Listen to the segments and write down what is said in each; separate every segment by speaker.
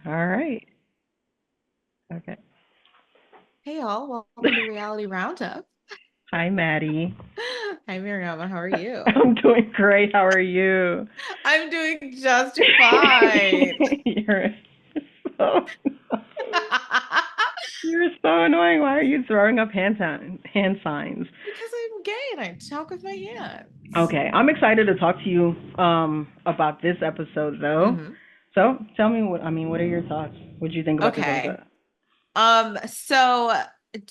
Speaker 1: All right. Okay.
Speaker 2: Hey all, welcome to Reality Roundup.
Speaker 1: Hi, Maddie.
Speaker 2: Hi Miriam, how are you?
Speaker 1: I'm doing great. How are you?
Speaker 2: I'm doing just fine.
Speaker 1: You're so you're so annoying. Why are you throwing up hand signs?
Speaker 2: Because I'm gay and I talk with my hands.
Speaker 1: Okay, I'm excited to talk to you about this episode though.
Speaker 2: hmm
Speaker 1: So tell me what are your thoughts? What do you think about this
Speaker 2: Okay.
Speaker 1: episode?
Speaker 2: So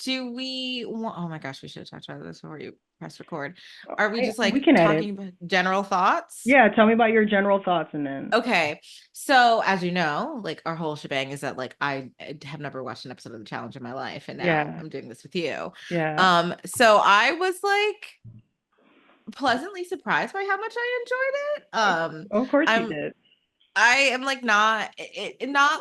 Speaker 2: do we want, oh my gosh, we should have talked about this before you press record. Are we just
Speaker 1: We
Speaker 2: like
Speaker 1: can edit.
Speaker 2: talking about general thoughts?
Speaker 1: Yeah, tell me about your general thoughts and then
Speaker 2: Okay. So as you know, like our whole shebang is that like I have never watched an episode of the challenge in my life, and now
Speaker 1: yeah,
Speaker 2: I'm doing this with you.
Speaker 1: yeah.
Speaker 2: So I was like pleasantly surprised by how much I enjoyed it.
Speaker 1: Of course you
Speaker 2: I'm
Speaker 1: did.
Speaker 2: I am like not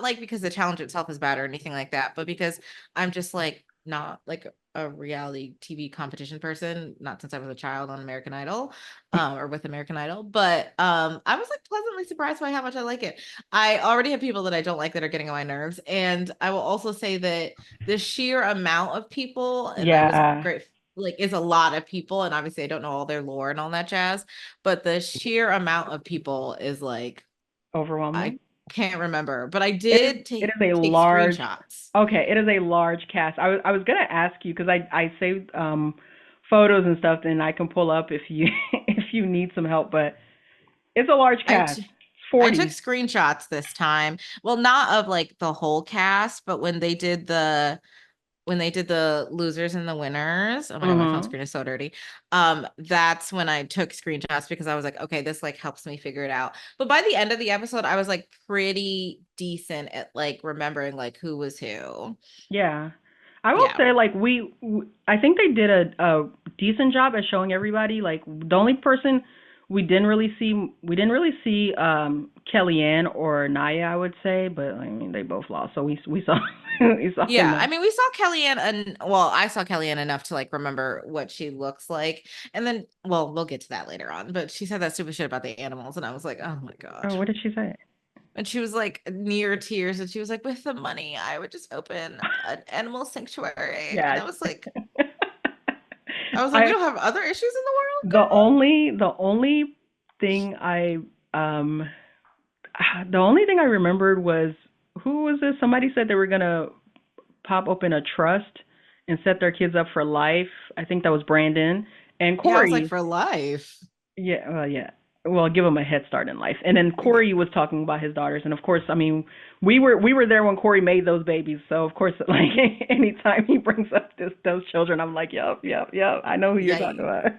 Speaker 2: like because the challenge itself is bad or anything like that, but because I'm just like not like a reality TV competition person, not since I was a child on American Idol, or with American Idol. But I was like pleasantly surprised by how much I like it. I already have people that I don't like that are getting on my nerves. And I will also say that the sheer amount of people, and I was
Speaker 1: Yeah,
Speaker 2: great, like is a lot of people, and obviously I don't know all their lore and all that jazz, but the sheer amount of people is like I
Speaker 1: overwhelming.
Speaker 2: can't remember, but I
Speaker 1: It is
Speaker 2: did
Speaker 1: it
Speaker 2: take
Speaker 1: is a
Speaker 2: take
Speaker 1: large
Speaker 2: screenshots.
Speaker 1: okay, it is a large cast. I was gonna ask you because I saved photos and stuff and I can pull up if you if you need some help, but it's a large
Speaker 2: I
Speaker 1: cast.
Speaker 2: t-
Speaker 1: It's
Speaker 2: I took
Speaker 1: 40.
Speaker 2: screenshots this time. Well, not of like the whole cast, but when they did the losers and the winners. Oh my God, my phone
Speaker 1: Mm-hmm.
Speaker 2: screen is so dirty. That's when I took screenshots because I was like, okay, this like helps me figure it out. But by the end of the episode, I was like pretty decent at like remembering like who was who.
Speaker 1: Yeah. I will
Speaker 2: Yeah.
Speaker 1: say like I think they did a decent job at showing everybody like the only person we didn't really see Kellyanne or Naya, I would say, but I mean they both lost. So we saw we saw
Speaker 2: Yeah, I
Speaker 1: enough.
Speaker 2: mean, we saw Kellyanne, and well, I saw Kellyanne enough to like remember what she looks like, and then, well, we'll get to that later on. But she said that stupid shit about the animals, and I was like, oh my God.
Speaker 1: Oh, what did she say?
Speaker 2: And she was like near tears, and she was like, with the money, I would just open an animal sanctuary, and
Speaker 1: Yeah.
Speaker 2: I was like, we
Speaker 1: I
Speaker 2: don't have other issues in the world,
Speaker 1: the only thing um the only thing I remembered was who was this? Somebody said they were gonna pop open a trust and set their kids up for life. I think that was Brandon and
Speaker 2: girl. Yeah, I was like,
Speaker 1: Corey.
Speaker 2: for life.
Speaker 1: Yeah, yeah. Well, give him a head start in life. And then
Speaker 2: Yeah,
Speaker 1: Corey was talking about his daughters, and of course, I mean, we were there when Corey made those babies. So of course, like anytime he brings up those children, I'm like, yep, yep, yep. I know who you're talking
Speaker 2: yay.
Speaker 1: about.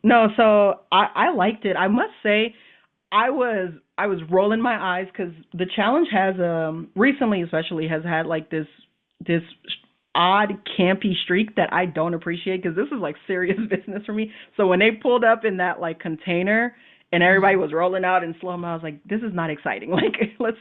Speaker 1: No, so I liked it. I must say, I was rolling my eyes because the challenge has recently especially has had like this odd campy streak that I don't appreciate because this is like serious business for me. So when they pulled up in that like container and everybody
Speaker 2: Mhm.
Speaker 1: was rolling out in slow mo, I was like, this is not exciting. Like let's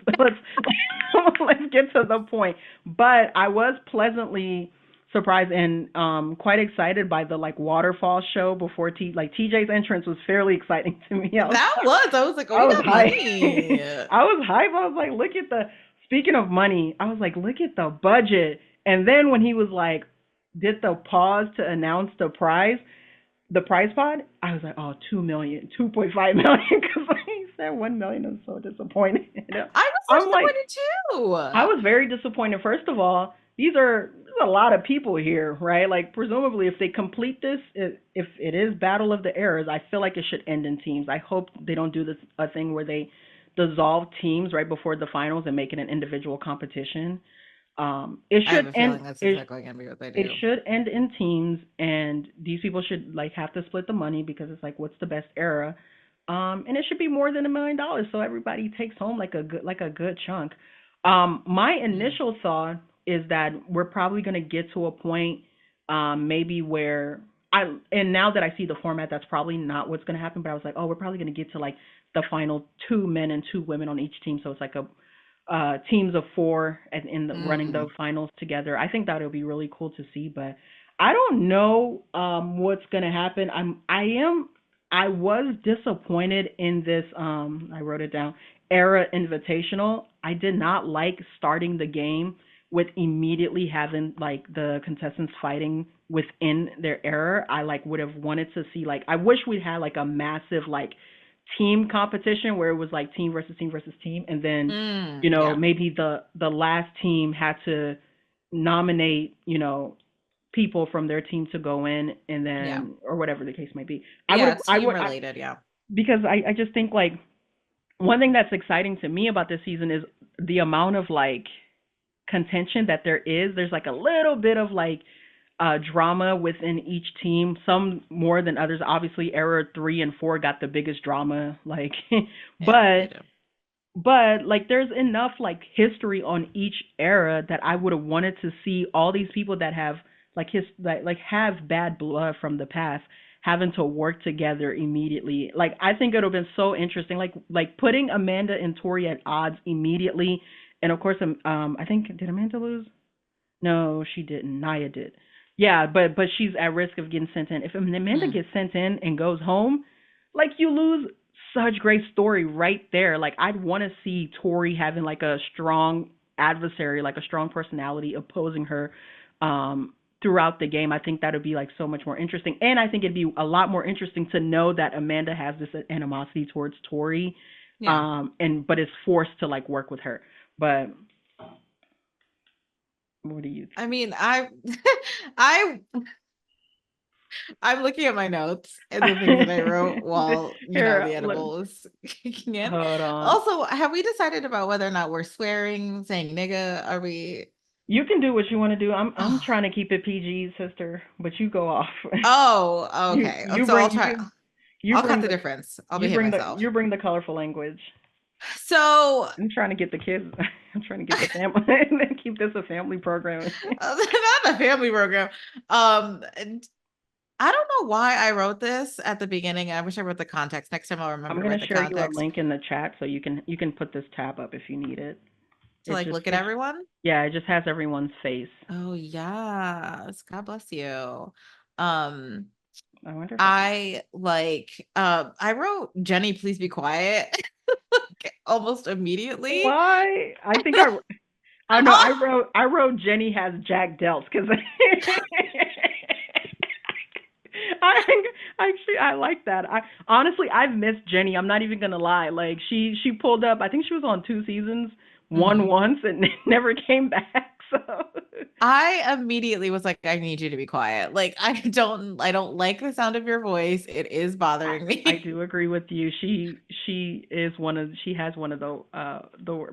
Speaker 1: let's get to the point. But I was pleasantly surprised and quite excited by the like waterfall show before TJ's entrance was fairly exciting to me.
Speaker 2: I was like, oh,
Speaker 1: I
Speaker 2: we
Speaker 1: was
Speaker 2: got
Speaker 1: hyped.
Speaker 2: money.
Speaker 1: I was hyped. I was like, look at the speaking of money, I was like, look at the budget. And then when he was like did the pause to announce the prize pod, I was like, oh, 2 million, 2.5 million, because he said 1 million. I'm so disappointed.
Speaker 2: I was
Speaker 1: I'm like,
Speaker 2: so
Speaker 1: I
Speaker 2: disappointed
Speaker 1: was very disappointed. First of all, there's a lot of people here, right? Like, presumably, if they complete this, if it is Battle of the Eras, I feel like it should end in teams. I hope they don't do this a thing where they dissolve teams right before the finals and make it an individual competition. It
Speaker 2: I have
Speaker 1: should
Speaker 2: a
Speaker 1: end.
Speaker 2: feeling that's
Speaker 1: It
Speaker 2: exactly gonna be what they
Speaker 1: it
Speaker 2: do.
Speaker 1: should end in teams, and these people should like have to split the money because it's like, what's the best era? And it should be more than $1 million, so everybody takes home like a good chunk. My
Speaker 2: Mhm.
Speaker 1: initial thought is that we're probably gonna get to a point, maybe where and now that I see the format, that's probably not what's gonna happen. But I was like, oh, we're probably gonna get to like the final 2 men and 2 women on each team, so it's like a teams of four and running the
Speaker 2: Mm.
Speaker 1: finals together. I think that would be really cool to see, but I don't know what's gonna happen. I was disappointed in this. I wrote it down era invitational, I did not like starting the game with immediately having like the contestants fighting within their era. I like would have wanted to see like I wish we'd had like a massive like team competition where it was like team versus team versus team, and then
Speaker 2: Yeah.
Speaker 1: maybe the last team had to nominate people from their team to go in, and
Speaker 2: Yeah.
Speaker 1: then or whatever the case might be.
Speaker 2: Yeah, it's team related. Yeah.
Speaker 1: Because I just think like one thing that's exciting to me about this season is the amount of like contention that there is. There's like a little bit of like drama within each team, some more than others. Obviously, era 3 and 4 got the biggest drama, like,
Speaker 2: Yeah, they
Speaker 1: but
Speaker 2: do.
Speaker 1: like there's enough like history on each era that I would have wanted to see all these people that have like like have bad blood from the past having to work together immediately. Like I think it would have been so interesting, like putting Amanda and Tori at odds immediately. And of course, I think did Amanda lose? No, she didn't. Naya did. Yeah, but she's at risk of getting sent in. If Amanda
Speaker 2: Mm.
Speaker 1: gets sent in and goes home, like you lose such great story right there. Like I'd want to see Tori having like a strong adversary, like a strong personality opposing her throughout the game. I think that would be like so much more interesting. And I think it'd be a lot more interesting to know that Amanda has this animosity towards Tori
Speaker 2: Yeah.
Speaker 1: and but is forced to like work with her. But what do you
Speaker 2: I mean, I I'm looking at my notes and the things that I wrote while,
Speaker 1: Here,
Speaker 2: the
Speaker 1: look,
Speaker 2: edible is kicking in.
Speaker 1: hold on.
Speaker 2: Also, have we decided about whether or not we're swearing, saying nigga? Are we?
Speaker 1: You can do what you want to do. I'm
Speaker 2: Oh,
Speaker 1: trying to keep it PG, sister, but you go off.
Speaker 2: oh,
Speaker 1: you
Speaker 2: okay.
Speaker 1: you
Speaker 2: So I'll
Speaker 1: bring
Speaker 2: try.
Speaker 1: you
Speaker 2: I'll cut
Speaker 1: bring
Speaker 2: the
Speaker 1: the
Speaker 2: difference. I'll behave myself.
Speaker 1: you bring the colorful language.
Speaker 2: So
Speaker 1: I'm trying to get the kids. I'm trying to get the family and keep this a family program.
Speaker 2: not a family program. And I don't know why I wrote this at the beginning. I wish I wrote the context. Next time I'll remember
Speaker 1: I'm
Speaker 2: to
Speaker 1: gonna
Speaker 2: write the
Speaker 1: share you a
Speaker 2: context
Speaker 1: link in the chat so you can put this tab up if you need it.
Speaker 2: to like look at
Speaker 1: It
Speaker 2: everyone.
Speaker 1: yeah, it just has everyone's face.
Speaker 2: Oh yes. God bless you. Um,
Speaker 1: I wonder if I can.
Speaker 2: I like I wrote Jenny, please be quiet like, almost immediately.
Speaker 1: Why? I know
Speaker 2: Oh,
Speaker 1: I wrote Jenny has Jack dealt because I actually I like that. I honestly I've missed Jenny. I'm not even gonna lie. Like she pulled up. I think she was on 2 seasons, one
Speaker 2: mhm.
Speaker 1: once and never came back. So
Speaker 2: I immediately was like, I need you to be quiet. Like I don't like the sound of your voice. It is
Speaker 1: I
Speaker 2: bothering
Speaker 1: I
Speaker 2: me.
Speaker 1: do agree with you. She has one of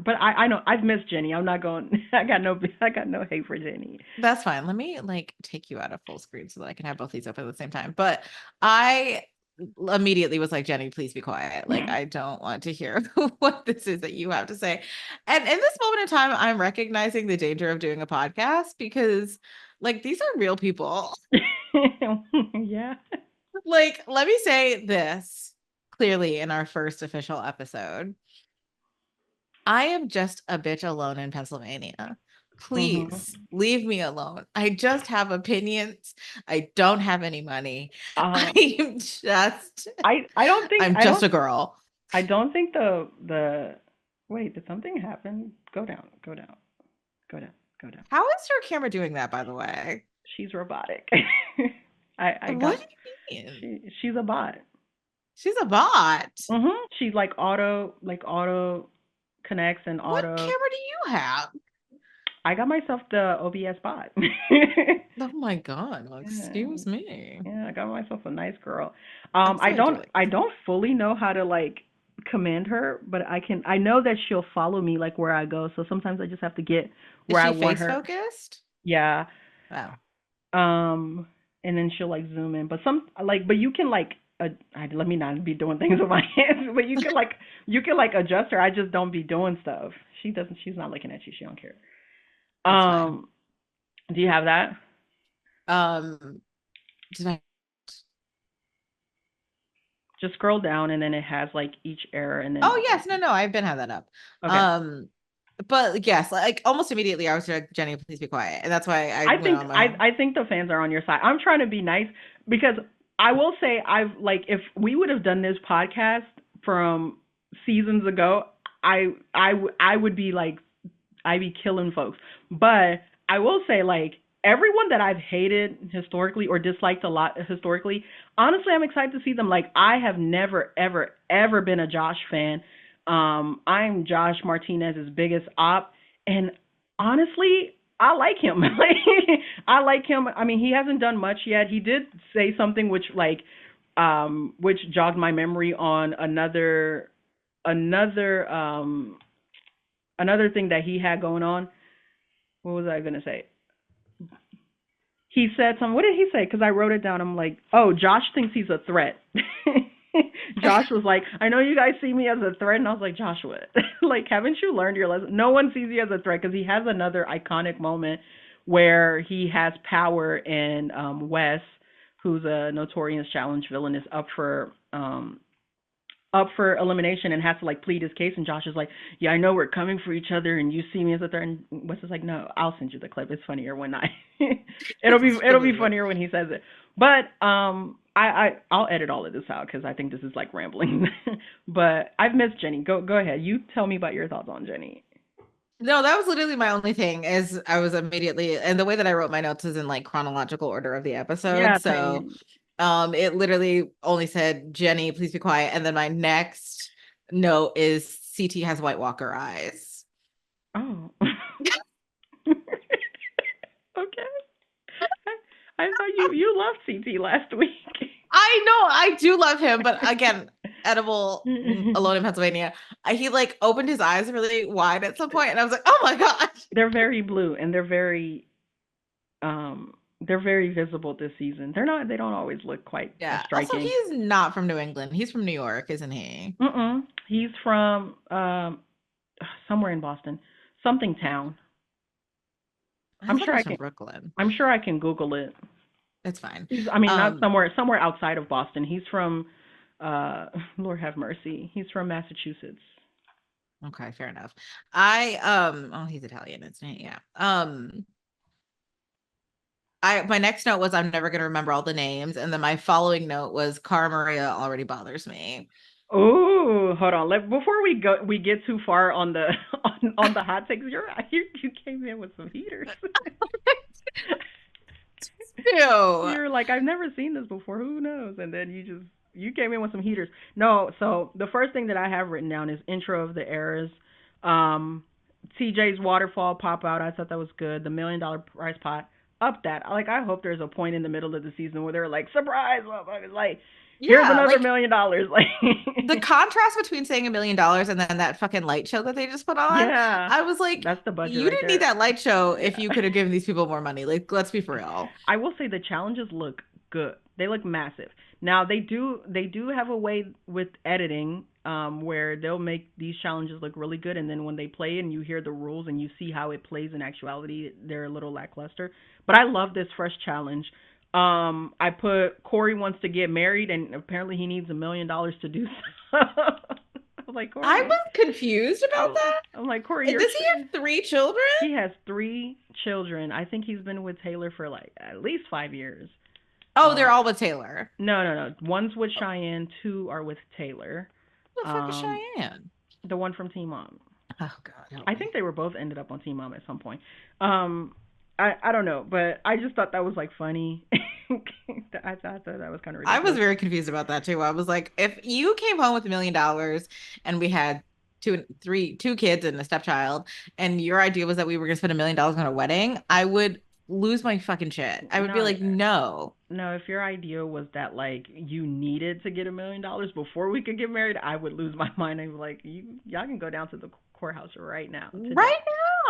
Speaker 1: but I know I've missed Jenny. I'm not going. I got no hate for Jenny.
Speaker 2: That's fine. Let me like take you out of full screen so that I can have both these up at the same time. But I immediately was like, Jenny, please be quiet. Like, I don't want to hear what this is that you have to say. And in this moment in time, I'm recognizing the danger of doing a podcast because, like, these are real people.
Speaker 1: Yeah.
Speaker 2: Like, let me say this clearly in our first official episode. I am just a bitch alone in Pennsylvania. Please
Speaker 1: Hmm.
Speaker 2: leave me alone. I just have opinions. I don't have any money.
Speaker 1: Um,
Speaker 2: I'm just
Speaker 1: I don't think
Speaker 2: I'm just a girl.
Speaker 1: I don't think the wait, did something happen? Go down, go down, go down, go down.
Speaker 2: How is your camera doing that, by the way?
Speaker 1: She's robotic. I
Speaker 2: What
Speaker 1: got
Speaker 2: do you mean?
Speaker 1: she's a bot.
Speaker 2: She's a bot.
Speaker 1: She's like auto connects and
Speaker 2: What
Speaker 1: auto.
Speaker 2: camera do you have?
Speaker 1: I got myself the OBS bot.
Speaker 2: Oh my God.
Speaker 1: Yeah,
Speaker 2: Excuse me.
Speaker 1: yeah, I got myself a nice girl.
Speaker 2: Actually, I do like
Speaker 1: I
Speaker 2: this.
Speaker 1: don't fully know how to like command her, but I know that she'll follow me like where I go. So sometimes I just have to get
Speaker 2: Is
Speaker 1: where I
Speaker 2: she
Speaker 1: want
Speaker 2: face
Speaker 1: her.
Speaker 2: focused?
Speaker 1: Yeah.
Speaker 2: Oh.
Speaker 1: And then she'll like zoom in. But but you can like let me not be doing things with my hands, but you can like adjust her. I just don't be doing stuff. She's not looking at you. She don't care.
Speaker 2: That's fine.
Speaker 1: Um, do you have that?
Speaker 2: Um, did I
Speaker 1: Just scroll down and then it has like each error and then
Speaker 2: Oh yes, no, I've been had that up.
Speaker 1: okay.
Speaker 2: But yes, like almost immediately I was like, Jenny, please be quiet. And that's why I went on my
Speaker 1: I think the fans are on your side. I'm trying to be nice because I will say I've like if we would have done this podcast from seasons ago, I would be like, I'd be killing folks. But I will say, like, everyone that I've hated historically or disliked a lot historically, honestly, I'm excited to see them. Like, I have never, ever, ever been a Josh fan. I'm Josh Martinez's biggest op, and honestly, I like him. Like, I like him. I mean, he hasn't done much yet. He did say something which, like, which jogged my memory on another another thing that he had going on. What was I gonna say? He said something. What did he say? Because I wrote it down. I'm like, oh, Josh thinks he's a threat. Josh was like, I know you guys see me as a threat, and I was like, Joshua, like, haven't you learned your lesson? No one sees you as a threat because he has another iconic moment where he has power and Wes, who's a notorious challenge villain, is up for elimination and has to like plead his case, and Josh is like, yeah, I know we're coming for each other and you see me as a threat, and Wes is like, no, I'll send you the clip, it's funnier when I
Speaker 2: It's
Speaker 1: it'll be
Speaker 2: hilarious.
Speaker 1: funnier when he says it. But I'll edit all of this out because I think this is like rambling. But I've missed Jenny. Go ahead, you tell me about your thoughts on Jenny.
Speaker 2: No, that was literally my only thing is I was immediately, and the way that I wrote my notes is in like chronological order of the episode.
Speaker 1: Yeah,
Speaker 2: So
Speaker 1: same.
Speaker 2: it literally only said, Jenny, please be quiet. And then my next note is CT has White Walker eyes.
Speaker 1: Oh. Okay. I thought you loved CT last week.
Speaker 2: I know I do love him, but again, edible alone in Pennsylvania. He like opened his eyes really wide at some point, and I was like, oh my gosh.
Speaker 1: They're very blue and they're very visible this season. They don't always look quite as
Speaker 2: Yeah. Also,
Speaker 1: striking.
Speaker 2: he's not from New England. He's from New York, isn't he?
Speaker 1: Mm-mm. He's from somewhere in Boston. Something town.
Speaker 2: I
Speaker 1: I'm
Speaker 2: thought he
Speaker 1: sure I
Speaker 2: was from
Speaker 1: can
Speaker 2: Brooklyn.
Speaker 1: I'm sure I can Google it.
Speaker 2: It's fine.
Speaker 1: I mean, not
Speaker 2: Um,
Speaker 1: somewhere outside of Boston. He's from Lord have mercy. He's from Massachusetts.
Speaker 2: okay, fair enough. I he's Italian, isn't he? Yeah. I my next note was I'm never gonna remember all the names, and then my following note was Cara Maria already bothers me.
Speaker 1: Oh, hold on. Before we get too far on the on the hot takes. You came in with some heaters.
Speaker 2: Ew.
Speaker 1: You're like, I've never seen this before. Who knows? And then you came in with some heaters. No, so the first thing that I have written down is intro of the eras. Um, TJ's waterfall pop out. I thought that was good. The $1 million prize pot. Up that. Like, I hope there's a point in the middle of the season where they're like, surprise, motherfuckers! Like, here's
Speaker 2: Yeah,
Speaker 1: another
Speaker 2: like
Speaker 1: $1 million. Like,
Speaker 2: the contrast between saying $1 million and then that fucking light show that they just put on.
Speaker 1: yeah,
Speaker 2: I was like,
Speaker 1: that's the budget
Speaker 2: you
Speaker 1: right
Speaker 2: didn't need
Speaker 1: there.
Speaker 2: that light show if
Speaker 1: Yeah.
Speaker 2: you could have given these people more money. Like, let's be for real.
Speaker 1: I will say the challenges look good. They look massive. Now they do have a way with editing where they'll make these challenges look really good, and then when they play and you hear the rules and you see how it plays in actuality, they're a little lackluster. But I love this fresh challenge. I put Corey wants to get married, and apparently he needs $1 million to do so. I was like,
Speaker 2: I
Speaker 1: Corey.
Speaker 2: was confused about that.
Speaker 1: I'm like, Corey,
Speaker 2: Does he have 3 children?
Speaker 1: he has 3 children. I think he's been with Taylor for like at least 5 years.
Speaker 2: Oh, they're
Speaker 1: Um,
Speaker 2: all with Taylor.
Speaker 1: no. One's with Cheyenne. Two are with Taylor.
Speaker 2: Who the fuck is
Speaker 1: Um,
Speaker 2: Cheyenne?
Speaker 1: the one from Team Mom.
Speaker 2: Oh God, help
Speaker 1: I
Speaker 2: me.
Speaker 1: think they were both ended up on Team Mom at some point. Um, I don't know, but I just thought that was like funny. I thought that was kind of
Speaker 2: I was
Speaker 1: ridiculous.
Speaker 2: very confused about that too. I was like, if you came home with $1 million and we had two kids and a stepchild, and your idea was that we were gonna spend $1 million on a wedding, I would lose my fucking shit. I would be
Speaker 1: No,
Speaker 2: like, no.
Speaker 1: no. If your idea was that like you needed to get $1 million before we could get married, I would lose my mind and be like, y'all can go down to the courthouse right now today.
Speaker 2: Right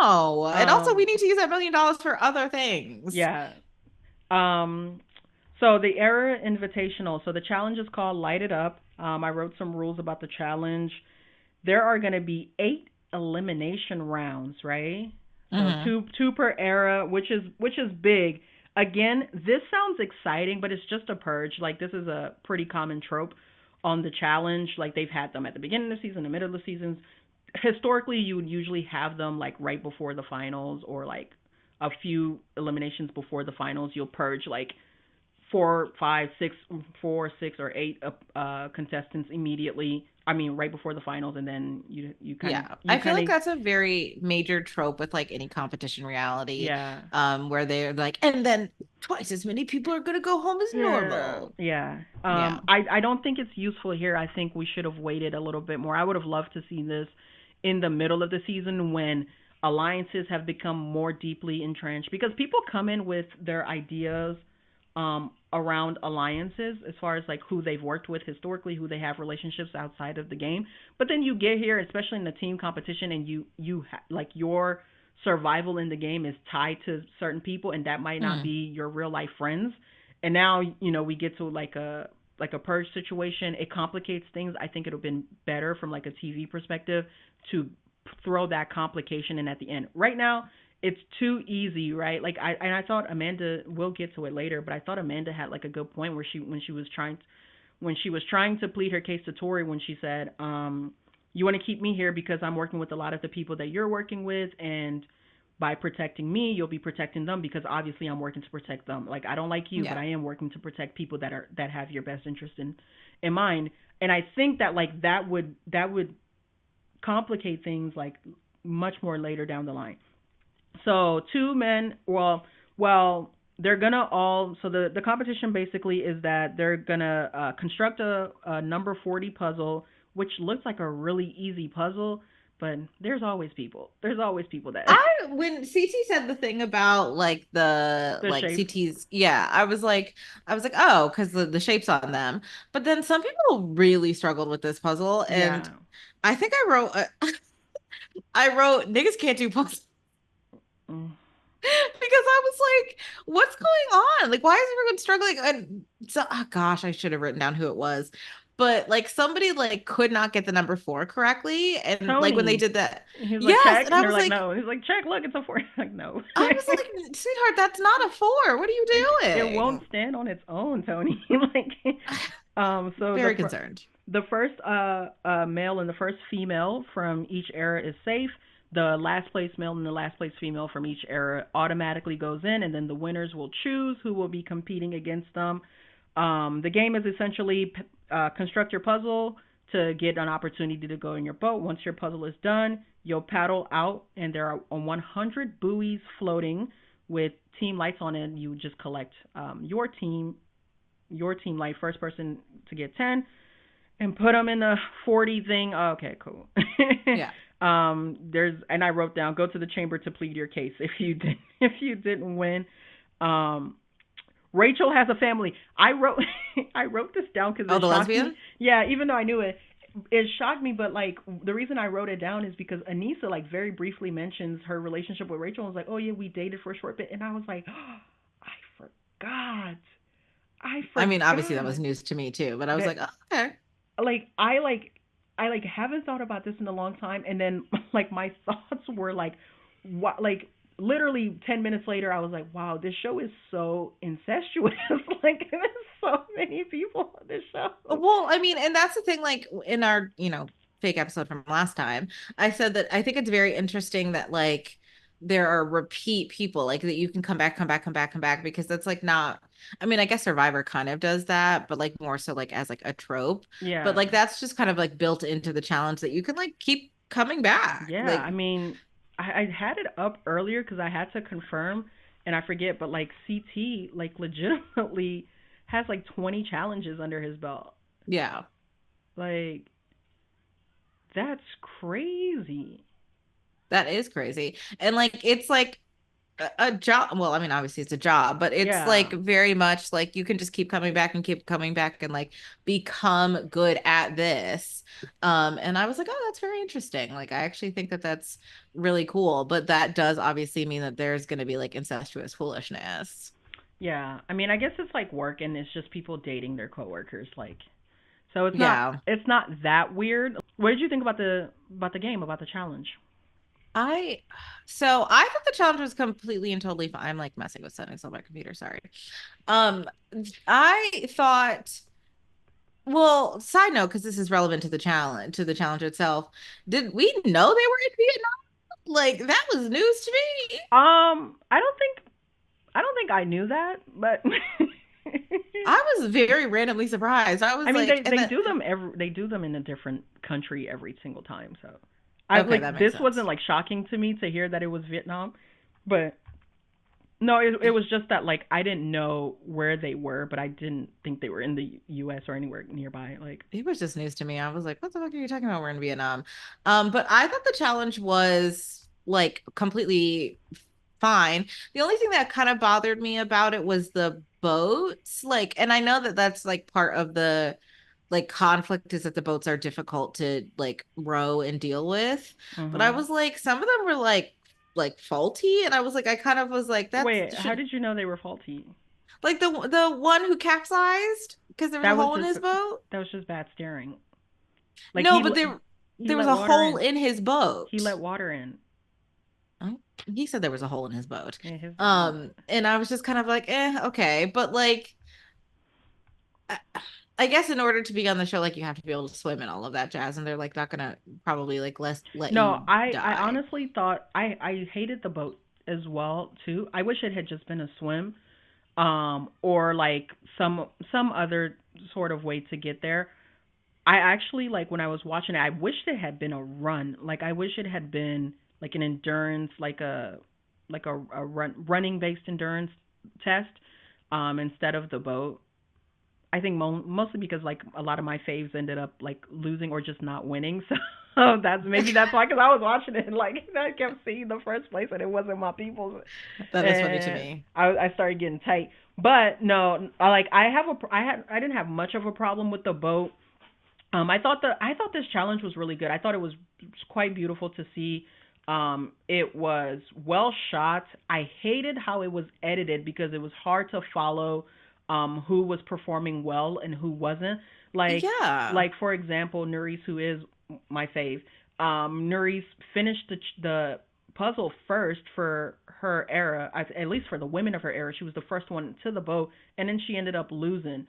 Speaker 2: now. And also we
Speaker 1: Um,
Speaker 2: need to use that $1 million for other things.
Speaker 1: yeah. Um, so the Era Invitational. So the challenge is called Light It Up. I wrote some rules about the challenge. There are going to be 8 elimination rounds, right? So
Speaker 2: Hmm.
Speaker 1: two per era, which is big. Again, this sounds exciting, but it's just a purge. Like, this is a pretty common trope on the challenge. Like, they've had them at the beginning of the season, the middle of the seasons. Historically, you would usually have them like right before the finals or like a few eliminations before the finals. You'll purge like four, five, six, 4, 6, or 8 contestants immediately. I mean, right before the finals, and then
Speaker 2: Yeah,
Speaker 1: you
Speaker 2: I feel
Speaker 1: kind
Speaker 2: like
Speaker 1: of
Speaker 2: that's a very major trope with like any competition reality,
Speaker 1: yeah.
Speaker 2: where they're like, and then twice as many people are gonna go home as
Speaker 1: Yeah,
Speaker 2: normal.
Speaker 1: yeah.
Speaker 2: Yeah.
Speaker 1: I don't think it's useful here. I think we should have waited a little bit more. I would have loved to see this in the middle of the season when alliances have become more deeply entrenched because people come in with their ideas around alliances as far as like who they've worked with historically, who they have relationships outside of the game. But then you get here, especially in the team competition, and like your survival in the game is tied to certain people, and that might not
Speaker 2: Hmm.
Speaker 1: be your real life friends. And now we get to like a purge situation. It complicates things. I think it would have been better from like a TV perspective to throw that complication in at the end. Right now, it's too easy, right? Like I thought Amanda, we'll get to it later, but I thought Amanda had like a good point where when she was trying to plead her case to Tori when she said, you want to keep me here because I'm working with a lot of the people that you're working with, and by protecting me, you'll be protecting them because obviously I'm working to protect them. Like I don't like you, but
Speaker 2: Yeah.
Speaker 1: I am working to protect people that have your best interest in mind. And I think that like that would complicate things like much more later down the line. So two men, well, they're gonna all. So the competition basically is that they're gonna construct a number 40 puzzle, which looks like a really easy puzzle, but there's always people. There's always people that
Speaker 2: When CT said the thing about like the
Speaker 1: the
Speaker 2: like
Speaker 1: shape.
Speaker 2: CTs, yeah, I was like, oh, because the shapes on them. But then some people really struggled with this puzzle, and
Speaker 1: Yeah.
Speaker 2: I think I wrote niggas can't do puzzles.
Speaker 1: Mm.
Speaker 2: Because I was like, what's going on? Like, why is everyone struggling? And so, oh gosh, I should have written down who it was. But like somebody like could not get the number four correctly. And like when they
Speaker 1: Tony.
Speaker 2: did that,
Speaker 1: He's like
Speaker 2: yes.
Speaker 1: check,
Speaker 2: And
Speaker 1: and they're like no. He's like check. Look, it's a 4. Like no.
Speaker 2: I was like, sweetheart, that's not a four. What are you
Speaker 1: Like it won't
Speaker 2: doing?
Speaker 1: stand on its own, Tony. Like so
Speaker 2: Very concerned.
Speaker 1: the first male and the first female from each era is safe. The last place male and the last place female from each era automatically goes in, and then the winners will choose who will be competing against them. The game is essentially construct your puzzle to get an opportunity to go in your boat. Once your puzzle is done, you'll paddle out, and there are 100 buoys floating with team lights on it. You just collect your team light, first person to get 10, and put them in the 40 thing. Oh, okay, cool.
Speaker 2: Yeah.
Speaker 1: There's and I wrote down go to the chamber to plead your case if you didn't win. Um, Rachel has a family. I wrote this down because
Speaker 2: Oh,
Speaker 1: it
Speaker 2: the
Speaker 1: shocked me.
Speaker 2: lesbian?
Speaker 1: Yeah, even though I knew it, it shocked me. But like the reason I wrote it down is because Anissa like very briefly mentions her relationship with Rachel and was like, oh yeah, we dated for a short bit, and I was like, oh, I forgot. I
Speaker 2: I mean, obviously that
Speaker 1: forgot
Speaker 2: was news to me too, but I was
Speaker 1: that
Speaker 2: like, oh, okay.
Speaker 1: like I like haven't thought about this in a long time, and then like my thoughts were like what like literally 10 minutes later I was like wow, this show is so incestuous. Like there's so many people on this show.
Speaker 2: Well, I mean, and that's the thing, like in our, fake episode from last time, I said that I think it's very interesting that like there are repeat people like that you can come back, come back, come back, come back, because that's like not, I mean, I guess Survivor kind of does that, but like more so like as like a trope. But
Speaker 1: Yeah.
Speaker 2: like that's just kind of like built into the challenge that you can like keep coming back.
Speaker 1: Yeah,
Speaker 2: Like,
Speaker 1: I mean, I had it up earlier because I had to confirm, and I forget, but like CT like legitimately has like 20 challenges under his belt.
Speaker 2: yeah.
Speaker 1: Like that's crazy.
Speaker 2: That is crazy. And like it's like a job. Well, I mean, obviously it's a job, but it's
Speaker 1: Yeah.
Speaker 2: like very much like you can just keep coming back and keep coming back and like become good at this. And I was like, oh, that's very interesting. Like, I actually think that that's really cool, but that does obviously mean that there's going to be like incestuous foolishness.
Speaker 1: Yeah. I mean, I guess it's like work and it's just people dating their coworkers like so
Speaker 2: Yeah.
Speaker 1: it's not that weird. What did you think about the game, about the challenge?
Speaker 2: I so I thought the challenge was completely and totally fine. I'm like messing with settings on my computer, sorry. Um I thought, well, side note, because this is relevant to the challenge itself. Did we know they were in Vietnam? Like that was news to me.
Speaker 1: I don't think I knew that, but
Speaker 2: I was very randomly surprised. I
Speaker 1: I
Speaker 2: was
Speaker 1: mean,
Speaker 2: like, and then
Speaker 1: they do them in a different country every single time. So I
Speaker 2: okay,
Speaker 1: like
Speaker 2: that makes
Speaker 1: this wasn't
Speaker 2: sense.
Speaker 1: like shocking to me to hear that it was Vietnam, but no, it was just that like I didn't know where they were, but I didn't think they were in the U.S. or anywhere nearby. Like,
Speaker 2: It was just news to me. I was like, what the fuck are you talking about? We're in Vietnam. But I thought the challenge was like completely fine. The only thing that kind of bothered me about it was the boats. Like, and I know that that's like part of the like conflict is that the boats are difficult to like row and deal with. But I
Speaker 1: hmm
Speaker 2: was like, some of them were like faulty, and I was like, I kind of was like, that
Speaker 1: wait, how
Speaker 2: should
Speaker 1: did you know they were faulty?
Speaker 2: like the one who capsized because there was a
Speaker 1: That was
Speaker 2: hole in
Speaker 1: just
Speaker 2: his boat.
Speaker 1: bad steering. Like
Speaker 2: No, but there was
Speaker 1: let
Speaker 2: a
Speaker 1: water
Speaker 2: hole
Speaker 1: in.
Speaker 2: in his
Speaker 1: He
Speaker 2: boat.
Speaker 1: let water in.
Speaker 2: Oh, he said there was a hole in his boat.
Speaker 1: Yeah, his
Speaker 2: And I was just kind of like, okay. But like, I, I guess in order to be on the show, like you have to be able to swim and all of that jazz. And they're like not gonna probably like let
Speaker 1: No,
Speaker 2: you
Speaker 1: I
Speaker 2: die.
Speaker 1: honestly thought I hated the boat as well too. I wish it had just been a swim, or like some other sort of way to get there. I actually like when I was watching it, I wished it had been a run. Like I wish it had been like an endurance, like a running based endurance test, instead of the boat. I think mostly because like a lot of my faves ended up like losing or just not winning. So that's why because I was watching it and like I kept seeing the first place and it wasn't my people's,
Speaker 2: That is funny to
Speaker 1: and
Speaker 2: me.
Speaker 1: I started getting tight. But no, like I didn't have much of a problem with the boat. I thought this challenge was really good. I thought it was quite beautiful to see. It was well shot. I hated how it was edited because it was hard to follow who was performing well and who wasn't. Like
Speaker 2: Yeah.
Speaker 1: for example, Nuri's, who is my fave. Nuri's finished the puzzle first for her era, at least for the women of her era. She was the first one to the boat, and then she ended up losing.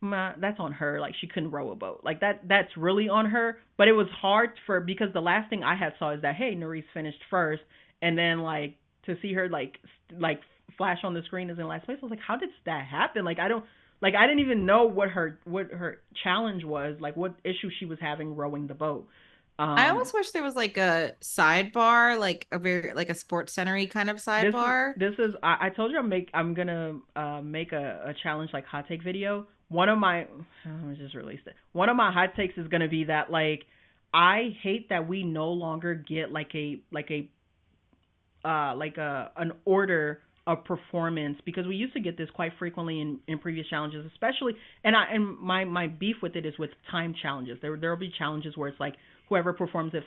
Speaker 1: That's on her. Like she couldn't row a boat. Like that's really on her. But it was hard for because the last thing I had saw is that hey, Nerys finished first, and then like to see her like flash on the screen as in last place. I was like, how did that happen? Like I didn't even know what her challenge was. Like what issue she was having rowing the boat.
Speaker 2: I
Speaker 1: Um,
Speaker 2: almost wish there was like a sidebar, like a very like a sports centery kind of sidebar.
Speaker 1: this is I told you I'm gonna make a challenge like hot take video. One of my I just released it. One of my hot takes is gonna be that like I hate that we no longer get like a an order of performance because we used to get this quite frequently in previous challenges, especially and my beef with it is with time challenges. There will be challenges where it's like whoever performs it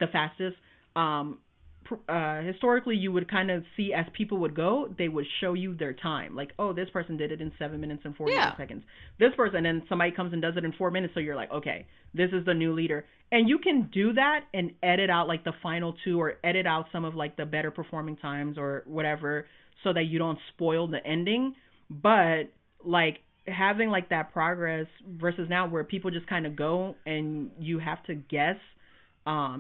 Speaker 1: the fastest. Um, Historically, you would kind of see as people would go, they would show you their time. Like, oh, this person did it in 7 minutes and 48
Speaker 2: Yeah.
Speaker 1: seconds. This person, and somebody comes and does it in 4 minutes. So you're like, okay, this is the new leader. And you can do that and edit out like the final two or edit out some of like the better performing times or whatever so that you don't spoil the ending. But like having like that progress versus now where people just kind of go and you have to guess,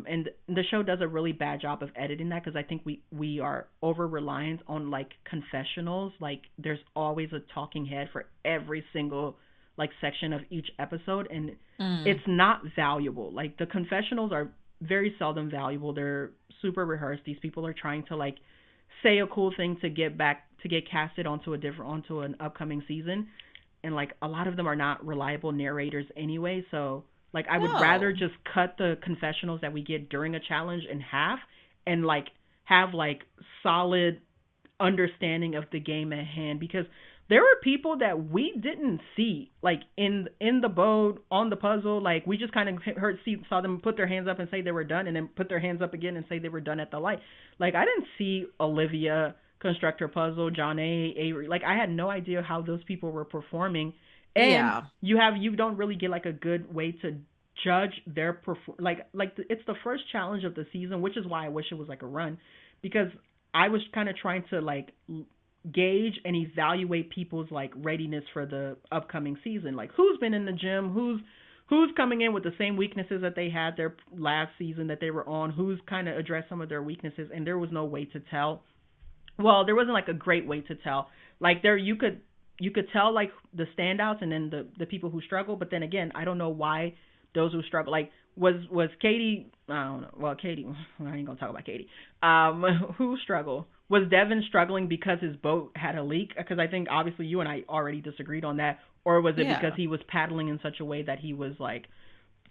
Speaker 1: and the show does a really bad job of editing that because I think we are over reliant on like confessionals. Like there's always a talking head for every single like section of each episode, and it's
Speaker 2: Mm.
Speaker 1: not valuable. Like the confessionals are very seldom valuable. They're super rehearsed. These people are trying to like say a cool thing to get casted onto an upcoming season, and like a lot of them are not reliable narrators anyway. So like I would rather
Speaker 2: No.
Speaker 1: just cut the confessionals that we get during a challenge in half and like have like solid understanding of the game at hand because there were people that we didn't see like in the boat on the puzzle. Like we just kind of saw them put their hands up and say they were done and then put their hands up again and say they were done at the light. Like I didn't see Olivia constructor puzzle, John Avery. Like I had no idea how those people were performing, and
Speaker 2: Yeah.
Speaker 1: you don't really get like a good way to judge their it's the first challenge of the season, which is why I wish it was like a run because I was kind of trying to like gauge and evaluate people's like readiness for the upcoming season. Like who's been in the gym, who's coming in with the same weaknesses that they had their last season that they were on, who's kind of addressed some of their weaknesses, and there was no way to tell. Well, there wasn't like a great way to tell. Like there you could you could tell like the standouts and then the people who struggle. But then again, I don't know why those who struggle like was Katie. I don't know. Well, Katie. I ain't gonna talk about Katie. Who struggled? Was Devin struggling because his boat had a leak? Because I think obviously you and I already disagreed on that. Or was it because
Speaker 2: Yeah.
Speaker 1: he was paddling in such a way that he was like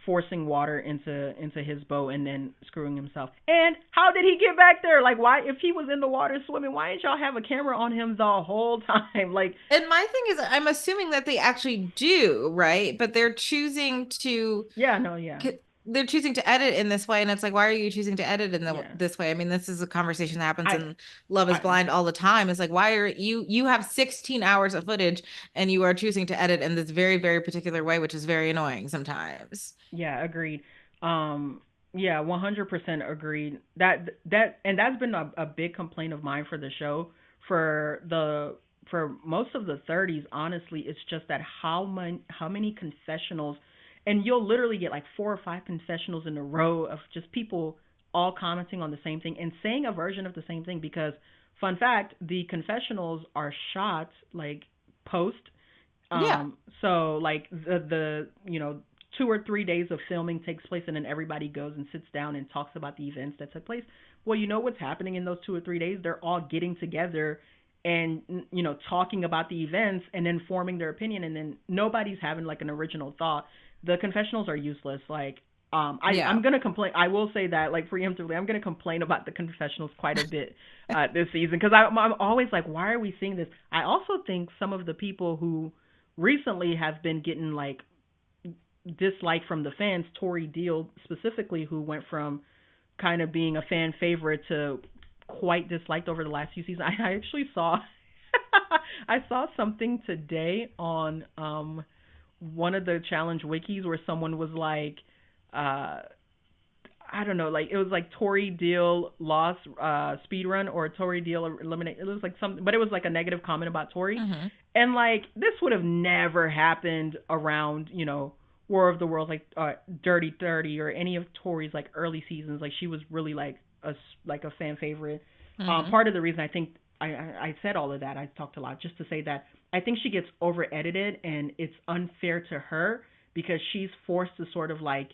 Speaker 1: forcing water into his boat and then screwing himself. And how did he get back there? Like why if he was in the water swimming, why didn't y'all have a camera on him the whole time? Like
Speaker 2: And my thing is, I'm assuming that they actually do, right? But they're choosing to
Speaker 1: yeah, no, yeah.
Speaker 2: they're choosing to edit in this way, and it's like, why are you choosing to edit in
Speaker 1: Yeah.
Speaker 2: this way? I mean, this is a conversation that happens
Speaker 1: I
Speaker 2: in Love Is
Speaker 1: I
Speaker 2: Blind all the time. It's like, why are you have 16 hours of footage and you are choosing to edit in this very, very particular way, which is very annoying sometimes.
Speaker 1: yeah, agreed. Um yeah, 100% agreed. That and that's been a big complaint of mine for the show for most of the 30s. Honestly, it's just that how many confessionals, and you'll literally get like four or five confessionals in a row of just people all commenting on the same thing and saying a version of the same thing. Because fun fact, the confessionals are shot like post.
Speaker 2: Yeah.
Speaker 1: So like the 2 or 3 days of filming takes place, and then everybody goes and sits down and talks about the events that took place. Well, you know what's happening in those 2 or 3 days? They're all getting together and talking about the events and then forming their opinion, and then nobody's having like an original thought. The confessionals are useless. Like
Speaker 2: Yeah.
Speaker 1: I'm gonna complain. I will say that like preemptively, I'm gonna complain about the confessionals quite a bit this season because I'm always like, why are we seeing this? I also think some of the people who recently have been getting like dislike from the fans, Tori Deal specifically, who went from kind of being a fan favorite to quite disliked over the last few seasons. I actually saw I saw something today on one of the challenge wikis where someone was like uh I don't know, like it was like Tori Deal lost speed run or Tori Deal eliminate. It was like something, but it was like a negative comment about Tori,
Speaker 2: Hmm.
Speaker 1: and like this would have never happened around War of the Worlds, like Dirty 30 or any of Tori's like early seasons. Like she was really like a fan favorite.
Speaker 2: Hmm.
Speaker 1: Part of the reason I think I said all of that, I talked a lot just to say that I think she gets over edited and it's unfair to her because she's forced to sort of like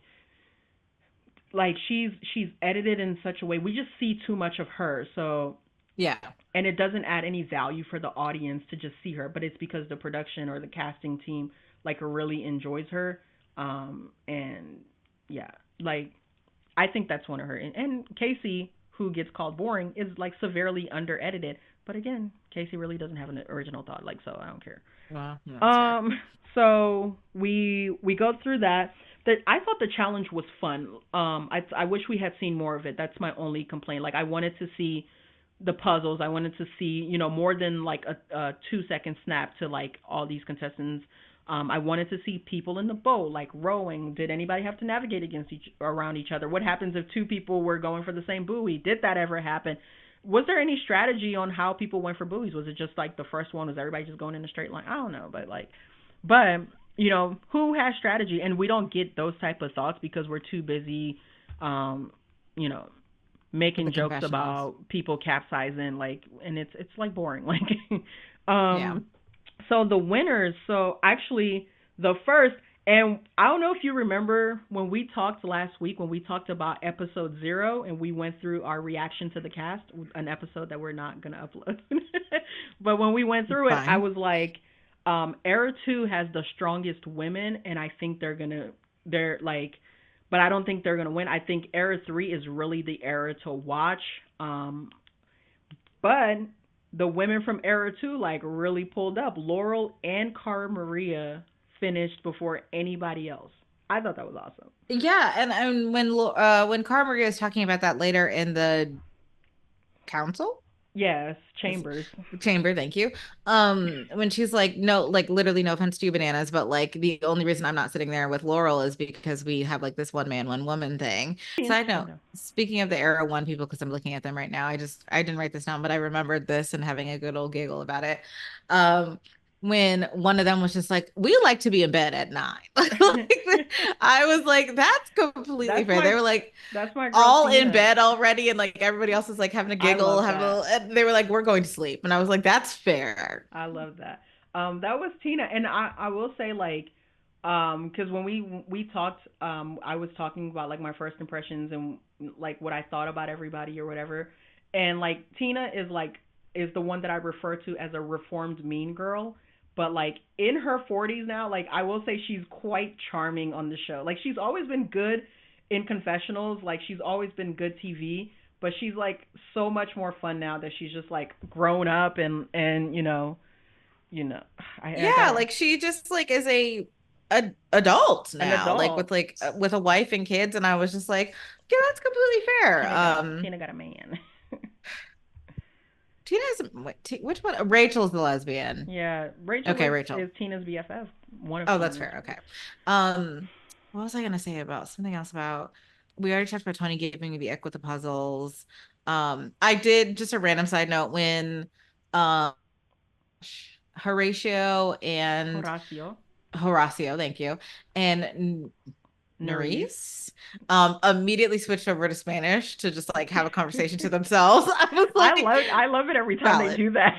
Speaker 1: she's edited in such a way we just see too much of her. So
Speaker 2: Yeah.
Speaker 1: and it doesn't add any value for the audience to just see her, but it's because the production or the casting team like really enjoys her. And yeah, like I think that's one of her. And Casey, who gets called boring, is like severely under edited. But again, Casey really doesn't have an original thought, like so I don't care.
Speaker 2: Well, that's fair.
Speaker 1: Um, so we go through that. I thought the challenge was fun. I wish we had seen more of it. That's my only complaint. Like I wanted to see the puzzles. I wanted to see more than like a 2 second snap to like all these contestants. I wanted to see people in the boat, like rowing. Did anybody have to navigate against around each other? What happens if two people were going for the same buoy? Did that ever happen? Was there any strategy on how people went for buoys? Was it just like the first one? Was everybody just going in a straight line? I don't know, but but who has strategy? And we don't get those type of thoughts because we're too busy, um, you know,
Speaker 2: With the
Speaker 1: making jokes
Speaker 2: confessionals.
Speaker 1: about people capsizing, like, and it's like boring, like,
Speaker 2: Yeah.
Speaker 1: um, so the winners. So actually, the first, and I don't know if you remember when we talked last week when we talked about episode 0 and we went through our reaction to the cast, an episode that we're not gonna upload. But when we went through it, I
Speaker 2: Fine.
Speaker 1: was like, Era 2 has the strongest women, and I think they're like, but I don't think they're gonna win. I think Era 3 is really the era to watch. Um, but the women from Era 2 like really pulled up. Laurel and Cara Maria finished before anybody else. I thought that was awesome.
Speaker 2: Yeah, and when Cara Maria is talking about that later in the council,
Speaker 1: Yes,
Speaker 2: is
Speaker 1: Chambers.
Speaker 2: chamber, thank you. When she's like, no, like literally no offense to you, bananas, but like the only reason I'm not sitting there with Laurel is because we have like this one man, one woman thing. Side
Speaker 1: I
Speaker 2: note,
Speaker 1: know.
Speaker 2: speaking of the Era One people, because I'm looking at them right now, I didn't write this down, but I remembered this and having a good old giggle about it. Um, when one of them was just like, we like to be in bed at 9. Like, I was like, that's completely
Speaker 1: that's
Speaker 2: fair. They
Speaker 1: my
Speaker 2: were like,
Speaker 1: that's my girl
Speaker 2: all in
Speaker 1: Tina.
Speaker 2: bed already, and like everybody else is like having a
Speaker 1: I
Speaker 2: giggle,
Speaker 1: love
Speaker 2: having a
Speaker 1: that.
Speaker 2: little, and they were like, we're going to sleep. And I was like, that's fair.
Speaker 1: I love that. That was Tina, and I will say like, because when we talked, I was talking about like my first impressions and like what I thought about everybody or whatever, and like Tina is the one that I refer to as a reformed mean girl, but like in her 40s now, like I will say she's quite charming on the show. Like she's always been good in confessionals, like she's always been good TV, but she's like so much more fun now that she's just like grown up and you know, I
Speaker 2: Yeah,
Speaker 1: gotta
Speaker 2: like she just like is a adult
Speaker 1: an
Speaker 2: now,
Speaker 1: adult.
Speaker 2: like with a wife and kids, and I was just like, yeah, that's completely fair.
Speaker 1: Tina got a man.
Speaker 2: Tina's which one? Rachel's the lesbian.
Speaker 1: Yeah, Rachel
Speaker 2: Okay,
Speaker 1: is
Speaker 2: Rachel.
Speaker 1: Tina's BFF, one of
Speaker 2: Oh, that's
Speaker 1: Tina's.
Speaker 2: fair. Okay. Um, what was I gonna say about something else about we already talked about Tony giving me the ick with the puzzles. I did just a random side note when um Horatio and
Speaker 1: Horacio,
Speaker 2: Horacio, thank you, and
Speaker 1: Nerys.
Speaker 2: Nerys immediately switched over to Spanish to just like have a conversation to themselves. I was like,
Speaker 1: I love it every time they
Speaker 2: valid.
Speaker 1: do that.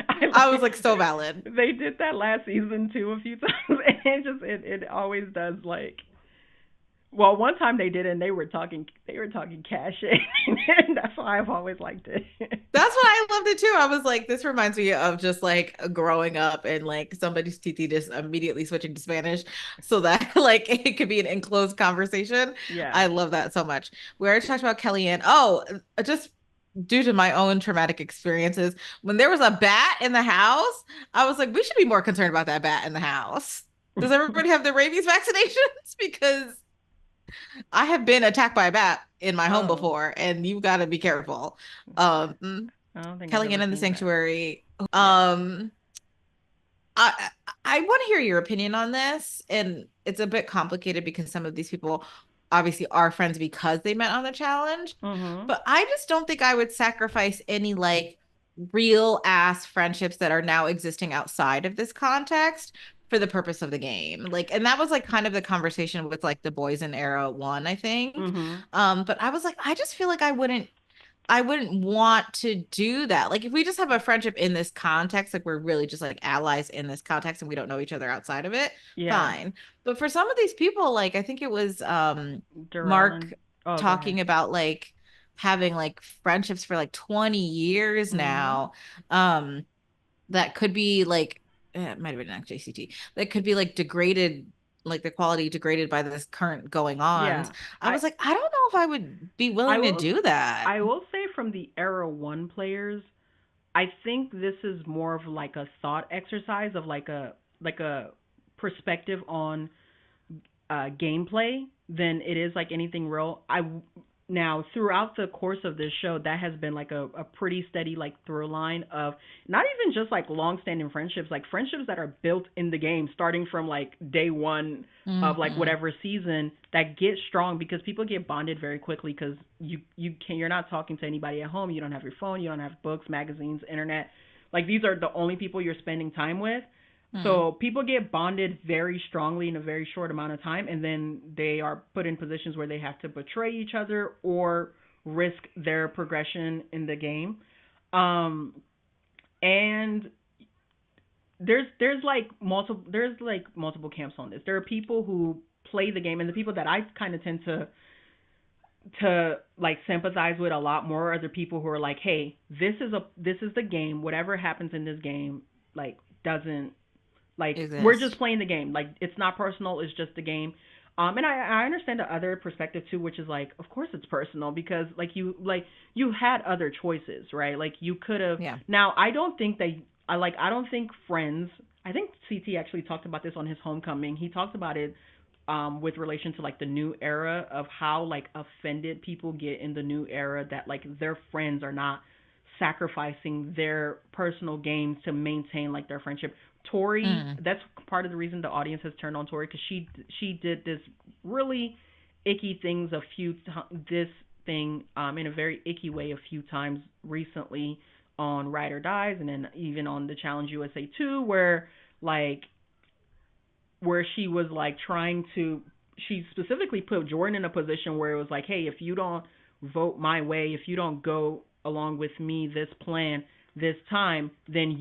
Speaker 1: I
Speaker 2: I was
Speaker 1: like
Speaker 2: like so valid.
Speaker 1: they did that last season too a few times, and it always does like. Well, one time they did, and they were talking cash, and that's why I've always liked it.
Speaker 2: That's what I loved it too. I was like, this reminds me of just like growing up and like somebody's TT just immediately switching to Spanish so that like it could be an enclosed conversation.
Speaker 1: Yeah.
Speaker 2: I love that so much. We already talked about Kellyanne. Oh, just due to my own traumatic experiences, when there was a bat in the house, I was like, we should be more concerned about that bat in the house. Does everybody have their rabies vaccinations? Because I have been attacked by a bat in my home
Speaker 1: Oh,
Speaker 2: before, and you got to be careful.
Speaker 1: I don't think I've
Speaker 2: Kellyanne
Speaker 1: ever
Speaker 2: in the
Speaker 1: seen that.
Speaker 2: Sanctuary.
Speaker 1: Yeah.
Speaker 2: I I want to hear your opinion on this, and it's a bit complicated because some of these people obviously are friends because they met on the challenge,
Speaker 1: Mhm.
Speaker 2: but I just don't think I would sacrifice any like real ass friendships that are now existing outside of this context for the purpose of the game. Like, and that was like kind of the conversation with like the boys in era one, I think.
Speaker 1: Mhm.
Speaker 2: But I was like, I just feel like I wouldn't want to do that. Like if we just have a friendship in this context, like we're really just like allies in this context and we don't know each other outside of it,
Speaker 1: Yeah.
Speaker 2: fine. But for some of these people, like I think it was
Speaker 1: Darrell
Speaker 2: Mark
Speaker 1: and oh, go ahead.
Speaker 2: talking about like having like friendships for like 20 years
Speaker 1: Mhm.
Speaker 2: now. Um that could be like it might have been JCT that could be like degraded, like the quality degraded by this current going on.
Speaker 1: Yeah.
Speaker 2: I
Speaker 1: I
Speaker 2: was like, I don't know if I would be
Speaker 1: I
Speaker 2: willing to
Speaker 1: will
Speaker 2: do that.
Speaker 1: I will say from the era 1 players, I think this is more of like a thought exercise of like a perspective on gameplay than it is like anything real. I now throughout the course of this show, that has been like a pretty steady like through line of not even just like long standing friendships, like friendships that are built in the game, starting from like day one of like
Speaker 2: Hmm.
Speaker 1: whatever season that get strong because people get bonded very quickly because you're not talking to anybody at home, you don't have your phone, you don't have books, magazines, internet. Like these are the only people you're spending time with,
Speaker 2: Hmm.
Speaker 1: so people get bonded very strongly in a very short amount of time, and then they are put in positions where they have to betray each other or risk their progression in the game. Um, and there's like multiple camps on this. There are people who play the game, and the people that I kind of tend to like sympathize with a lot more are the people who are like, hey, this is the game. Whatever happens in this game, like doesn't like we're just
Speaker 2: Exist.
Speaker 1: playing the game. Like it's not personal. It's just the game. And I understand the other perspective too, which is like, of course it's personal because like you had other choices, right? Like you could have.
Speaker 2: Yeah.
Speaker 1: Now I don't think that I don't think Friends. I think CT actually talked about this on his homecoming. He talked about it with relation to like the new era of how like offended people get in the new era that like their friends are not sacrificing their personal gains to maintain like their friendship. Tori,
Speaker 2: Mm.
Speaker 1: that's part of the reason the audience has turned on Tori because she did this really icky things this thing in a very icky way a few times recently on Ride or Dies and then even on the Challenge USA 2 like where she was like trying to she specifically put Jordan in a position where it was like, hey, if you don't vote my way, if you don't go along with me this plan this time, then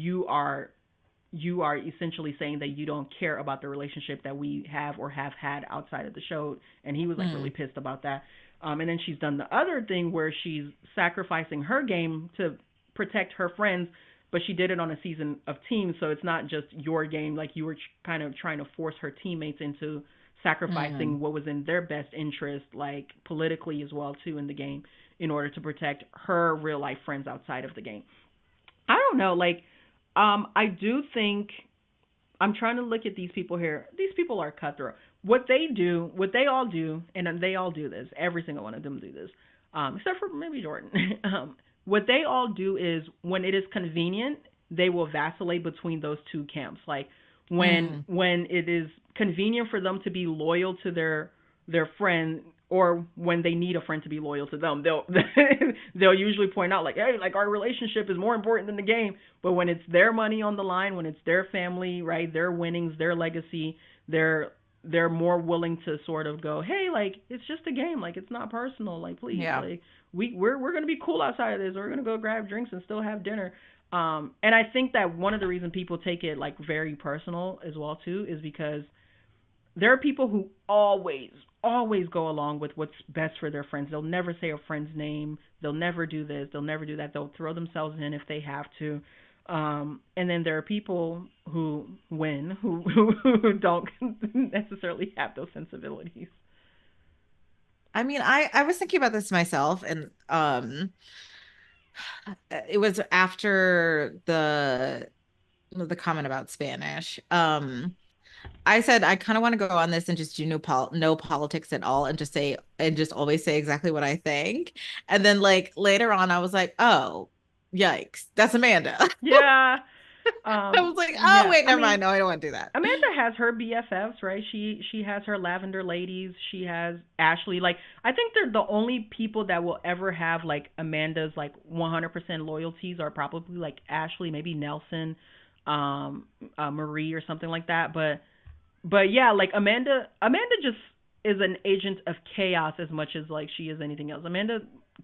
Speaker 1: you are essentially saying that you don't care about the relationship that we have or have had outside of the show. And he was like really
Speaker 2: Mm.
Speaker 1: pissed about that. And then she's done the other thing where she's sacrificing her game to protect her friends, but she did it on a season of teams, so it's not just your game. Like you were kind of trying to force her teammates into
Speaker 2: Mm.
Speaker 1: sacrificing what was in their best interest, like politically as well too in the game, in order to protect her real life friends outside of the game. I don't know, like I do think I'm trying to look at these people here. These people are cutthroat. What they do, what they all do, and they all do this. Every single one of them do this, except for maybe Jordan. What they all do is when it is convenient, they will vacillate between those two camps. Like
Speaker 2: Mm.
Speaker 1: when it is convenient for them to be loyal to their friend, or when they need a friend to be loyal to them, they'll they'll usually point out like, hey, like our relationship is more important than the game. But when it's their money on the line, when it's their family, right, their winnings, their legacy, they're they're more willing to sort of go, hey, like it's just a game, like it's not personal, like please,
Speaker 2: Yeah.
Speaker 1: like we're gonna be cool outside of this. We're gonna go grab drinks and still have dinner. And I think that one of the reasons people take it like very personal as well too is because there are people who always go along with what's best for their friends. They'll never say a friend's name. They'll never do this. They'll never do that. They'll throw themselves in if they have to. And then there are people who win who don't necessarily have those sensibilities.
Speaker 2: I mean, I was thinking about this myself, and it was after the comment about Spanish. I said I kind of want to go on this and just do no politics at all, and just say and just always say exactly what I think. And then like later on, I was like, oh, yikes, that's Amanda.
Speaker 1: Yeah.
Speaker 2: I was like, oh
Speaker 1: Yeah.
Speaker 2: wait,
Speaker 1: I
Speaker 2: never
Speaker 1: mean,
Speaker 2: mind. No, I don't want to do that.
Speaker 1: Amanda has her BFFs, right? She has her Lavender Ladies. She has Ashley. Like I think they're the only people that will ever have like Amanda's like 100% loyalties are probably like Ashley, maybe Nelson, Marie or something like that. But yeah, like Amanda just is an agent of chaos as much as like she is anything else. Amanda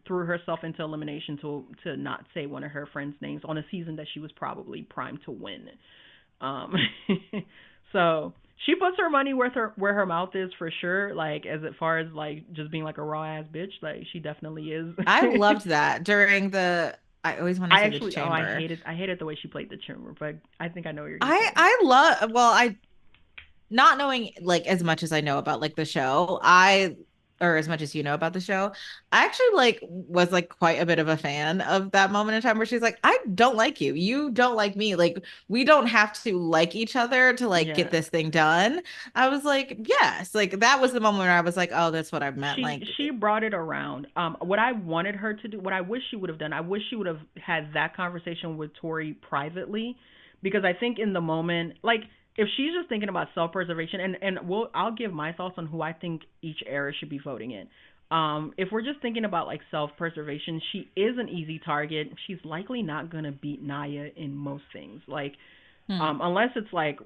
Speaker 1: threw herself into elimination to not say one of her friends' names on a season that she was probably primed to win. Um, so she puts her money where her mouth is for sure. Like as far as like just being like a raw ass bitch, like she definitely is.
Speaker 2: I loved that during the. I always want to
Speaker 1: I
Speaker 2: say the
Speaker 1: actually, oh,
Speaker 2: chamber.
Speaker 1: I hated the way she played the chamber, but I think I know what you're gonna
Speaker 2: I
Speaker 1: say.
Speaker 2: I love. Well, I not knowing like as much as I know about like the show, I or as much as you know about the show, I actually like was like quite a bit of a fan of that moment in time where she's like, I don't like you. You don't like me. Like we don't have to like each other to like get
Speaker 1: Yeah.
Speaker 2: this thing done. I was like, yes, like that was the moment where I was like, oh, that's what I meant.
Speaker 1: She brought it around. What I wanted her to do, what I wish she would have done, I wish she would have had that conversation with Tori privately, because I think in the moment, like if she's just thinking about self preservation, and I'll give my thoughts on who I think each era should be voting in. If we're just thinking about like self preservation, she is an easy target. She's likely not gonna beat Naya in most things. Like
Speaker 2: Hmm.
Speaker 1: unless it's like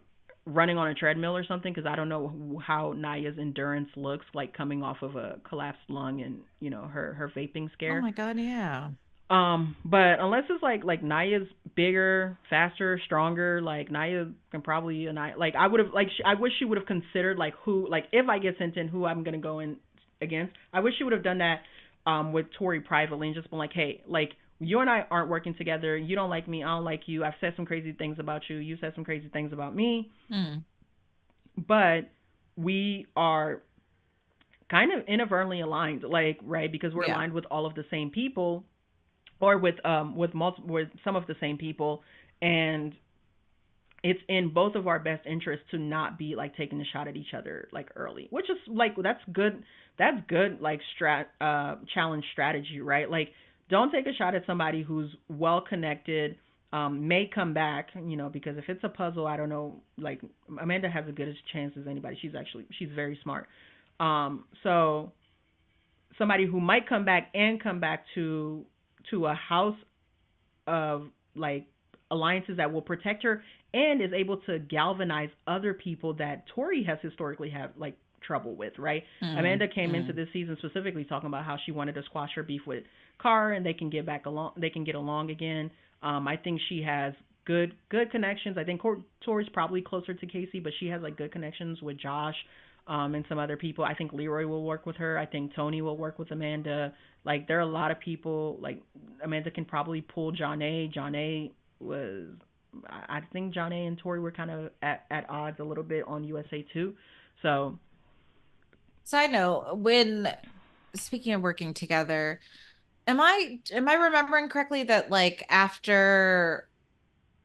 Speaker 1: running on a treadmill or something, because I don't know how Naya's endurance looks like coming off of a collapsed lung and her vaping
Speaker 2: Oh
Speaker 1: scare.
Speaker 2: my God, yeah.
Speaker 1: But unless it's like Naya's bigger, faster, stronger, like Naya can probably like I would have like I wish she would have considered like who like if I get sent in who I'm gonna go in against. I wish she would have done that with Tori privately and just been like, hey, like you and I aren't working together. You don't like me. I don't like you. I've said some crazy things about you. You said some crazy things about me.
Speaker 2: Hmm.
Speaker 1: But we are kind of inadvertently aligned, like right because we're
Speaker 2: Yeah.
Speaker 1: aligned with all of the same people, or with some of the same people, and it's in both of our best interests to not be like taking a shot at each other like early, which is like that's good. That's good like challenge strategy, right? Like don't take a shot at somebody who's well connected, may come back, because if it's a puzzle, I don't know, like Amanda has as good a chance as anybody. She's very smart. So somebody who might come back and come back to a house of like alliances that will protect her and is able to galvanize other people that Tori has historically had like trouble with, right?
Speaker 2: Hmm.
Speaker 1: Amanda came into
Speaker 2: Hmm.
Speaker 1: this season specifically talking about how she wanted to squash her beef with Car and they can get along again. I think she has good connections. I think Tori's probably closer to Casey, but she has like good connections with Josh, and some other people. I think Leroy will work with her. I think Tony will work with Amanda. Like there are a lot of people. Like Amanda can probably pull John A. John A. was I think John A. and Tori were kind of at odds a little bit on USA too. So
Speaker 2: Side note, when speaking of working together, am I remembering correctly that like after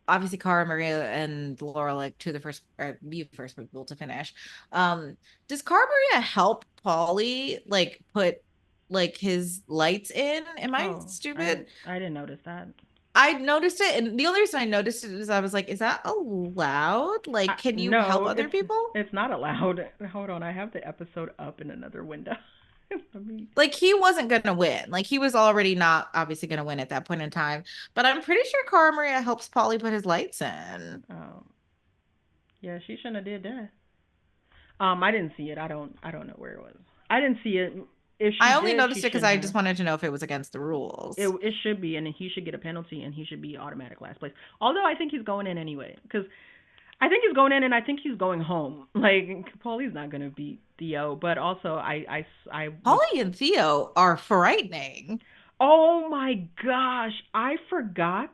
Speaker 2: obviously Cara Maria and Laura like two of the first or the first people to finish, does Cara Maria help Paulie like put like his lights in? Am I
Speaker 1: oh,
Speaker 2: stupid?
Speaker 1: I didn't notice that.
Speaker 2: I noticed it, and the only reason I noticed it is I was like, is that allowed? Like, can you help
Speaker 1: No,
Speaker 2: other people?
Speaker 1: it's not allowed. Hold on, I have the episode up in another window. Let me.
Speaker 2: Like he wasn't gonna win. Like he was already not obviously gonna win at that point in time. But I'm pretty sure Cara Maria helps Polly put his lights in.
Speaker 1: Oh, yeah, she shouldn't have did that. I didn't see it. I don't know where it was. I didn't see it. If she
Speaker 2: I only
Speaker 1: did,
Speaker 2: noticed
Speaker 1: she
Speaker 2: it because
Speaker 1: shouldn't
Speaker 2: I
Speaker 1: have.
Speaker 2: just wanted to know if it was against the
Speaker 1: It
Speaker 2: rules.
Speaker 1: it should be, and he should get a penalty, and he should be automatic last place. Although I think he's going in anyway, because I think he's going in, and I think he's going home. Like Paulie's not gonna beat Theo, but also I was.
Speaker 2: Polly and Theo are frightening.
Speaker 1: Oh my gosh, I forgot.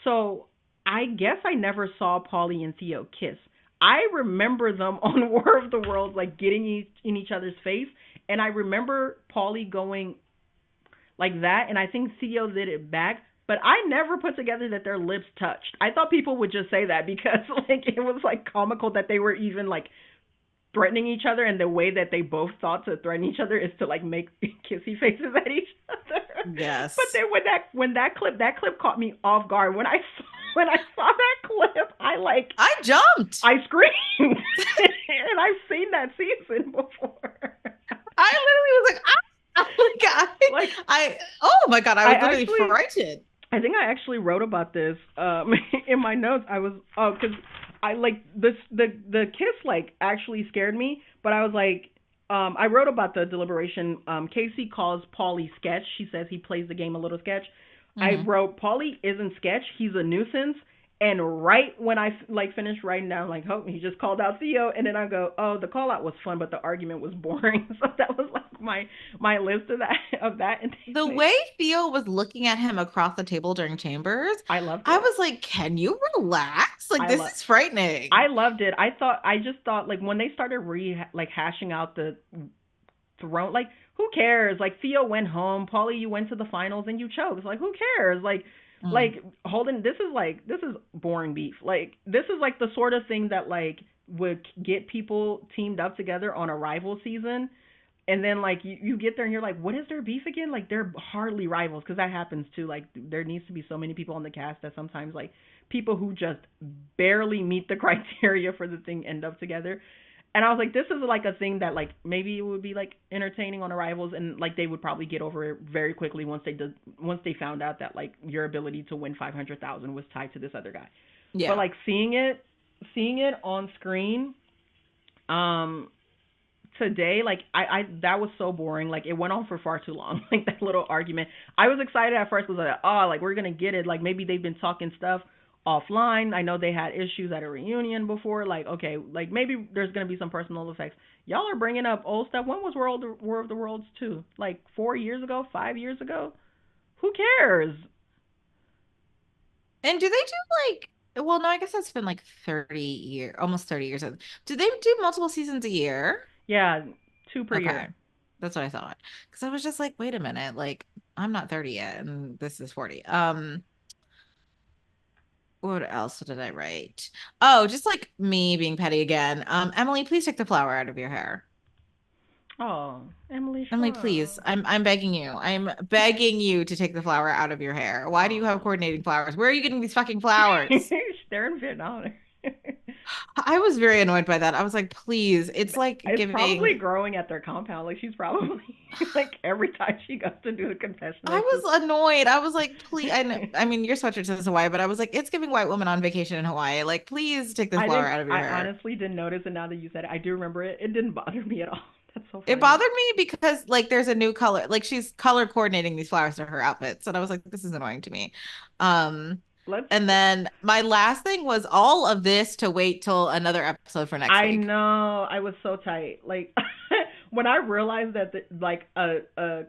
Speaker 1: So I guess I never saw Paulie and Theo kiss. I remember them on War of the Worlds, like getting in each other's face, and I remember Paulie going like that, and I think Theo did it back. But I never put together that their lips touched. I thought people would just say that because like it was like comical that they were even like threatening each other, and the way that they both thought to threaten each other is to like make kissy faces at each other. But
Speaker 2: Yes.
Speaker 1: then when that clip caught me off guard. When I saw that clip,
Speaker 2: I jumped.
Speaker 1: I screamed, and I've seen that season before.
Speaker 2: I literally was like, ah! Oh my God.
Speaker 1: Like
Speaker 2: Oh my God, I
Speaker 1: I
Speaker 2: was literally
Speaker 1: actually
Speaker 2: frightened.
Speaker 1: I think I actually wrote about this in my notes. I was because I like the kiss like actually scared me, but I was like I wrote about the deliberation. Casey calls Paulie sketch. She says he plays the game a little sketch. I
Speaker 2: Hmm.
Speaker 1: wrote Paulie isn't sketch. He's a nuisance. And right when I like finished writing down like, oh, he just called out Theo, and then I go, oh, the call out was fun, but the argument was boring. So that was like my list of that. And
Speaker 2: The way Theo was looking at him across the table during Chambers,
Speaker 1: I loved
Speaker 2: I
Speaker 1: it.
Speaker 2: was like, can you relax? Like
Speaker 1: I
Speaker 2: this
Speaker 1: love
Speaker 2: is frightening.
Speaker 1: I loved it. I just thought like when they started like hashing out the throne, like who cares? Like Theo went home, Paulie, you went to the finals and you choked. Like who cares?
Speaker 2: Mm.
Speaker 1: Like Holden, this is boring beef. Like this is like the sort of thing that like would get people teamed up together on a rival season. And then like you get there and you're like, what is their beef again? Like they're hardly rivals because that happens too. Like there needs to be so many people on the cast that sometimes like people who just barely meet the criteria for the thing end up together. And I was like, this is like a thing that like maybe it would be like entertaining on the rivals, and like they would probably get over it very quickly once they found out that like your ability to win 500,000 was tied to this other guy. But
Speaker 2: Yeah.
Speaker 1: like seeing it on screen, um, today, like I that was so boring. Like it went on for far too long. Like that little argument. I was excited at first, was like, oh, like we're gonna get it. Like maybe they've been talking stuff offline. I know they had issues at a reunion before. Like okay, like maybe there's gonna be some personal effects. Y'all are bringing up old stuff. When was War of the Worlds 2? Like 4 years ago, 5 years ago. Who cares?
Speaker 2: And do they do like, well, no, I guess that's been like 30 years, almost 30 years. Do they do multiple seasons a year?
Speaker 1: Yeah, two per
Speaker 2: Okay.
Speaker 1: year.
Speaker 2: That's what I thought. Because I was just like, wait a minute, like I'm not 30 yet and this is 40. What else did I write? Oh, just like me being petty again. Emily, please take the flower out of your hair.
Speaker 1: Oh, Emily
Speaker 2: Emily, please.
Speaker 1: Schwab.
Speaker 2: I'm begging you. I'm begging you to take the flower out of your hair. Why do you have
Speaker 1: Oh.
Speaker 2: coordinating flowers? Where are you getting these fucking flowers?
Speaker 1: They're in Vietnam.
Speaker 2: I was very annoyed by that. I was like, please. It's like
Speaker 1: It's probably
Speaker 2: giving.
Speaker 1: growing at their compound. Like she's probably like every time she goes to do a confessional,
Speaker 2: I
Speaker 1: it's just
Speaker 2: was annoyed. I was like, please. I know, I mean, your sweatshirt says Hawaii, but I was like, it's giving white woman on vacation in Hawaii. Like, please take this
Speaker 1: I
Speaker 2: flower
Speaker 1: didn't
Speaker 2: out of your
Speaker 1: I
Speaker 2: hair.
Speaker 1: honestly didn't notice, and now that you said it, I do remember it. It didn't bother me at all. That's so
Speaker 2: It
Speaker 1: funny.
Speaker 2: bothered me because like there's a new color, like she's color coordinating these flowers to her outfits, and I was like, this is annoying to me. Um,
Speaker 1: Let's.
Speaker 2: And then my last thing was all of this to wait till another episode for next
Speaker 1: I
Speaker 2: week.
Speaker 1: know. I was so tight. Like when I realized that like a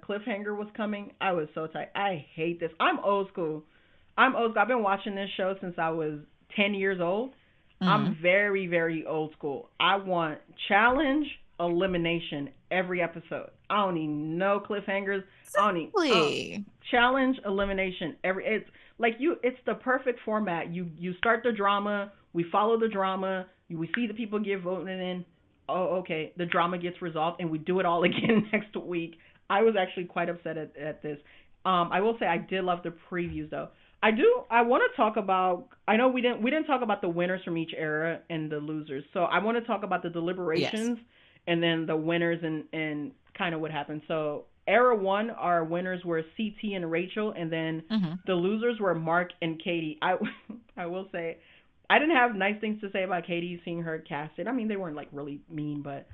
Speaker 1: cliffhanger was coming, I was so tight. I hate this. I'm old school. I'm old school. I've been watching this show since I was 10 years old. I'm
Speaker 2: Hmm.
Speaker 1: very, very old school. I want challenge, elimination every episode. I don't need no cliffhangers. I don't need
Speaker 2: Exactly.
Speaker 1: challenge, elimination every. It's like you. It's the perfect format. You start the drama. We follow the drama. We see the people get voted in. Oh, okay. The drama gets resolved, and we do it all again next week. I was actually quite upset at this. I will say I did love the previews though. I do. I want to talk about. I know we didn't talk about the winners from each era and the losers. So I want to talk about the
Speaker 2: Yes.
Speaker 1: deliberations and then the winners and kind of what happened. So era one, our winners were CT and Rachel, and then
Speaker 2: Hmm.
Speaker 1: the losers were Mark and Katie. I I will say I didn't have nice things to say about Katie seeing her casted. I mean, they weren't like really mean, but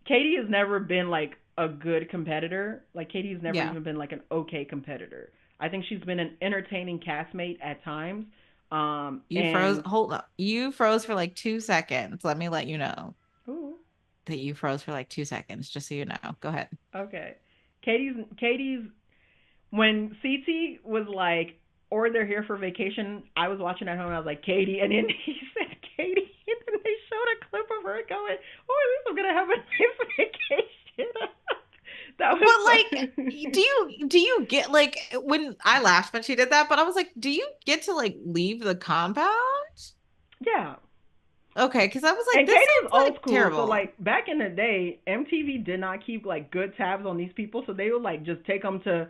Speaker 1: Katie has never been like a good competitor. Like Katie's never
Speaker 2: Yeah.
Speaker 1: even been like an okay competitor. I think she's been an entertaining castmate at times.
Speaker 2: You froze.
Speaker 1: And
Speaker 2: Hold up. You froze for like 2 seconds. Let me let you know
Speaker 1: ooh,
Speaker 2: that you froze for like 2 seconds, just so you know. Go ahead.
Speaker 1: okay. Katie's when CT was like, or they're here for vacation. I was watching at home and I was like, Katie, and then he said Katie, and then they showed a clip of her going, oh, at least I'm gonna have a nice vacation. That was
Speaker 2: But like,
Speaker 1: so.
Speaker 2: do you get like when I laughed when she did that, but I was like, do you get to like leave the compound?
Speaker 1: Yeah.
Speaker 2: Okay, because I was like,
Speaker 1: And
Speaker 2: this
Speaker 1: Katie's
Speaker 2: sounds
Speaker 1: old
Speaker 2: like
Speaker 1: school, so
Speaker 2: terrible.
Speaker 1: like back in the day, MTV did not keep like good tabs on these people, so they would like just take them to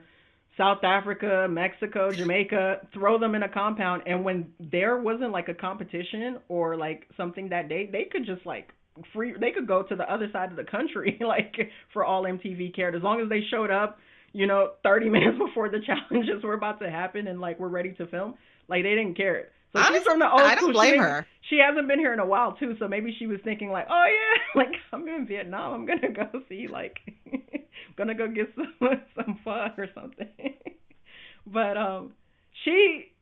Speaker 1: South Africa, Mexico, Jamaica, throw them in a compound, and when there wasn't like a competition or like something that day, they could just like they could go to the other side of the country like for all MTV cared as long as they showed up, 30 minutes before the challenges were about to happen and like we're ready to film, like they didn't care. So she's
Speaker 2: Honestly,
Speaker 1: from the old
Speaker 2: I
Speaker 1: school.
Speaker 2: don't blame her.
Speaker 1: She hasn't been here in a while too, so maybe she was thinking like, oh yeah, like I'm in Vietnam, I'm gonna go see like, gonna go get some fun or something. But she,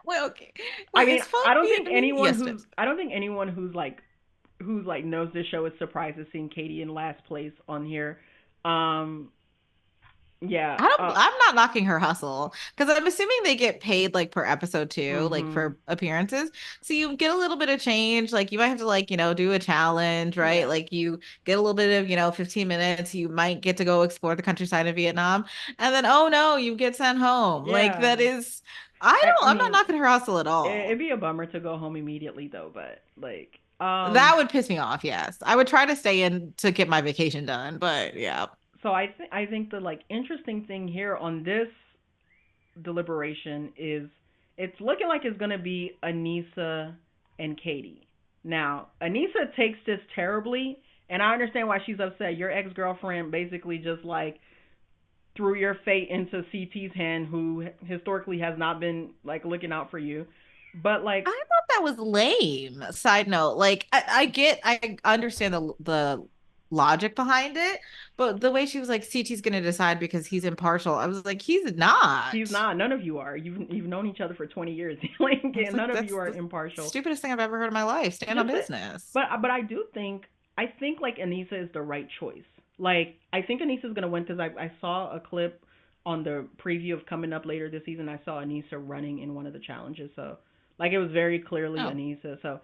Speaker 2: Well, okay.
Speaker 1: I
Speaker 2: Wait,
Speaker 1: mean,
Speaker 2: is fun Vietnamese? Yes, it is.
Speaker 1: I don't think anyone who's like knows this show is surprised at seeing Katie in last place on here. Um, yeah.
Speaker 2: I'm not knocking her hustle because I'm assuming they get paid like per episode too, like
Speaker 1: Mhm.
Speaker 2: for appearances. So you get a little bit of change. Like you might have to like, do a challenge, right?
Speaker 1: Yeah.
Speaker 2: Like you get a little bit of, 15 minutes. You might get to go explore the countryside of Vietnam. And then, oh no, you get sent home. Like
Speaker 1: Yeah. I
Speaker 2: I'm not
Speaker 1: mean,
Speaker 2: knocking her hustle at
Speaker 1: it'd
Speaker 2: all.
Speaker 1: be a bummer to go home immediately though, but like,
Speaker 2: That would piss me off, yes. I would try to stay in to get my vacation done, but yeah.
Speaker 1: so I think the like interesting thing here on this deliberation is it's looking like it's gonna be Anissa and Katie. Now, Anissa takes this terribly, and I understand why she's upset. Your ex girlfriend basically just like threw your fate into CT's hand, who historically has not been like looking out for you. But like,
Speaker 2: I thought that was lame. Side note, like I understand the logic behind it, but the way she was like, CT's gonna decide because he's impartial. I was like, he's
Speaker 1: he's
Speaker 2: not.
Speaker 1: not. None of you are. You've known each other for 20 years. Like,
Speaker 2: I was like,
Speaker 1: none of you
Speaker 2: that's
Speaker 1: are
Speaker 2: the
Speaker 1: impartial.
Speaker 2: stupidest thing I've ever heard in my life. Stand on
Speaker 1: Just
Speaker 2: business.
Speaker 1: but I do think like Anissa is the right choice. Like I think Anissa's gonna win because I saw a clip on the preview of coming up later this season. I saw Anissa running in one of the challenges, so like it was very clearly
Speaker 2: Oh,
Speaker 1: Anissa. So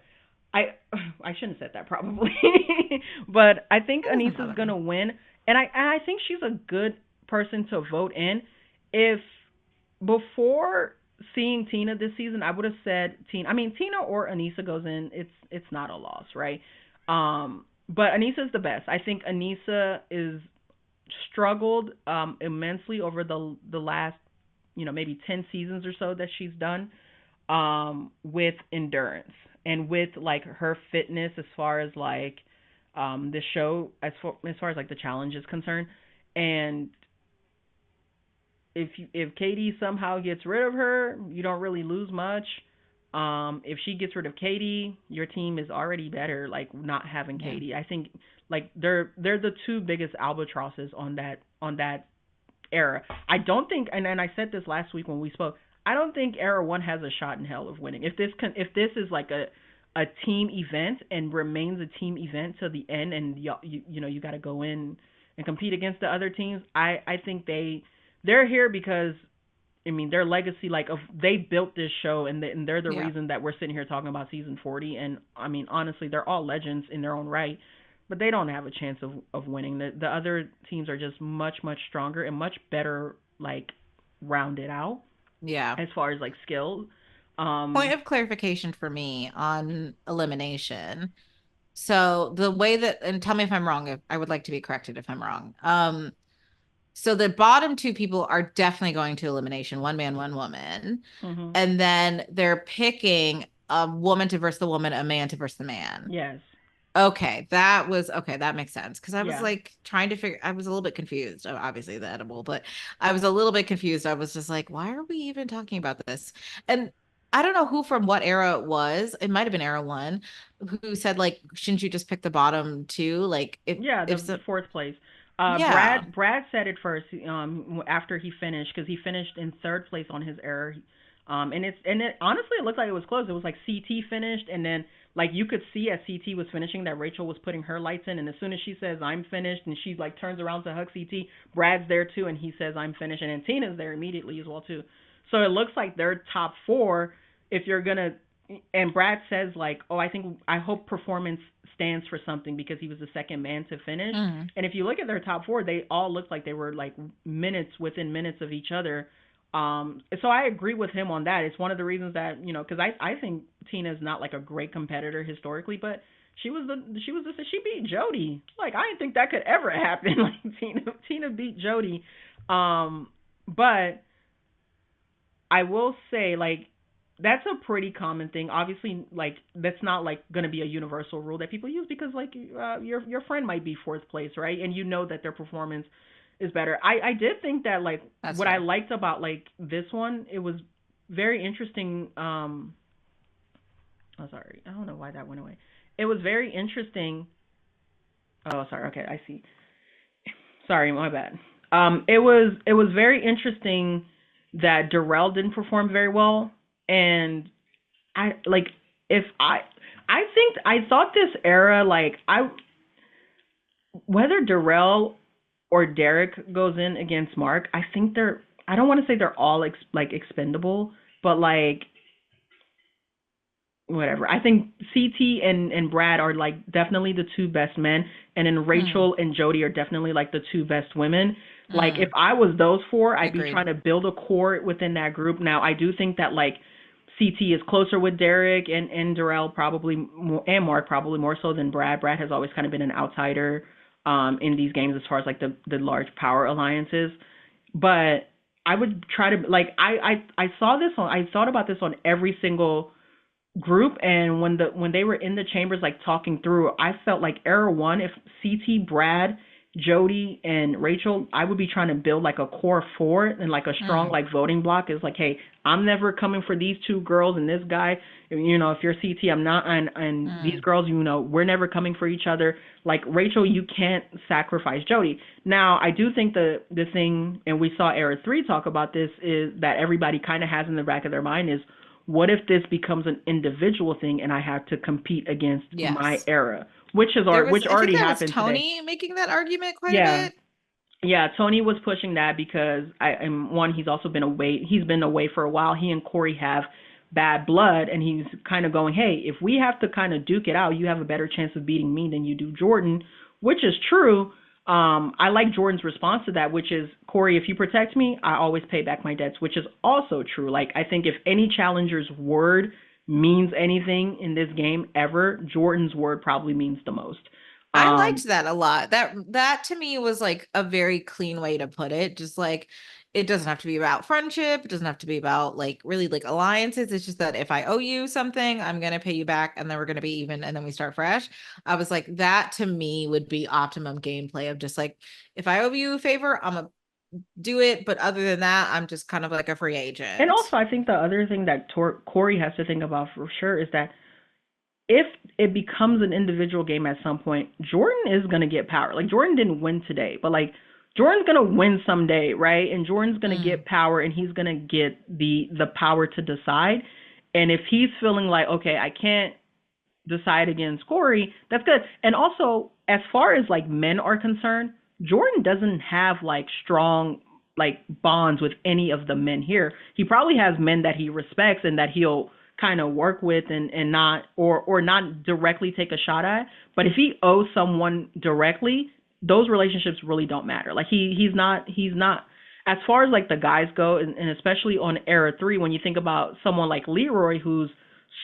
Speaker 1: I I shouldn't have said that probably, but I think
Speaker 2: that doesn't
Speaker 1: Anissa's
Speaker 2: bother
Speaker 1: gonna
Speaker 2: me.
Speaker 1: win, and I think she's a good person to vote in. If before seeing Tina this season, I would have said Tina. I mean, Tina or Anissa goes in. It's not a loss, right? But Anissa's the best. I think Anissa is struggled immensely over the last maybe 10 seasons or so that she's done with endurance and with like her fitness as far as like the show as far as like the challenge is concerned. And if Katie somehow gets rid of her, you don't really lose much. If she gets rid of Katie, your team is already better. Like not having
Speaker 2: Yeah.
Speaker 1: Katie, I think like they're the two biggest albatrosses on that era. I don't think, and I said this last week when we spoke. I don't think Era One has a shot in hell of winning. If this is like a team event and remains a team event to the end, and you know you got to go in and compete against the other teams. I think they're here because I mean their legacy, like of they built this show, and they're the
Speaker 2: Yeah.
Speaker 1: reason that we're sitting here talking about season 40. And I mean honestly, they're all legends in their own right, but they don't have a chance of winning. The other teams are just much stronger and much better, like rounded out
Speaker 2: Yeah.
Speaker 1: as far as like skill.
Speaker 2: Point
Speaker 1: Um,
Speaker 2: of clarification for me on elimination. So the way that, and tell me if I'm wrong, if I would like to be corrected if I'm wrong. So the bottom two people are definitely going to elimination, one man, one woman.
Speaker 1: mhm.
Speaker 2: And then they're picking a woman to versus the woman, a man to versus the man.
Speaker 1: Yes.
Speaker 2: Okay, that was okay. That makes sense because I was
Speaker 1: Yeah.
Speaker 2: like trying to figure. I was a little bit confused. Obviously, the edible, but I was a little bit confused. I was just like, why are we even talking about this? And I don't know who from what era it was. It might have been era one who said like, shouldn't you just pick the bottom two? Like,
Speaker 1: Yeah,
Speaker 2: if
Speaker 1: the
Speaker 2: so,
Speaker 1: fourth place.
Speaker 2: yeah,
Speaker 1: Brad said it first. After he finished, because he finished in third place on his error. And it honestly it looked like it was close. It was like CT finished, and then like you could see as CT was finishing that Rachel was putting her lights in, and as soon as she says I'm finished, and she like turns around to hug CT, Brad's there too, and he says I'm finished, and then Tina's there immediately as well too. So it looks like they're top four. If you're gonna and Brad says like, "Oh, I hope performance stands for something because he was the second man to finish."
Speaker 2: mm,
Speaker 1: And if you look at their top four, they all looked like they were like minutes within minutes of each other. So I agree with him on that. It's one of the reasons that because I think Tina is not like a great competitor historically, but she beat Jody. Like I didn't think that could ever happen. Like Tina beat Jody. But I will say like that's a pretty common thing. Obviously, like that's not like going to be a universal rule that people use because like your friend might be fourth place, right? And you know that their performance is better. I did think that like
Speaker 2: that's
Speaker 1: what I
Speaker 2: fair.
Speaker 1: liked about like this one, it was very interesting. Oh sorry, I don't know why that went away. It was very interesting. Oh sorry, okay, I see. Sorry, my bad. It was very interesting that Darrell didn't perform very well, and I like if I think I thought this era like I whether Darrell or Derek goes in against Mark, I think they're I don't want to say they're all like expendable, but like whatever. I think CT and Brad are like definitely the two best men, and then
Speaker 2: Mm,
Speaker 1: Rachel and Jody are definitely like the two best women. Like if
Speaker 2: mm,
Speaker 1: I was those four, I'd be
Speaker 2: agreed.
Speaker 1: trying to build a core within that group. Now I do think that like CT is closer with Derek and Darrell probably more, and Mark probably more so than Brad. Brad has always kind of been an outsider in these games as far as like the large power alliances. But I would try to like I saw this on I thought about this on every single group, and when they were in the chambers like talking through, I felt like era one, if CT, Brad, Jody and Rachel, I would be trying to build like a core four and like a strong
Speaker 2: Mm,
Speaker 1: like voting block is like, hey, I'm never coming for these two girls and this guy. If you're CT, I'm not, and these
Speaker 2: mm.
Speaker 1: girls, we're never coming for each other. Like Rachel, you can't sacrifice Jody. Now I do think the thing, and we saw era three talk about this, is that everybody kind of has in the back of their mind is, what if this becomes an individual thing and I have to compete against my
Speaker 2: Yes.
Speaker 1: era, which is
Speaker 2: There was,
Speaker 1: which
Speaker 2: I think
Speaker 1: already
Speaker 2: that was
Speaker 1: happened today.
Speaker 2: Tony making that argument quite a
Speaker 1: Yeah,
Speaker 2: bit.
Speaker 1: yeah. Tony was pushing that because and one, he's also been away. He's been away for a while. He and Corey have bad blood, and he's kind of going, hey, if we have to kind of duke it out, you have a better chance of beating me than you do Jordan, which is true. I like Jordan's response to that, which is, Corey, if you protect me, I always pay back my debts, which is also true. Like, I think if any challenger's word means anything in this game ever, Jordan's word probably means the most.
Speaker 2: I liked
Speaker 1: Um,
Speaker 2: that a lot. That to me was like a very clean way to put it. Just like it doesn't have to be about friendship, it doesn't have to be about like really like alliances. It's just that if I owe you something, I'm gonna pay you back and then we're gonna be even and then we start fresh. I was like, that to me would be optimum gameplay of just like if I owe you a favor, I'm gonna do it. But other than that, I'm just kind of like a free
Speaker 1: and
Speaker 2: agent.
Speaker 1: also, I think the other thing that Corey has to think about for sure is that if it becomes an individual game at some point, Jordan is going to get power. Like Jordan didn't win today, but like Jordan's gonna win someday, right? And Jordan's gonna
Speaker 2: Mm,
Speaker 1: get power, and he's gonna get the power to decide. And if he's feeling like, okay, I can't decide against Corey, that's good. And also, as far as like men are concerned, Jordan doesn't have like strong like bonds with any of the men here. He probably has men that he respects and that he'll kind of work with and not or not directly take a shot at. But if he owes someone directly, those relationships really don't matter. Like he's not as far as like the guys go, and especially on era 3 when you think about someone like Leroy who's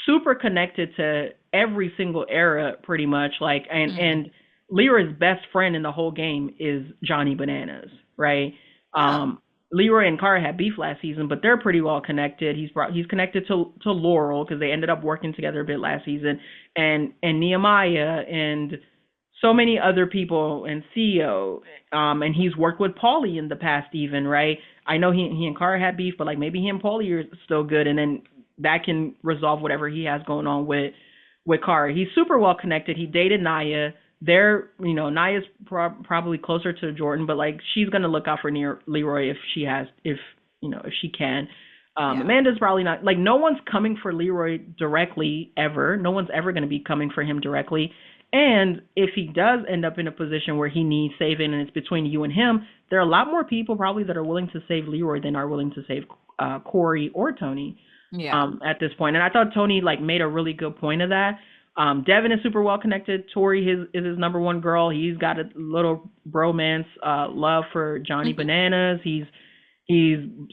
Speaker 1: super connected to every single era pretty much, like
Speaker 2: mm.
Speaker 1: and Leroy's best friend in the whole game is Johnny Bananas, right?
Speaker 2: Oh,
Speaker 1: um Leroy and Kara had beef last season, but they're pretty well connected. He's connected to Laurel because they ended up working together a bit last season, and Nehemiah and so many other people and CEO. And he's worked with Paulie in the past even, right? I know he and Kara had beef, but like maybe he and Paulie are still good, and then that can resolve whatever he has going on with Kara. He's super well connected. He dated Naya. They're, Naya's probably closer to Jordan, but like she's gonna look out for Leroy if she has, if she can.
Speaker 2: yeah.
Speaker 1: Amanda's probably not, like, no one's coming for Leroy directly ever. No one's ever gonna be coming for him directly. And if he does end up in a position where he needs saving and it's between you and him, there are a lot more people probably that are willing to save Leroy than are willing to save Corey or Tony
Speaker 2: Yeah.
Speaker 1: at this point. And I thought Tony like made a really good point of that. Devin is super well connected. Tori is his number one girl. He's got a little bromance love for Johnny Bananas. He's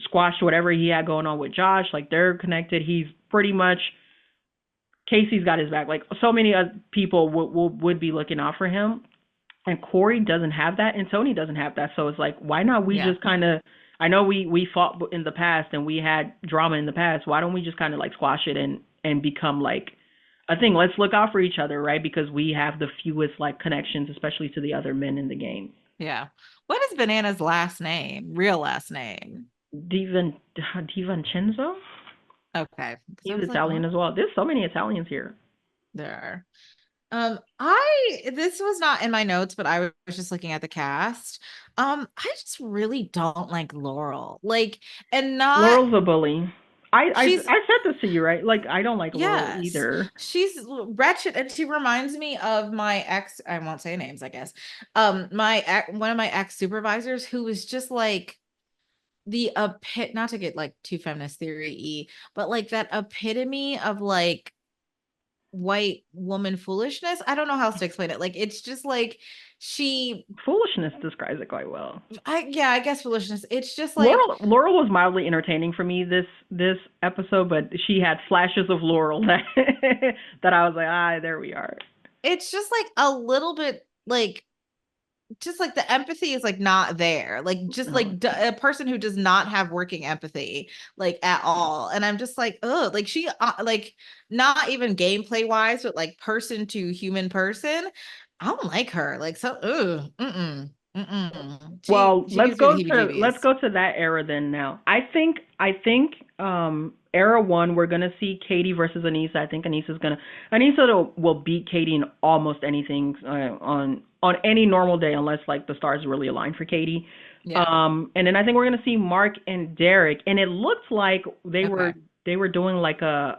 Speaker 1: squashed whatever he had going on with Josh. Like they're connected. He's pretty much Casey's got his back. Like so many people would be looking out for him, and Corey doesn't have that, and Tony doesn't have that. So it's like, why not we
Speaker 2: Yeah.
Speaker 1: just kind of? I know we fought in the past and we had drama in the past. Why don't we just kind of like squash it and become like a thing? Let's look out for each other, right? Because we have the fewest like connections, especially to the other men in the game.
Speaker 2: Yeah. What is Banana's last name? Real last name?
Speaker 1: Divan Divincenzo.
Speaker 2: Okay. Because I
Speaker 1: He's
Speaker 2: was like,
Speaker 1: Italian
Speaker 2: what?
Speaker 1: as well. There's so many Italians here.
Speaker 2: There are. I this was not in my notes, but I was just looking at the cast. I just really don't like Laurel. Like, and not
Speaker 1: Laurel's a bully.
Speaker 2: she's
Speaker 1: I said this to you, right? Like I don't like Laurel
Speaker 2: yes,
Speaker 1: either.
Speaker 2: she's wretched, and she reminds me of my ex. I won't say names, I guess. One of my ex supervisors who was just like the not to get like too feminist theory, but like that epitome of like white woman foolishness. I don't know how else to explain it. Like it's just like she
Speaker 1: Foolishness describes it quite well.
Speaker 2: I guess foolishness. It's just like
Speaker 1: Laurel was mildly entertaining for me this episode, but she had flashes of Laurel that that I was like, there we are.
Speaker 2: it's just like a little bit like just like the empathy is like not there. Like just
Speaker 1: No,
Speaker 2: like a person who does not have working empathy like at all. And I'm just like, oh, like she like not even gameplay wise, but like person to human person. I don't like her. Like so, mm-mm, mm-mm.
Speaker 1: well,
Speaker 2: She gives me the
Speaker 1: let's
Speaker 2: heebie-jeebies.
Speaker 1: go to that era then now. I think era 1 we're going to see Katie versus Anissa. I think Anissa will beat Katie in almost anything on any normal day unless like the stars really align for Katie.
Speaker 2: Yeah.
Speaker 1: And then I think we're going to see Mark and Derek, and it looks like
Speaker 2: Okay.
Speaker 1: they were doing like a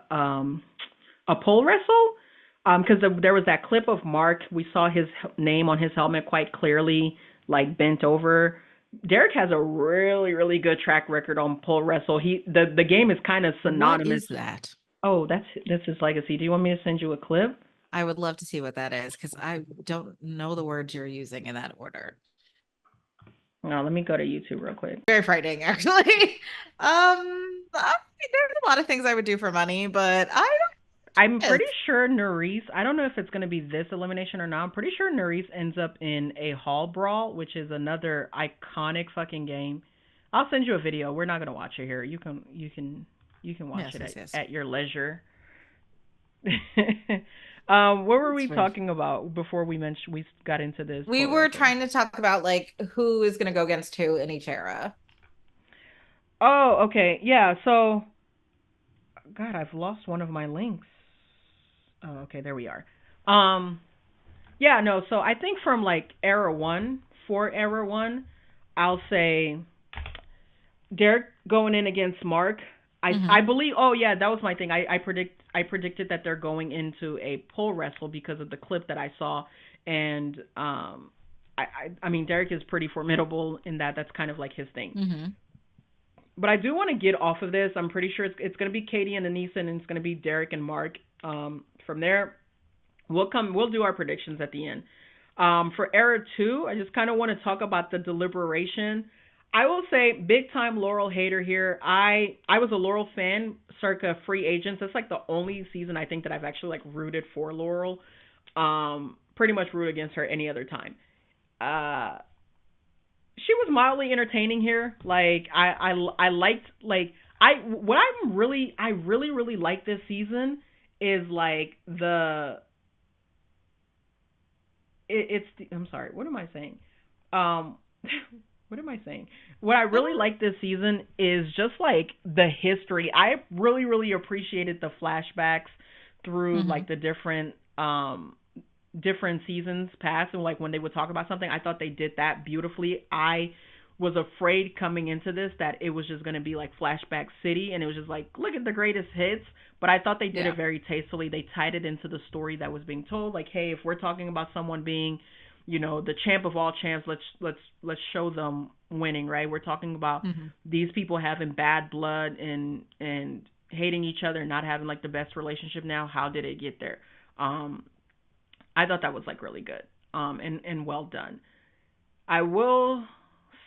Speaker 1: pole wrestle. Because there was that clip of Mark. We saw his name on his helmet quite clearly, like bent over. Derek has a really, really good track record on pole wrestle. The game is kind of
Speaker 2: What
Speaker 1: synonymous.
Speaker 2: is that?
Speaker 1: Oh, that's his legacy. Do you want me to send you a clip?
Speaker 2: I would love to see what that is because I don't know the words you're using in that order.
Speaker 1: No, let me go to YouTube real quick.
Speaker 2: Very frightening, actually. There's a lot of things I would do for money, but I
Speaker 1: I'm
Speaker 2: don't.
Speaker 1: pretty sure Nerys, I don't know if it's going to be this elimination or not. I'm pretty sure Nerys ends up in a hall brawl, which is another iconic fucking game. I'll send you a video. We're not going to watch it here. You can watch
Speaker 2: Yes,
Speaker 1: it
Speaker 2: yes, yes.
Speaker 1: at your leisure. What were
Speaker 2: That's
Speaker 1: we
Speaker 2: fine.
Speaker 1: talking about before we got into this
Speaker 2: We
Speaker 1: pole
Speaker 2: were
Speaker 1: wrestling?
Speaker 2: trying to talk about like who is going to go against who in each era.
Speaker 1: Oh, okay. Yeah, so God, I've lost one of my links. Oh, okay, there we are. Um, yeah, no, so I think from like era 1, for era 1, I'll say Derek going in against Mark. I
Speaker 2: Mm-hmm.
Speaker 1: believe. Oh yeah, that was my thing. I predicted that they're going into a pole wrestle because of the clip that I saw, and I mean Derek is pretty formidable in that. That's kind of like his thing.
Speaker 2: Mm-hmm.
Speaker 1: But I do want to get off of this. I'm pretty sure it's going to be Katie and Anissa, and it's going to be Derek and Mark. From there, we'll do our predictions at the end. For era two, I just kind of want to talk about the deliberation. I will say big time Laurel hater here. I was a Laurel fan circa Free Agents. That's like the only season I think that I've actually like rooted for Laurel. Pretty much root against her any other time. Uh, she was mildly entertaining here. Like I liked like I what I really like this season is like it's I'm sorry, what am I saying? Um what am I saying? What I really like this season is just like the history. I really appreciated the flashbacks through
Speaker 2: Mm-hmm.
Speaker 1: like the different seasons past, and like when they would talk about something, I thought they did that beautifully. I was afraid coming into this that it was just going to be like flashback city and it was just like look at the greatest hits, but I thought they did
Speaker 2: Yeah.
Speaker 1: it very tastefully. They tied it into the story that was being told, like hey, if we're talking about someone being, you know, the champ of all champs, let's show them winning, right? We're talking about
Speaker 2: Mm-hmm.
Speaker 1: these people having bad blood and hating each other, not having like the best relationship. Now how did it get there? um I thought that was like really good, and well done. I will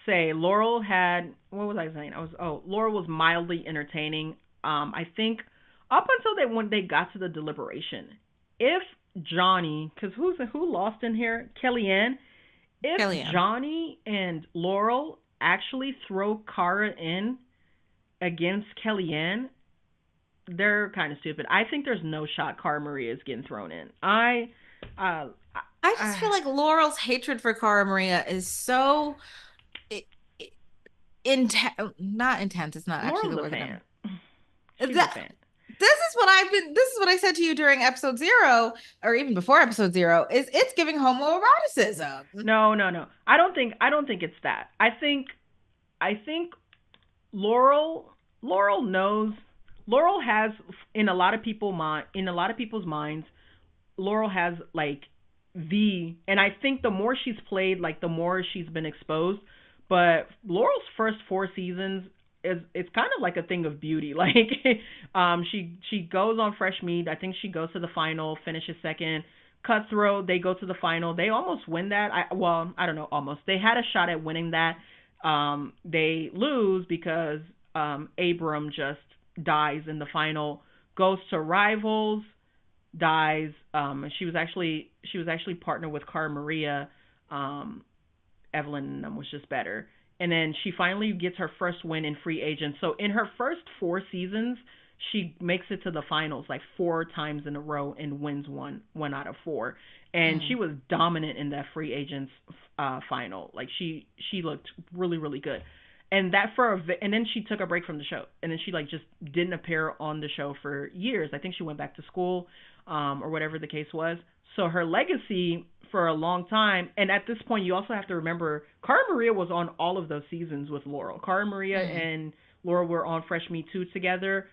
Speaker 1: say Laurel had, what was I saying? Laurel was mildly entertaining. I think up until they when they got to the deliberation, if Johnny, because who lost in here? Kellyanne. If
Speaker 2: Kellyanne.
Speaker 1: Johnny and Laurel actually throw Kara in against Kellyanne, they're kind of stupid. I think there's no shot Cara Maria is getting thrown in. Uh,
Speaker 2: I just
Speaker 1: I
Speaker 2: feel like Laurel's hatred for Cara Maria is so i- i- intense. Not intense. It's not actually
Speaker 1: Laurel's
Speaker 2: the
Speaker 1: a
Speaker 2: word that
Speaker 1: fan.
Speaker 2: I'm.
Speaker 1: She's a
Speaker 2: That
Speaker 1: fan.
Speaker 2: this is what I said to you during episode 0, or even before episode 0, is it's giving homoeroticism.
Speaker 1: No. I don't think it's that. I think Laurel knows. Laurel has in a lot of people's minds. Laurel has like and I think the more she's played, like the more she's been exposed. But Laurel's first 4 seasons is it's kind of like a thing of beauty. Like, she goes on Fresh Meat. I think she goes to the final, finishes second. Cutthroat, they go to the final. They almost win that. I don't know, almost. They had a shot at winning that. They lose because Abram just dies in the final. Goes to Rivals, dies. She was actually partnered with Cara Maria. Um, Evelyn was just better. And then she finally gets her first win in Free Agent. So in her first 4 seasons, she makes it to the finals like 4 times in a row and wins one out of 4. And she
Speaker 2: Mm.
Speaker 1: was dominant in that Free Agents final. Like she looked really good. And and then she took a break from the show, and then she like just didn't appear on the show for years. I think she went back to school, or whatever the case was. So her legacy for a long time, and at this point, you also have to remember Cara Maria was on all of those seasons with Laurel. Cara Maria
Speaker 2: Mm.
Speaker 1: and Laurel were on Fresh Meat 2 together.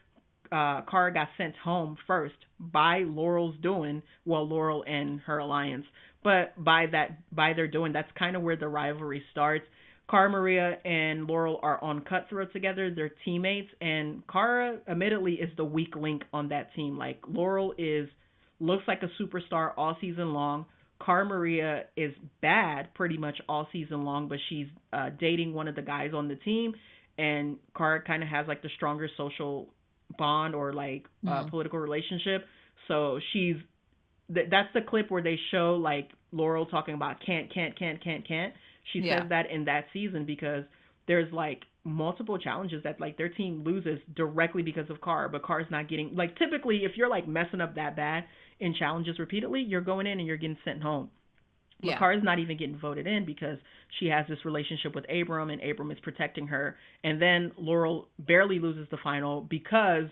Speaker 1: Cara got sent home first by Laurel's doing, well, Laurel and her alliance. But by their doing, that's kind of where the rivalry starts. Cara Maria and Laurel are on Cutthroat together. They're teammates, and Cara, admittedly, is the weak link on that team. Like Laurel is looks like a superstar all season long. Cara Maria is bad pretty much all season long, but she's dating one of the guys on the team, and Cara kind of has like the stronger social bond or like
Speaker 2: Mm.
Speaker 1: political relationship. So that's the clip where they show like Laurel talking about can't. She says
Speaker 2: Yeah.
Speaker 1: that in that season because there's like multiple challenges that like their team loses directly because of Cara, but Cara's not getting like typically if you're like messing up that bad in challenges repeatedly, you're going in and you're getting sent home. But
Speaker 2: Yeah.
Speaker 1: Cara's not even getting voted in because she has this relationship with Abram and Abram is protecting her. And then Laurel barely loses the final because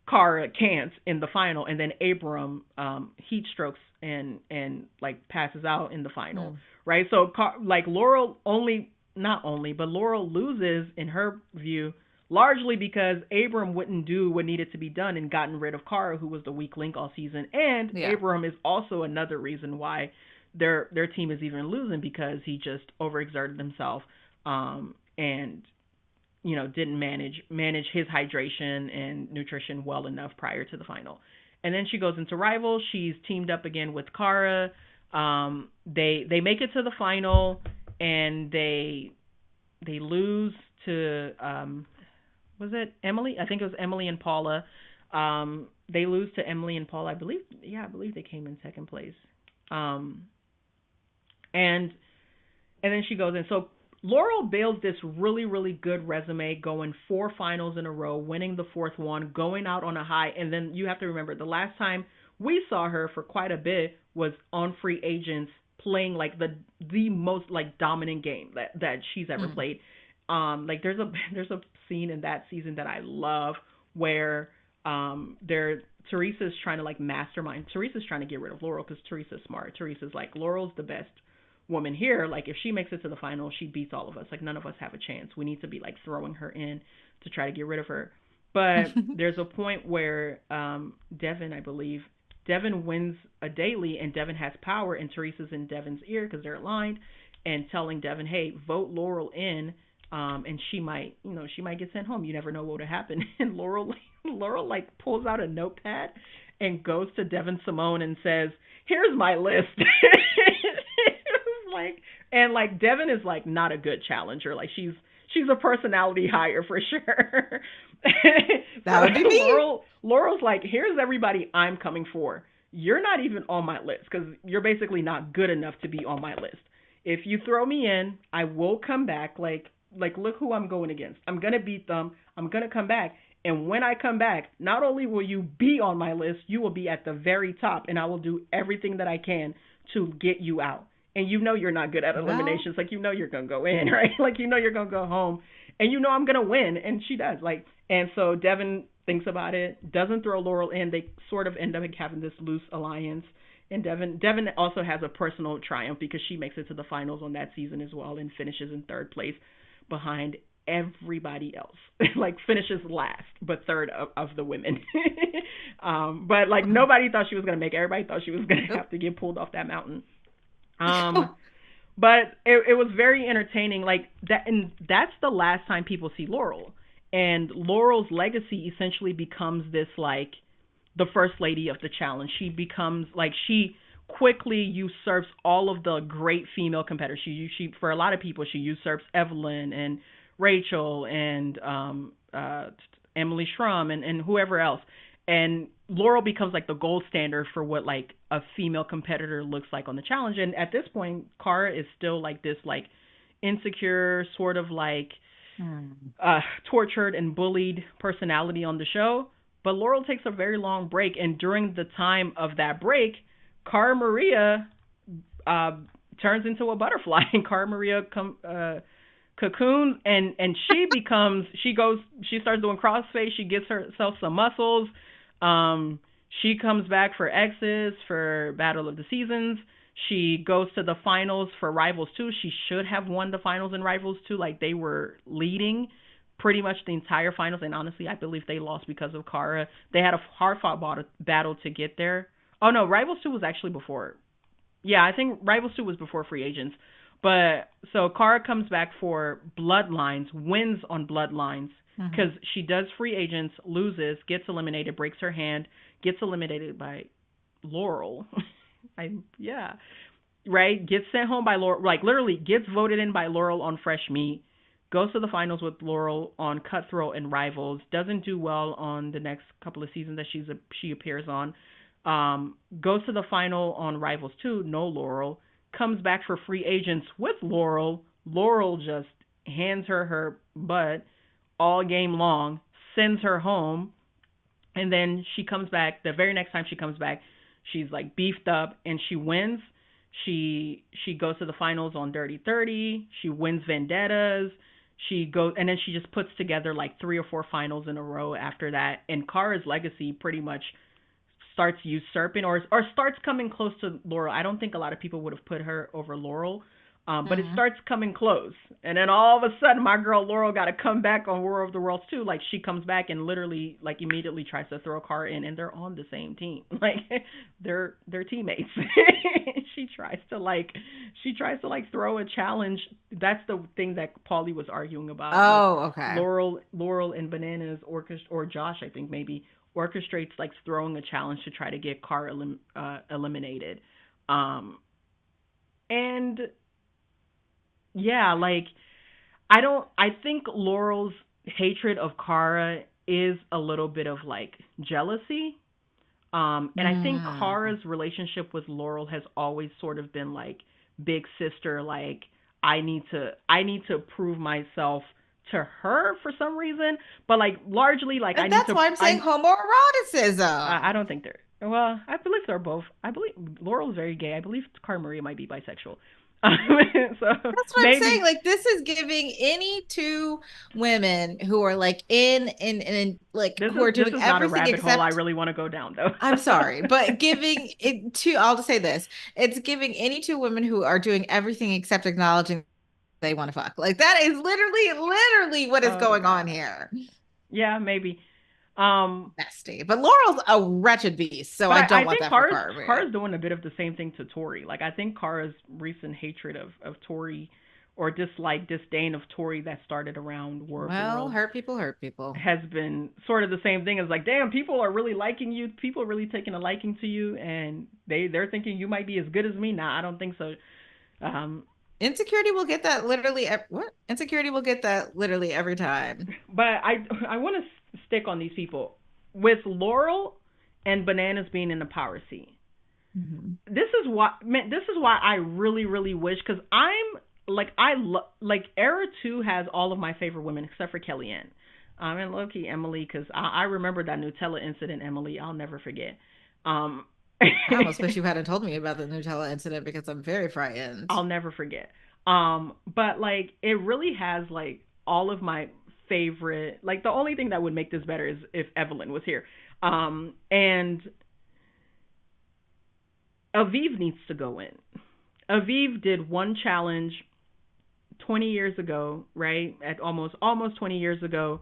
Speaker 1: Cara can't in the final, and then Abram heat strokes and like passes out in the final,
Speaker 2: Mm.
Speaker 1: right? So like Laurel only not only, but Laurel loses in her view largely because Abram wouldn't do what needed to be done and gotten rid of Kara, who was the weak link all season. And
Speaker 2: Yeah.
Speaker 1: Abram is also another reason why their team is even losing because he just overexerted himself, and didn't manage his hydration and nutrition well enough prior to the final. And then she goes into Rivals. She's teamed up again with Kara. They make it to the final, and they lose to was it Emily? I think it was Emily and Paula. They lose to Emily and Paula. I believe, yeah, I believe they came in second place. Um, and and then she goes in. So Laurel builds this really, really good resume, going 4 finals in a row, winning the fourth one, going out on a high. And then you have to remember the last time we saw her for quite a bit was on Free Agents, playing like the most like dominant game that she's ever
Speaker 2: Mm.
Speaker 1: played. Like there's a scene in that season that I love where Teresa's trying to like mastermind. Teresa's trying to get rid of Laurel because Teresa's smart. Teresa's like, Laurel's the best woman here. Like if she makes it to the final, she beats all of us. Like none of us have a chance. We need to be like throwing her in to try to get rid of her. But there's a point where Devin, I believe, Devin wins a daily and Devin has power and Teresa's in Devin's ear because they're aligned and telling Devin, hey, vote Laurel in, and she might get sent home. You never know what would happen. And Laurel like pulls out a notepad and goes to Devin Simone and says, here's my list. like and like Devin is like not a good challenger. Like she's a personality hire for sure. So
Speaker 2: That would be me.
Speaker 1: Laurel's like, here's everybody I'm coming for. You're not even on my list because you're basically not good enough to be on my list. If you throw me in, I will come back. Like look who I'm going against. I'm gonna beat them. I'm gonna come back. And when I come back, not only will you be on my list, you will be at the very top, and I will do everything that I can to get you out. And you're not good at
Speaker 2: Well,
Speaker 1: eliminations. Like you're gonna go in, right? Like you're gonna go home, and I'm gonna win. And she does. Like, and so Devin thinks about it, doesn't throw Laurel in. They sort of end up having this loose alliance. And Devin also has a personal triumph because she makes it to the finals on that season as well and finishes in third place behind everybody else. Like finishes last, but third of the women. But like nobody thought she was gonna make it. Everybody thought she was gonna
Speaker 2: nope.
Speaker 1: have to get pulled off that mountain. Um, but it was very entertaining. Like that, and that's the last time people see Laurel. And Laurel's legacy essentially becomes this like the first lady of the challenge. She becomes like she quickly usurps all of the great female competitors. She for a lot of people she usurps Evelyn and Rachel and Emily Schrum and whoever else. And Laurel becomes like the gold standard for what like a female competitor looks like on the challenge. And at this point, Cara is still like this like insecure sort of like
Speaker 2: Hmm.
Speaker 1: tortured and bullied personality on the show. But Laurel takes a very long break, and during the time of that break, Cara Maria uh, turns into a butterfly, and Cara Maria cocoons, and she starts doing CrossFit. She gets herself some muscles. Um, she comes back for X's for Battle of the Seasons. She goes to the finals for Rivals 2. She should have won the finals in Rivals 2. Like they were leading pretty much the entire finals, and honestly, I believe they lost because of Cara. They had a hard fought battle to get there. Oh no, Rivals 2 was actually before. Yeah, I think Rivals 2 was before Free Agents. But so Cara comes back for Bloodlines, wins on Bloodlines
Speaker 2: Mhm.
Speaker 1: because she does Free Agents, loses, gets eliminated, breaks her hand, gets eliminated by Laurel. Yeah, right. Gets sent home by Laurel, like literally gets voted in by Laurel on Fresh Meat. Goes to the finals with Laurel on Cutthroat and Rivals. Doesn't do well on the next couple of seasons that she appears on. Goes to the final on Rivals 2, no Laurel. Comes back for Free Agents with Laurel. Laurel just hands her butt all game long, sends her home, and then she comes back. The very next time she comes back, she's like beefed up and she wins. She goes to the finals on Dirty 30. She wins Vendettas. She goes and then she just puts together like 3 or 4 finals in a row after that. And Cara's legacy pretty much starts usurping or starts coming close to Laurel. I don't think a lot of people would have put her over Laurel. But it
Speaker 2: Mhm.
Speaker 1: starts coming close, and then all of a sudden, my girl Laurel got to come back on War of the Worlds too. Like she comes back and literally, like immediately tries to throw Kara in, and they're on the same team. Like they're teammates. she tries to like she tries to like throw a challenge. That's the thing that Paulie was arguing about. Like
Speaker 2: Oh, okay.
Speaker 1: Laurel and Bananas or Josh, I think maybe orchestrates like throwing a challenge to try to get Kara eliminated. Um, and yeah, like I think Laurel's hatred of Kara is a little bit of like jealousy. And I think
Speaker 2: Mm.
Speaker 1: Kara's relationship with Laurel has always sort of been like big sister, like I need to prove myself to her for some reason, but like largely like
Speaker 2: And that's why I'm saying homoeroticism.
Speaker 1: I don't think they're, well, I believe they're both. I believe Laurel's very gay. I believe Cara Maria might be bisexual. So
Speaker 2: That's what I'm saying.
Speaker 1: maybe
Speaker 2: Like this is giving any two women who are like in like who are
Speaker 1: this
Speaker 2: doing
Speaker 1: is not a
Speaker 2: everything
Speaker 1: rabbit hole I
Speaker 2: except
Speaker 1: really want to go down though.
Speaker 2: I'm sorry, but giving it to I'll just say this. It's giving any two women who are doing everything except acknowledging they want to fuck. Like that is literally what is
Speaker 1: Oh
Speaker 2: going on
Speaker 1: god.
Speaker 2: here.
Speaker 1: Yeah, maybe. Um,
Speaker 2: Nasty. But Laurel's a wretched beast, so
Speaker 1: but
Speaker 2: I
Speaker 1: I
Speaker 2: don't want
Speaker 1: think
Speaker 2: that for Carver.
Speaker 1: Cara's doing a bit of the same thing to Tori. Like I think Cara's recent hatred of Tori or dislike disdain of Tori that started around War of the
Speaker 2: Well,
Speaker 1: Worlds
Speaker 2: hurt people.
Speaker 1: has been sort of the same thing as like, damn, people are really liking you, people are really taking a liking to you, and they're thinking you might be as good as me. Nah, I don't think so. Um,
Speaker 2: Insecurity will get that literally what? Insecurity will get that literally every time.
Speaker 1: but I want to stick on these people with Laurel and Bananas being in the power seat.
Speaker 2: Mhm.
Speaker 1: This is why, man, this is why I really wish, because I'm like like Era 2 has all of my favorite women except for Kellyanne. And low key Emily, because I remember that Nutella incident, Emily. I'll never forget. Um,
Speaker 2: I almost wish you hadn't told me about the Nutella incident because I'm very frightened.
Speaker 1: I'll never forget. But like it really has like all of my favorite. Like the only thing that would make this better is if Evelyn was here. And Aviv needs to go in. Aviv did one challenge 20 years ago, right? At almost 20 years ago.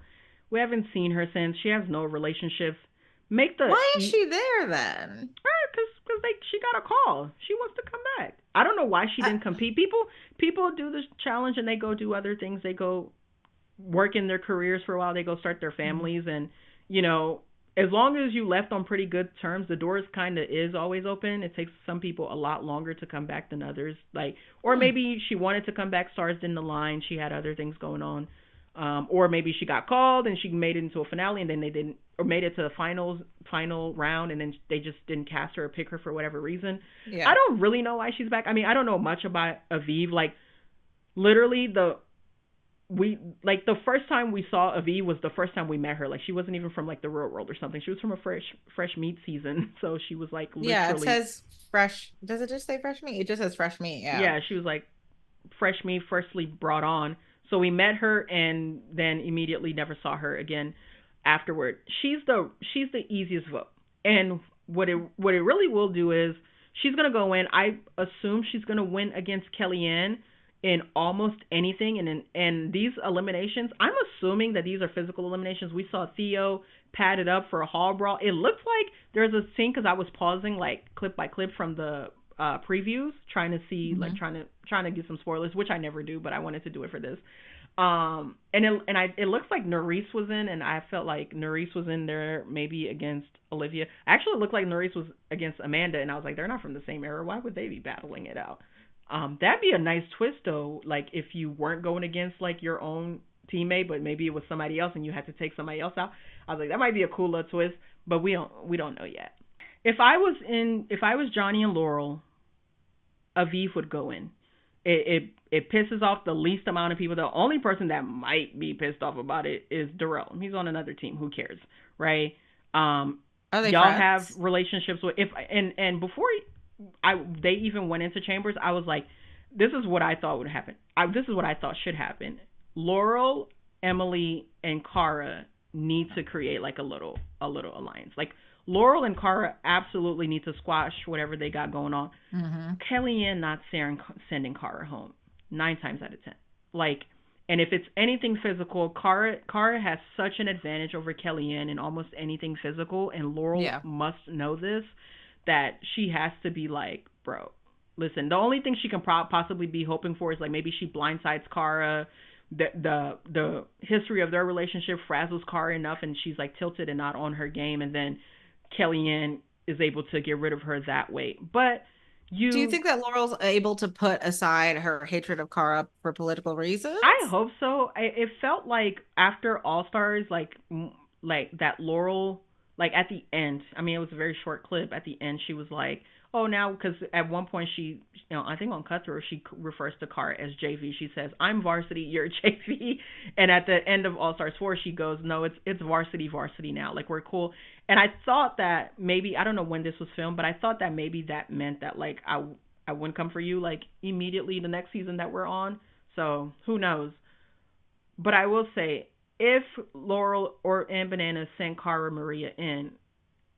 Speaker 1: We haven't seen her since. She has no relationships. Make the
Speaker 2: Why is she there then?
Speaker 1: because they she got a call. She wants to come back. I don't know why she
Speaker 2: I,
Speaker 1: didn't compete. People do this challenge and they go do other things. They go work in their careers for a while. They go start their families, and you know, as long as you left on pretty good terms, the doors kind of is always open. It takes some people a lot longer to come back than others. Like, or
Speaker 2: hmm.
Speaker 1: maybe she wanted to come back, stars didn't align. She had other things going on. Or maybe she got called and she made it into a finale and then they didn't, or made it to the final round and then they just didn't cast her or pick her for whatever reason. I
Speaker 2: Yeah.
Speaker 1: don't really know why she's back. I mean, I don't know much about Aviv. Like literally we like the first time we saw Aviv was the first time we met her. Like she wasn't even from like the real world or something. She was from a fresh meat season. So she was like
Speaker 2: Yeah, it
Speaker 1: literally,
Speaker 2: says fresh. Does it just say fresh meat? It just says fresh meat. Yeah.
Speaker 1: yeah, she was like fresh meat, freshly brought on. So we met her and then immediately never saw her again afterward. She's the easiest vote. And what it really will do is she's gonna go in. I assume she's gonna win against Kellyanne in almost anything. And these eliminations, I'm assuming that these are physical eliminations. We saw Theo padded up for a hall brawl. It looked like there's a scene because I was pausing like clip by clip from the previews, trying to see like
Speaker 2: Hmm.
Speaker 1: trying to get some spoilers, which I never do, but I wanted to do it for this. It looks like Nerys was in, and I felt like Nerys was in there maybe against Olivia. Actually, it looked like Nerys was against Amanda, and I was like, they're not from the same era. Why would they be battling it out? That'd be a nice twist though. Like if you weren't going against like your own teammate, but maybe it was somebody else, and you had to take somebody else out. I was like, that might be a cool little twist, but we don't know yet. If I was Johnny and Laurel, Aviv would go in. It pisses off the least amount of people. The only person that might be pissed off about it is Darrell. He's on another team. Who cares, right?
Speaker 2: Are they
Speaker 1: Y'all have
Speaker 2: friends?
Speaker 1: relationships with if and before they even went into chambers, I was like, this is what I thought would happen. This is what I thought should happen. Laurel, Emily, and Cara need to create like a little alliance. Like Laurel and Cara absolutely need to squash whatever they got going on.
Speaker 2: Hmm.
Speaker 1: Kellyanne not sending Cara home. 9 times out of 10. Like, and if it's anything physical, Kara has such an advantage over Kellyanne in almost anything physical, and Laurel
Speaker 2: Yeah.
Speaker 1: must know this, that she has to be like, bro, listen. The only thing she can possibly be hoping for is like maybe she blindsides Kara. The history of their relationship frazzles Kara enough, and she's like tilted and not on her game, and then Kellyanne is able to get rid of her that way. But
Speaker 2: Do you
Speaker 1: you
Speaker 2: think that Laurel's able to put aside her hatred of Kara for political
Speaker 1: I
Speaker 2: reasons?
Speaker 1: hope so. It felt like after All Stars, like that Laurel, like at the end. I mean, it was a very short clip. At the end, she was like, "Oh, now," because at one point I think on Cutthroat, she refers to Cara as JV. She says, "I'm varsity, you're JV." And at the end of All Stars 4, she goes, "No, it's varsity now. Like we're cool." And I thought that maybe I don't know when this was filmed, but I thought that maybe that meant that like I wouldn't come for you like immediately the next season that we're on. So who knows? But I will say, if Laurel or and Banana send Cara Maria in,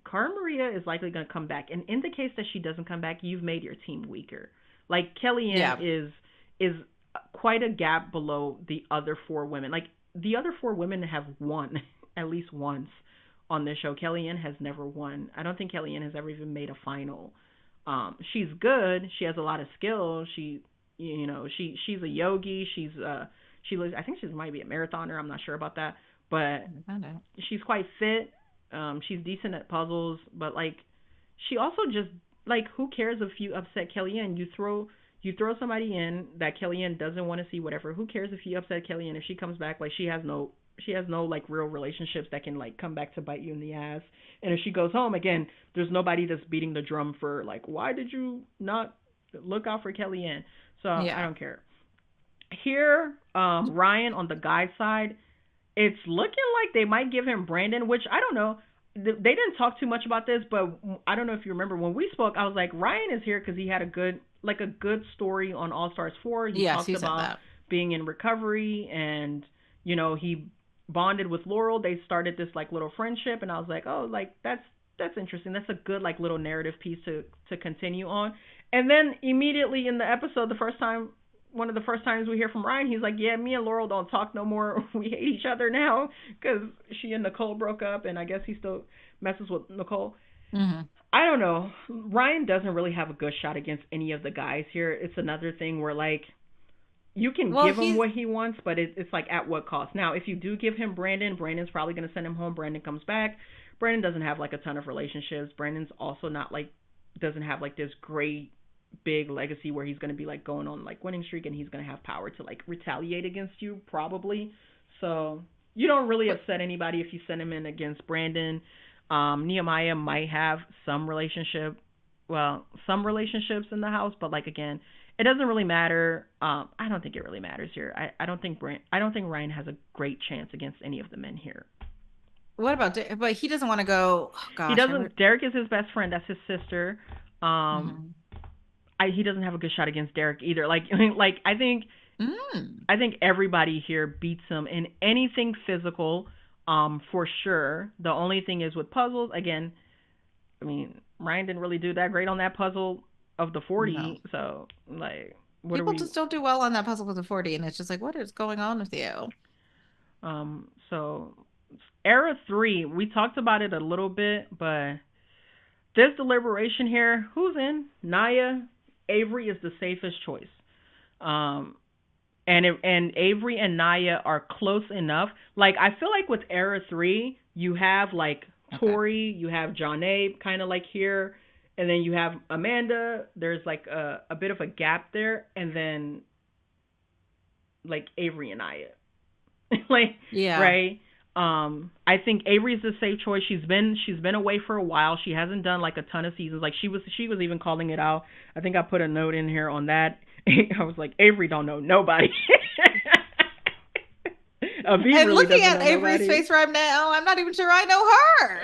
Speaker 1: Cara Maria is likely going to come back. And in the case that she doesn't come back, you've made your team weaker. Like Kellyanne
Speaker 2: Yeah.
Speaker 1: is quite a gap below the other four women. Like the other four women have won at least once on this show. Kellyanne has never won. I don't think Kellyanne has ever even made a final. She's good. She has a lot of skill. She's a yogi. She looks. I think she might be a marathoner. I'm not sure about that, but
Speaker 2: I found out.
Speaker 1: she's quite fit. She's decent at puzzles, but like she also just like who cares if you upset Kellyanne? You throw somebody in that Kellyanne doesn't want to see. Whatever. Who cares if you upset Kellyanne? If she comes back, like she has no like real relationships that can like come back to bite you in the ass. And if she goes home again, there's nobody that's beating the drum for like why did you not look out for Kellyanne? So I
Speaker 2: Yeah.
Speaker 1: don't care. Here, Ryan on the guy side, it's looking like they might give him Brandon, which I don't know. They didn't talk too much about this, but I don't know if you remember when we spoke. I was like, Ryan is here because he had a good story on All Stars 4. He
Speaker 2: Yes,
Speaker 1: talked
Speaker 2: you said
Speaker 1: about
Speaker 2: that.
Speaker 1: being in recovery, and he bonded with Laurel. They started this like little friendship, and I was like, oh, like that's interesting. That's a good like little narrative piece to continue on. And then immediately in the episode, one of the first times we hear from Ryan, he's like, "Yeah, me and Laurel don't talk no more. We hate each other now because she and Nicole broke up, and I guess he still messes with Nicole."
Speaker 2: Hmm.
Speaker 1: I don't know. Ryan doesn't really have a good shot against any of the guys here. It's another thing where like you can
Speaker 2: Well,
Speaker 1: give him
Speaker 2: he's
Speaker 1: what he wants, but it's like at what cost? Now, if you do give him Brandon, Brandon's probably going to send him home. Brandon comes back. Brandon doesn't have like a ton of relationships. Brandon's also not like doesn't have like this great big legacy where he's going to be like going on like winning streak and he's going to have power to like retaliate against you probably. So you don't really
Speaker 2: but
Speaker 1: upset anybody if you send him in against Brandon. Nehemiah might have some relationships in the house, but like again, it doesn't really matter. I don't think it really matters here. I don't think Ryan has a great chance against any of the men here.
Speaker 2: what about but he doesn't want to go. Oh
Speaker 1: He
Speaker 2: gosh,
Speaker 1: doesn't. Derek is his best friend. That's his sister. Um,
Speaker 2: Mhm.
Speaker 1: he doesn't have a good shot against Derek either. Like like
Speaker 2: Mm.
Speaker 1: I think everybody here beats him in anything physical, for sure. The only thing is with puzzles. Again, I mean Ryan didn't really do that great on that puzzle of the
Speaker 2: No.
Speaker 1: 40. So like, what are
Speaker 2: People
Speaker 1: we?
Speaker 2: just don't do well on that puzzle with the 40, and it's just like, what is going on with you?
Speaker 1: So era 3, we talked about it a little bit, but this deliberation here, who's in? Naya, Avery is the safest choice. Um, and Avery and Naya are close enough. Like I feel like with Era 3, you have like
Speaker 2: Okay.
Speaker 1: Tori, you have Janae kind of like here, and then you have Amanda. There's like a bit of a gap there, and then like Avery and Naya. Like
Speaker 2: Yeah.
Speaker 1: right. I think Avery's the safe choice. She's been away for a while. She hasn't done like a ton of seasons. Like she was even calling it out. I think I put a note in here on that. I was like, Avery don't know nobody. V
Speaker 2: And
Speaker 1: really
Speaker 2: looking
Speaker 1: doesn't
Speaker 2: at
Speaker 1: know
Speaker 2: Avery's
Speaker 1: nobody.
Speaker 2: face right now, I'm not even sure I know her.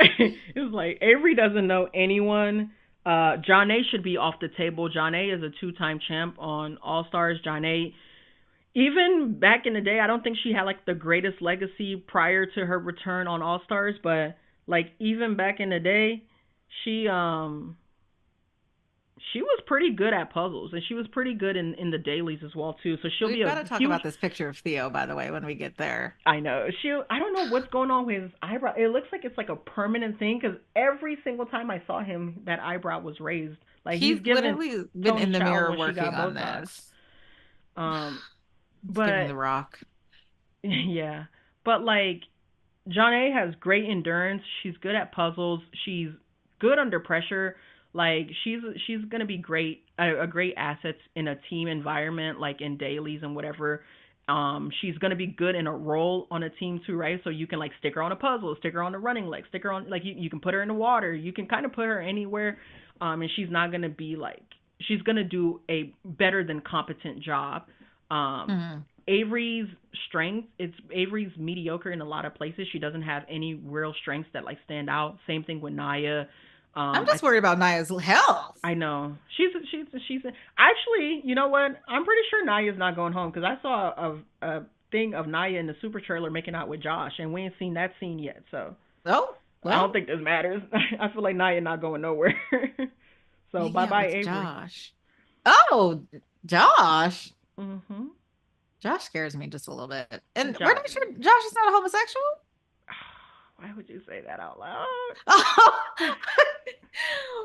Speaker 1: It was like Avery doesn't know anyone. John A should be off the table. John A is a two-time champ on All Stars. John A, even back in the day, I don't think she had like the greatest legacy prior to her return on All Stars, but like even back in the day, she she was pretty good at puzzles, and she was pretty good in the dailies as well too. So she'll be
Speaker 2: We've
Speaker 1: a
Speaker 2: got to talk
Speaker 1: huge.
Speaker 2: about this picture of Theo, by the way, when we get there.
Speaker 1: I know she. I don't know what's going on with his eyebrow. It looks like it's like a permanent thing because every single time I saw him, that eyebrow was raised. Like he's
Speaker 2: He's
Speaker 1: giving
Speaker 2: literally been
Speaker 1: Tony
Speaker 2: in the
Speaker 1: Child
Speaker 2: mirror
Speaker 1: when she
Speaker 2: working
Speaker 1: got
Speaker 2: on
Speaker 1: Botox.
Speaker 2: this.
Speaker 1: Um,
Speaker 2: It's giving
Speaker 1: but
Speaker 2: The Rock.
Speaker 1: yeah, but like Janae has great endurance. She's good at puzzles. She's good under pressure. Like she's gonna be great, a great asset in a team environment, like in dailies and whatever. She's gonna be good in a role on a team too, right? So you can like stick her on a puzzle, stick her on the running leg, stick her on like you can put her in the water. You can kind of put her anywhere, and she's not gonna be like she's gonna do a better than competent job. Um,
Speaker 2: Mhm.
Speaker 1: Avery's strength, it's Avery's mediocre in a lot of places. She doesn't have any real strengths that like stand out. Same thing with Naya.
Speaker 2: I'm
Speaker 1: I
Speaker 2: just worried about Naya's health.
Speaker 1: I know she's actually, you know what? I'm pretty sure Naya's not going home because I saw a thing of Naya in the super trailer making out with Josh, and we ain't seen that scene yet. So
Speaker 2: Oh,
Speaker 1: I don't
Speaker 2: well,
Speaker 1: think this matters. I feel like Naya not going nowhere. So
Speaker 2: making
Speaker 1: bye
Speaker 2: out
Speaker 1: bye
Speaker 2: with
Speaker 1: Avery.
Speaker 2: Josh. Oh, Josh.
Speaker 1: Mhm.
Speaker 2: Josh scares me just a little bit. And we're
Speaker 1: Josh.
Speaker 2: not sure Josh is not a homosexual?
Speaker 1: Why would you say that out loud?
Speaker 2: Oh,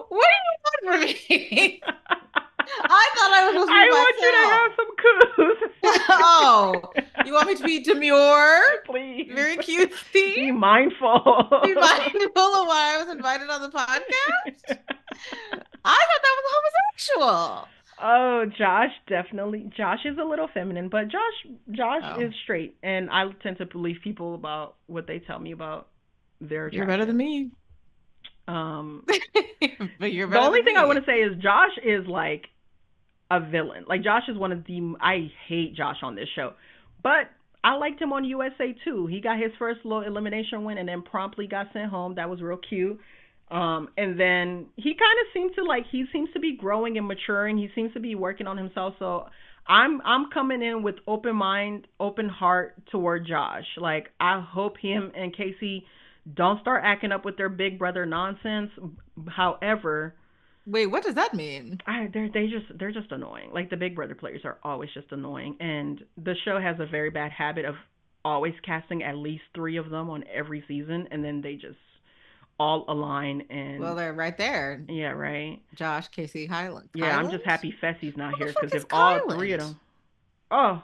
Speaker 2: what do you want from me? I thought I was
Speaker 1: I
Speaker 2: supposed to be
Speaker 1: want you to have
Speaker 2: myself. Oh, you want me to be demure?
Speaker 1: Please.
Speaker 2: Very cutesy?
Speaker 1: Be mindful.
Speaker 2: Be mindful of why I was invited on the podcast? I thought that was homosexual.
Speaker 1: Oh, Josh definitely. Josh is a little feminine, but Josh
Speaker 2: Oh,
Speaker 1: is straight, and I tend to believe people about what they tell me about their
Speaker 2: you're better than
Speaker 1: attraction.
Speaker 2: me.
Speaker 1: Um,
Speaker 2: But you're
Speaker 1: the
Speaker 2: better
Speaker 1: only
Speaker 2: than
Speaker 1: thing I
Speaker 2: me.
Speaker 1: want to say is Josh is like a villain. Like Josh is one of the I hate Josh on this show, but I liked him on USA too. He got his first little elimination win and then promptly got sent home. That was real cute. And then he kind of seemed to like he seems to be growing and maturing. He seems to be working on himself. So I'm coming in with open mind, open heart toward Josh. Like I hope him and Casey don't start acting up with their big brother nonsense. However,
Speaker 2: Wait, what does that mean?
Speaker 1: they're just annoying. Like the Big Brother players are always just annoying, and the show has a very bad habit of always casting at least three of them on every season, and then they just all align.
Speaker 2: Well,
Speaker 1: And
Speaker 2: they're right there.
Speaker 1: yeah, right.
Speaker 2: Josh, Casey, Highland.
Speaker 1: Yeah, I'm just
Speaker 2: Kyland?
Speaker 1: happy Fessy's not
Speaker 2: Who the
Speaker 1: here
Speaker 2: fuck
Speaker 1: because if
Speaker 2: is
Speaker 1: all three of
Speaker 2: Kyland?
Speaker 1: them, oh,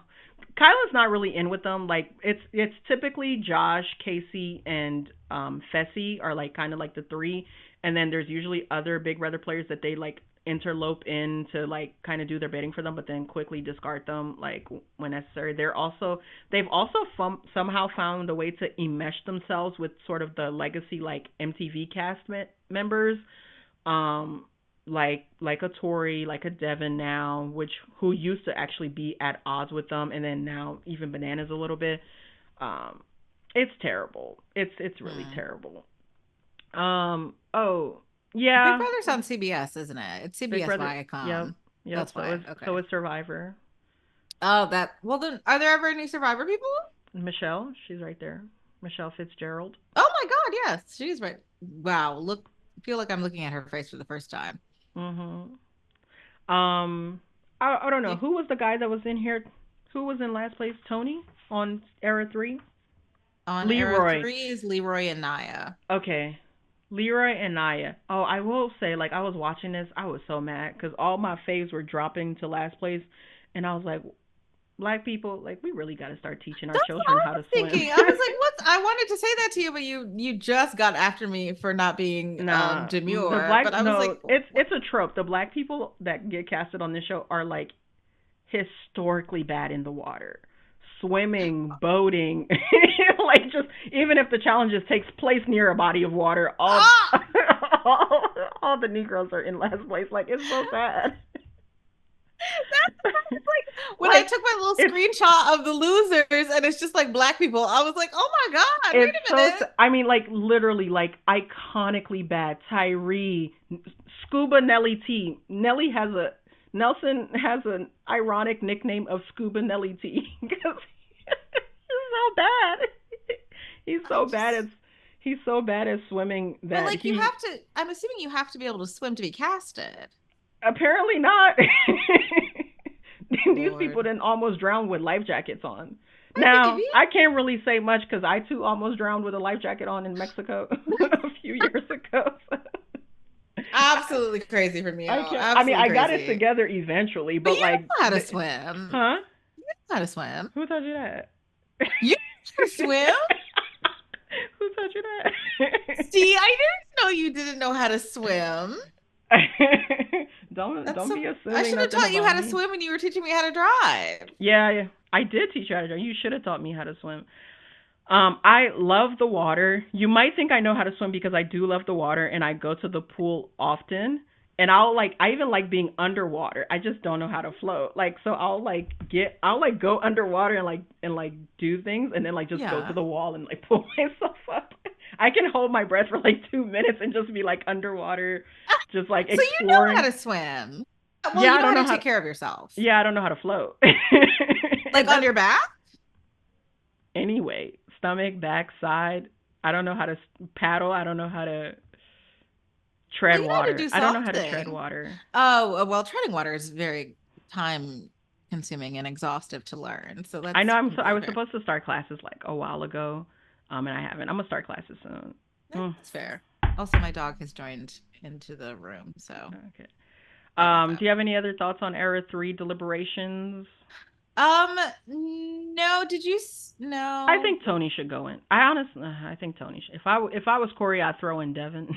Speaker 1: Kyla's not really in with them. Like it's typically Josh, Casey, and Fessy are like kind of like the three, and then there's usually other Big Brother players that they like interlope in to like kind of do their bidding for them, but then quickly discard them like when necessary. They've also somehow found a way to enmesh themselves with sort of the legacy like MTV cast members. Um, like a Tori, like a Devin now, which who used to actually be at odds with them, and then now even Bananas a little bit. Um, it's terrible. It's really
Speaker 2: Hmm.
Speaker 1: terrible. Oh
Speaker 2: Big
Speaker 1: yeah,
Speaker 2: Brother's on CBS, isn't it? It's
Speaker 1: Big
Speaker 2: CBS
Speaker 1: Brother. Yep,
Speaker 2: Viacom.
Speaker 1: yep.
Speaker 2: That's why.
Speaker 1: So
Speaker 2: Okay.
Speaker 1: is Survivor.
Speaker 2: Oh, that. Well, then, are there ever any Survivor people?
Speaker 1: Michelle, she's right there. Michelle Fitzgerald.
Speaker 2: Oh my God, yes, she's right. Wow, look, feel like I'm looking at her face for the first time.
Speaker 1: Mhm. Um, I don't know
Speaker 2: You
Speaker 1: who was the guy that was in here. Who was in last place? Tony on era three.
Speaker 2: on Era
Speaker 1: Leroy.
Speaker 2: 3 is Leroy and Naya.
Speaker 1: Okay. Leroy and Naya. Oh, I will say, like, I was watching this, I was so mad because all my faves were dropping to last place, and I was like, black people, like, we really got to start teaching our
Speaker 2: That's what
Speaker 1: children
Speaker 2: I
Speaker 1: how
Speaker 2: was
Speaker 1: to swim.
Speaker 2: thinking. I was like, what? I wanted to say that to you, but you just got after me for not being
Speaker 1: Nah, the
Speaker 2: demure.
Speaker 1: black
Speaker 2: But I was
Speaker 1: no,
Speaker 2: like,
Speaker 1: it's a trope. The black people that get casted on this show are like historically bad in the water. Swimming, boating, like just even if the challenges takes place near a body of water,
Speaker 2: ah!
Speaker 1: all, all the Negroes are in last place. Like it's so sad.
Speaker 2: That's like when I
Speaker 1: Like
Speaker 2: took my little
Speaker 1: it's
Speaker 2: screenshot of the losers and it's just like black people. I was like, oh my God, wait
Speaker 1: it's
Speaker 2: a
Speaker 1: so
Speaker 2: minute.
Speaker 1: I mean like literally like iconically bad. Tyree, Scuba Nelly T. Nelson has an ironic nickname of Scuba Nelly T because he's so bad. He's
Speaker 2: I
Speaker 1: so bad
Speaker 2: just
Speaker 1: at he's so bad at swimming
Speaker 2: But
Speaker 1: that
Speaker 2: like you
Speaker 1: he
Speaker 2: have to, I'm assuming you have to be able to swim to be casted.
Speaker 1: Apparently not. These people
Speaker 2: Lord.
Speaker 1: didn't almost drown with life jackets on.
Speaker 2: Hi, baby.
Speaker 1: Now, I can't really say much because I too almost drowned with a life jacket on in Mexico a few years ago.
Speaker 2: Absolutely crazy from you.
Speaker 1: I can't. I mean,
Speaker 2: Absolutely
Speaker 1: I got it
Speaker 2: crazy.
Speaker 1: together eventually,
Speaker 2: But
Speaker 1: but
Speaker 2: you
Speaker 1: like,
Speaker 2: know how to swim.
Speaker 1: huh?
Speaker 2: You know how to swim.
Speaker 1: Who taught you that?
Speaker 2: You know how to swim?
Speaker 1: Who taught you that?
Speaker 2: See, I didn't know you didn't know how to swim. That's
Speaker 1: Don't
Speaker 2: so.
Speaker 1: be
Speaker 2: I
Speaker 1: assuming
Speaker 2: should have
Speaker 1: nothing
Speaker 2: taught you
Speaker 1: about
Speaker 2: how to
Speaker 1: me.
Speaker 2: swim when you were teaching me how to drive.
Speaker 1: Yeah, yeah, I did teach you how to drive. You should have taught me how to swim. I love the water. You might think I know how to swim because I do love the water and I go to the pool often. And I even like being underwater. I just don't know how to float. Like, so I'll like go underwater and like do things and then like just go to
Speaker 2: Yeah.
Speaker 1: the wall and like pull myself up. I can hold my breath for like 2 minutes and just be like underwater, just like
Speaker 2: So you know how
Speaker 1: exploring.
Speaker 2: to swim. Well,
Speaker 1: Yeah,
Speaker 2: you
Speaker 1: I
Speaker 2: know
Speaker 1: don't
Speaker 2: how
Speaker 1: know
Speaker 2: to
Speaker 1: how.
Speaker 2: take care of yourself.
Speaker 1: Yeah, I don't know how to float.
Speaker 2: Like on
Speaker 1: That's
Speaker 2: your back?
Speaker 1: anyway, stomach, back, side. I don't know how to paddle. I don't know how to
Speaker 2: Well,
Speaker 1: tread
Speaker 2: you know how to
Speaker 1: water.
Speaker 2: do
Speaker 1: I don't know how to tread
Speaker 2: something.
Speaker 1: water.
Speaker 2: Oh, well, treading water is very time consuming and exhaustive to learn. So
Speaker 1: I know
Speaker 2: that's
Speaker 1: I'm so I
Speaker 2: completely
Speaker 1: was
Speaker 2: fair.
Speaker 1: supposed to start classes like a while ago, and I haven't. I'm gonna start classes soon. Hmm,
Speaker 2: That's fair. Also, my dog has joined into the room, so
Speaker 1: okay.
Speaker 2: sorry about that.
Speaker 1: Do you have any other thoughts on Era 3 deliberations?
Speaker 2: No,
Speaker 1: I
Speaker 2: no.
Speaker 1: think Tony should go in. I think Tony should. If I was Corey, I'd throw in Devin,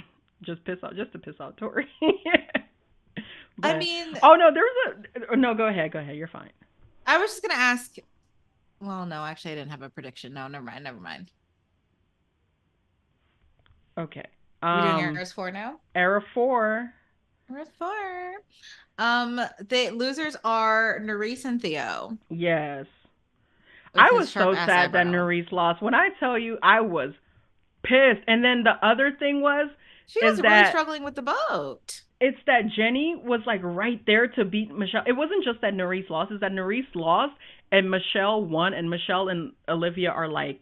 Speaker 1: just to piss off Tori.
Speaker 2: I
Speaker 1: But
Speaker 2: mean,
Speaker 1: oh no, there's a no. Go ahead, go ahead. You're fine.
Speaker 2: I was just gonna ask. Well, no, actually, I didn't have a prediction. No, never mind, never mind.
Speaker 1: Okay.
Speaker 2: We're doing errors four now.
Speaker 1: Era 4.
Speaker 2: Errors four. The losers are Nerese and Theo
Speaker 1: Yes.
Speaker 2: with
Speaker 1: I
Speaker 2: his
Speaker 1: was
Speaker 2: sharp
Speaker 1: so
Speaker 2: ass
Speaker 1: sad that
Speaker 2: eyebrow.
Speaker 1: Nerese lost. When I tell you, I was pissed. And then the other thing
Speaker 2: She
Speaker 1: is
Speaker 2: was really
Speaker 1: that
Speaker 2: struggling with the boat.
Speaker 1: it's that Jenny was like right there to beat Michelle. It wasn't just that Nerese lost; it's that Nerese lost and Michelle won, and Michelle and Olivia are like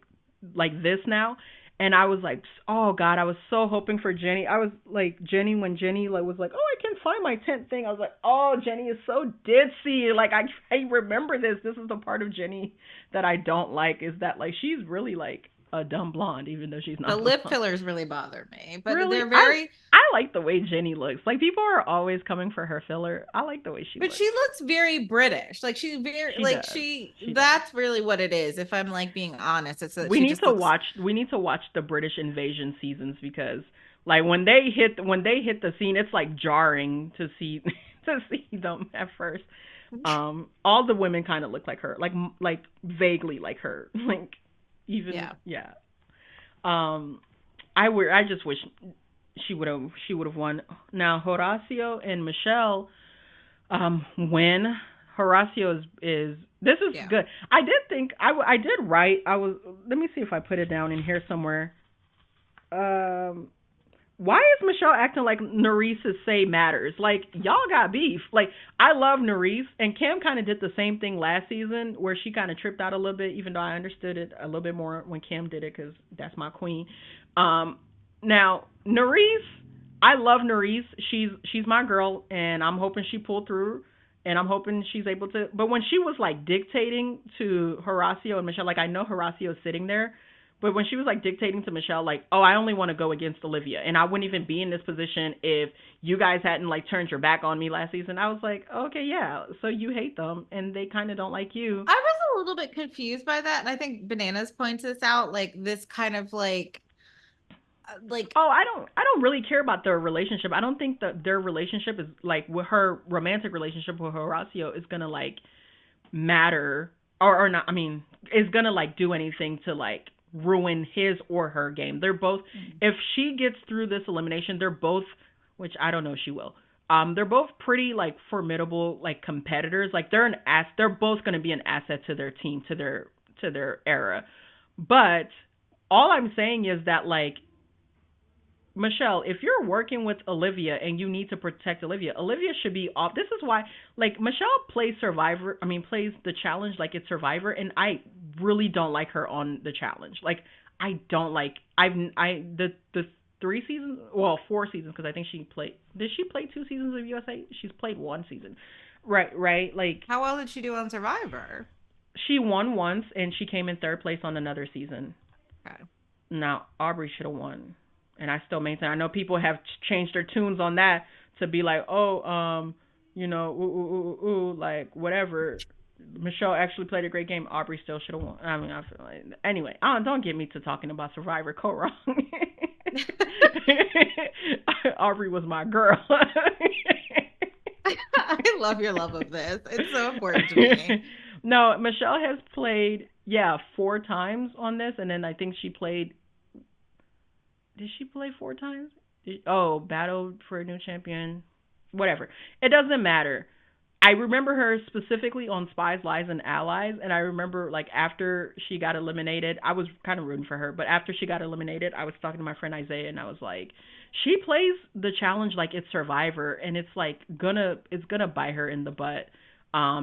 Speaker 1: this now. And I was like, oh God, I was so hoping for Jenny. I was like Jenny when Jenny like was like, oh, I can find my tent thing. I was like, oh, Jenny is so ditzy. Like I remember this. This is the part of Jenny that I don't like is that like she's really like a dumb blonde, even though she's
Speaker 2: The
Speaker 1: not a
Speaker 2: lip
Speaker 1: blonde.
Speaker 2: fillers really bother me, but
Speaker 1: Really,
Speaker 2: they're very.
Speaker 1: I like the way Jenny looks. Like people are always coming for her filler. I like the way she
Speaker 2: But
Speaker 1: looks.
Speaker 2: she looks very British. Like she's very
Speaker 1: She does. She does.
Speaker 2: that's really what it is. If I'm like being honest, it's that
Speaker 1: We
Speaker 2: she
Speaker 1: need
Speaker 2: just
Speaker 1: to
Speaker 2: looks.
Speaker 1: watch. We need to watch the British invasion seasons because, like, when they hit the scene, it's like jarring to see to see them at first. All the women kind of look like her, like vaguely like her, like even
Speaker 2: Yeah.
Speaker 1: yeah. I just wish she would have won. Now Horacio and Michelle, when Horacio is this is
Speaker 2: Yeah.
Speaker 1: good. I did think I did write. I was let me see if I put it down in here somewhere. Um, why is Michelle acting like Nerese's say matters? Like y'all got beef. Like I love Nerese and Cam kind of did the same thing last season where she kind of tripped out a little bit, even though I understood it a little bit more when Cam did it because that's my queen. Um, now Nerese, I love Nerese. She's my girl, and I'm hoping she pulled through. And I'm hoping she's able to. But when she was like dictating to Horacio and Michelle, like I know Horacio is sitting there, but when she was like dictating to Michelle, like, oh, I only want to go against Olivia, and I wouldn't even be in this position if you guys hadn't like turned your back on me last season. I was like, okay, yeah, so you hate them, and they kind of don't like you.
Speaker 2: I was a little bit confused by that, and I think Bananas points this out, like this kind of like
Speaker 1: Oh, I don't really care about their relationship. I don't think that their relationship is like with her romantic relationship with Horacio is gonna like matter or not. I mean, is gonna like do anything to like ruin his or her game. They're both. If she gets through this elimination, they're both. Which I don't know if she will. They're both pretty like formidable like competitors. Like they're an ass. They're both gonna be an asset to their team, to their era. But all I'm saying is that like Michelle, if you're working with Olivia and you need to protect Olivia, Olivia should be off. This is why, like, Michelle plays Survivor. I mean, plays the challenge like it's Survivor, and I really don't like her on the challenge. Like, I don't like. 3 seasons, well, 4 seasons, because I think she played. Did she play 2 seasons of USA? She's played 1 season, right? Right. Like
Speaker 2: How well did she do on Survivor?
Speaker 1: she won once, and she came in third place on another season.
Speaker 2: Okay.
Speaker 1: Now Aubrey should have won, and I still maintain. I know people have changed their tunes on that to be like, oh, ooh, ooh, ooh, ooh, like whatever. Michelle actually played a great game. Aubrey still should have won. I mean, I feel like anyway. Don't get me to talking about Survivor. Co wrong. Aubrey was my girl.
Speaker 2: I love your love of this. It's so important to me.
Speaker 1: No, Michelle has played 4 times on this, and then I think she played. Did she play 4 times? Battle for a New Champion. Whatever. It doesn't matter. I remember her specifically on Spies, Lies, and Allies, and I remember like after she got eliminated, I was kind of rooting for her, but after she got eliminated, I was talking to my friend Isaiah, and I was like, she plays the challenge like it's Survivor, and it's like it's gonna bite her in the butt,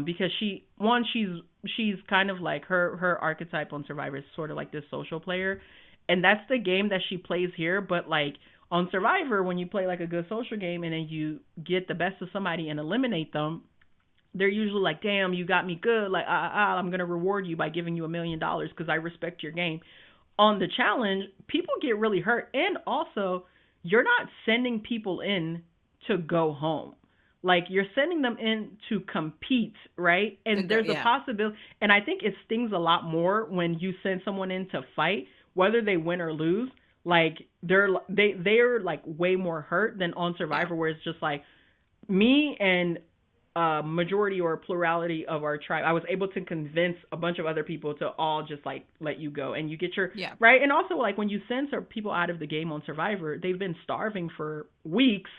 Speaker 1: because she's kind of like her archetype on Survivor is sort of like this social player, and that's the game that she plays here, but like. On Survivor, when you play like a good social game and then you get the best of somebody and eliminate them, they're usually like, damn, you got me good. Like, I'm going to reward you by giving you $1 million because I respect your game. On the challenge, people get really hurt. And also, you're not sending people in to go home. Like, you're sending them in to compete, right? And there's a
Speaker 2: Yeah.
Speaker 1: possibility. And I think it stings a lot more when you send someone in to fight, whether they win or lose. Like, they're like way more hurt than on
Speaker 2: Yeah.
Speaker 1: Survivor, where it's just like me and majority or plurality of our tribe, I was able to convince a bunch of other people to all just like let you go, and you get your
Speaker 2: Yeah.
Speaker 1: right. And also, like when you send people out of the game on Survivor, they've been starving for weeks,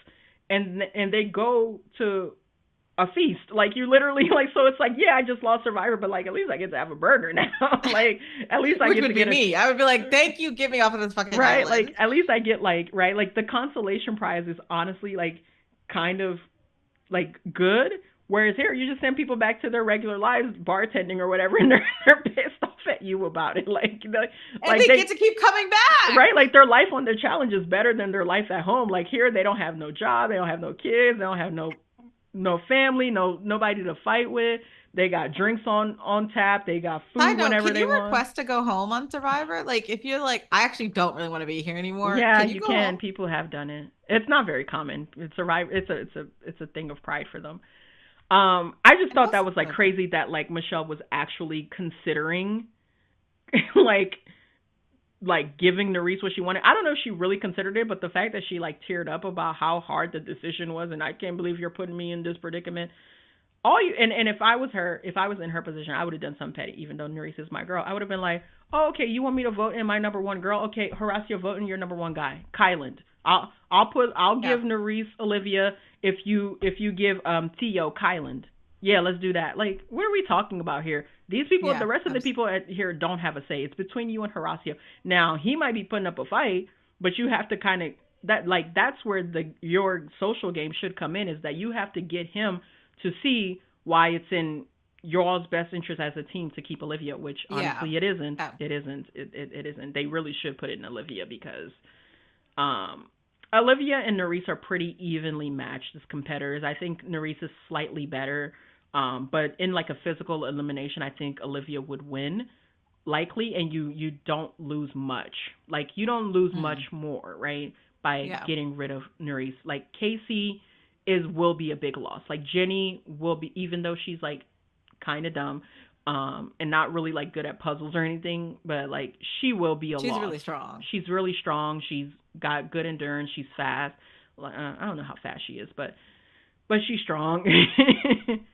Speaker 1: and they go to a feast. Like you literally like, so it's like, yeah, I just lost Survivor, but like at least I get to have a burger now. Like at least I
Speaker 2: Which
Speaker 1: get to
Speaker 2: would be
Speaker 1: get a
Speaker 2: me. I would be like, thank you, get me off of this fucking
Speaker 1: right. Like
Speaker 2: island.
Speaker 1: at least I get like right. Like the consolation prize is honestly like kind of like good. Whereas here, you just send people back to their regular lives, bartending or whatever, and they're pissed off at you about it.
Speaker 2: And they get to keep coming back.
Speaker 1: right, like their life on their challenge is better than their life at home. Like here, they don't have no job, they don't have no kids, they don't have no family, nobody to fight with. They got drinks on tap. They got
Speaker 2: Side
Speaker 1: food
Speaker 2: note,
Speaker 1: whenever
Speaker 2: can
Speaker 1: they
Speaker 2: you
Speaker 1: want.
Speaker 2: request to go home on Survivor? Like if you're like, I actually don't really want to be here anymore,
Speaker 1: Yeah,
Speaker 2: can you
Speaker 1: you
Speaker 2: go
Speaker 1: can.
Speaker 2: home?
Speaker 1: People have done it. It's not very common. It's a thing of pride for them. I just
Speaker 2: And
Speaker 1: thought
Speaker 2: that's
Speaker 1: that was like
Speaker 2: okay.
Speaker 1: crazy that like Michelle was actually considering like giving Nerese what she wanted. I don't know if she really considered it, but the fact that she like teared up about how hard the decision was, and I can't believe you're putting me in this predicament. All you and if I was her, if I was in her position, I would have done something petty. Even though Nerese is my girl, I would have been like, "Oh, okay, you want me to vote in my number one girl? Okay, Horacio, vote in your number one guy, Kyland. I'll
Speaker 2: Yeah.
Speaker 1: give Nerese Olivia if you give Theo Kyland. Yeah, let's do that. Like, what are we talking about here? These people,
Speaker 2: Yeah.
Speaker 1: the rest of the people here don't have a say. It's between you and Horacio. Now he might be putting up a fight, but you have to kind of that's where your social game should come in. Is that you have to get him to see why it's in y'all's best interest as a team to keep Olivia, which
Speaker 2: Yeah.
Speaker 1: honestly it isn't.
Speaker 2: Yeah.
Speaker 1: It isn't. It isn't. They really should put it in Olivia because um Olivia and Nerese are pretty evenly matched as competitors. I think Nerese is slightly better. But in like a physical elimination, I think Olivia would win likely, and you don't lose much. Like you don't lose much
Speaker 2: Mm.
Speaker 1: more, right? By
Speaker 2: Yeah.
Speaker 1: getting rid of Nerese. Like Casey will be a big loss. Like Jenny will be, even though she's like kind of dumb, and not really like good at puzzles or anything, but like she will be a
Speaker 2: She's
Speaker 1: loss.
Speaker 2: really strong.
Speaker 1: She's really strong. She's got good endurance. She's fast. I don't know how fast she is, but she's strong.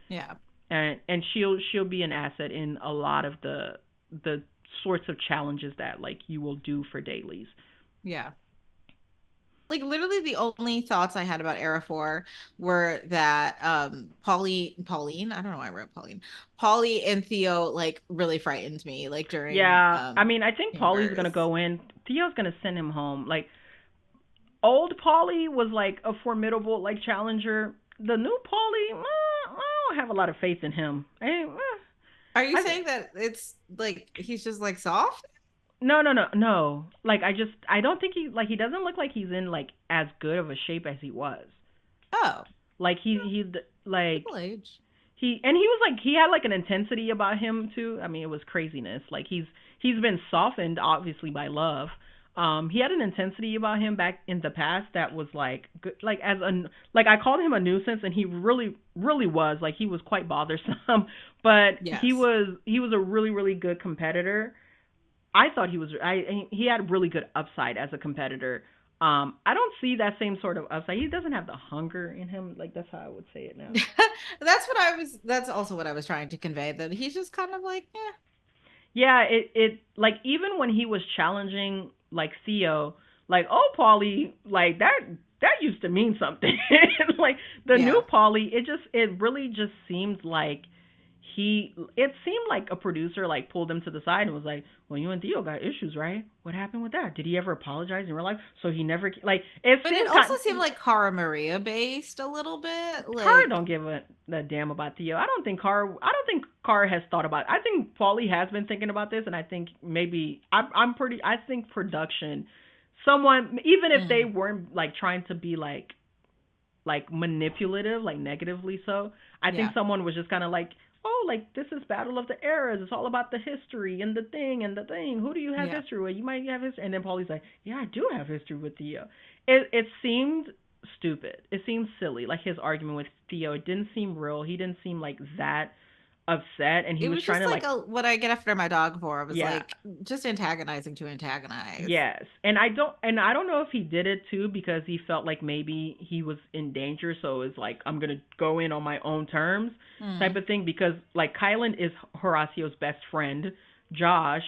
Speaker 2: Yeah.
Speaker 1: And she'll be an asset in a lot of the sorts of challenges that like you will do for dailies.
Speaker 2: Yeah. Like literally the only thoughts I had about Era 4 were that Pauline, I don't know why I wrote Pauline. Polly and Theo like really frightened me like during
Speaker 1: Yeah, I mean, I think Paulie's gonna
Speaker 2: Chambers.
Speaker 1: go in. Theo's gonna send him home. Like old Paulie was like a formidable like challenger. The new Paulie, I don't have a lot of faith in him.
Speaker 2: Are you
Speaker 1: I,
Speaker 2: saying that it's like he's just like soft?
Speaker 1: no, no, no, no. Like I don't think he doesn't look like he's in like as good of a shape as he was.
Speaker 2: Oh,
Speaker 1: Like
Speaker 2: well,
Speaker 1: like
Speaker 2: people age.
Speaker 1: he was like he had like an intensity about him too. I mean, it was craziness. Like he's been softened obviously by love. He had an intensity about him back in the past that was like good, like as a like I called him a nuisance, and he really was like he was quite bothersome. But
Speaker 2: Yes.
Speaker 1: he was a really good competitor. I thought he had really good upside as a competitor. I don't see that same sort of upside. He doesn't have the hunger in him. Like that's how I would say it now.
Speaker 2: That's also what I was trying to convey, that he's just kind of like, yeah.
Speaker 1: Yeah, it like even when he was challenging like Theo, like oh Paulie, like that used to mean something. Like the new
Speaker 2: Yeah.
Speaker 1: Paulie, it really just seemed like it seemed like a producer like pulled him to the side and was like, "Well, you and Theo got issues, right? What happened with that? Did he ever apologize in real life?" So he never like it
Speaker 2: But it
Speaker 1: seemed
Speaker 2: also
Speaker 1: kind.
Speaker 2: seemed like Cara Maria based a little bit.
Speaker 1: Kara
Speaker 2: Like,
Speaker 1: don't give a damn about Theo. I don't think Kara has thought about it. I think Paulie has been thinking about this, and I think maybe I think production, someone even if they
Speaker 2: mm,
Speaker 1: weren't like trying to be like manipulative, like negatively so, I think
Speaker 2: yeah,
Speaker 1: someone was just kind of like, oh, like this is Battle of the Eras. It's all about the history and the thing and the thing. Who do you have
Speaker 2: yeah.
Speaker 1: history with? You might have history. And then Paulie's like, yeah, I do have history with Theo. It seemed stupid. It seemed silly. Like his argument with Theo, it didn't seem real. He didn't seem like that upset, and he
Speaker 2: It
Speaker 1: was
Speaker 2: was
Speaker 1: trying
Speaker 2: just
Speaker 1: to
Speaker 2: like
Speaker 1: like,
Speaker 2: what I get after my dog for. I was
Speaker 1: yeah,
Speaker 2: like just antagonizing to antagonize.
Speaker 1: yes, and I don't know if he did it too because he felt like maybe he was in danger, so it's like I'm gonna go in on my own terms type
Speaker 2: Mm.
Speaker 1: of thing. Because like Kylan is Horacio's best friend, Josh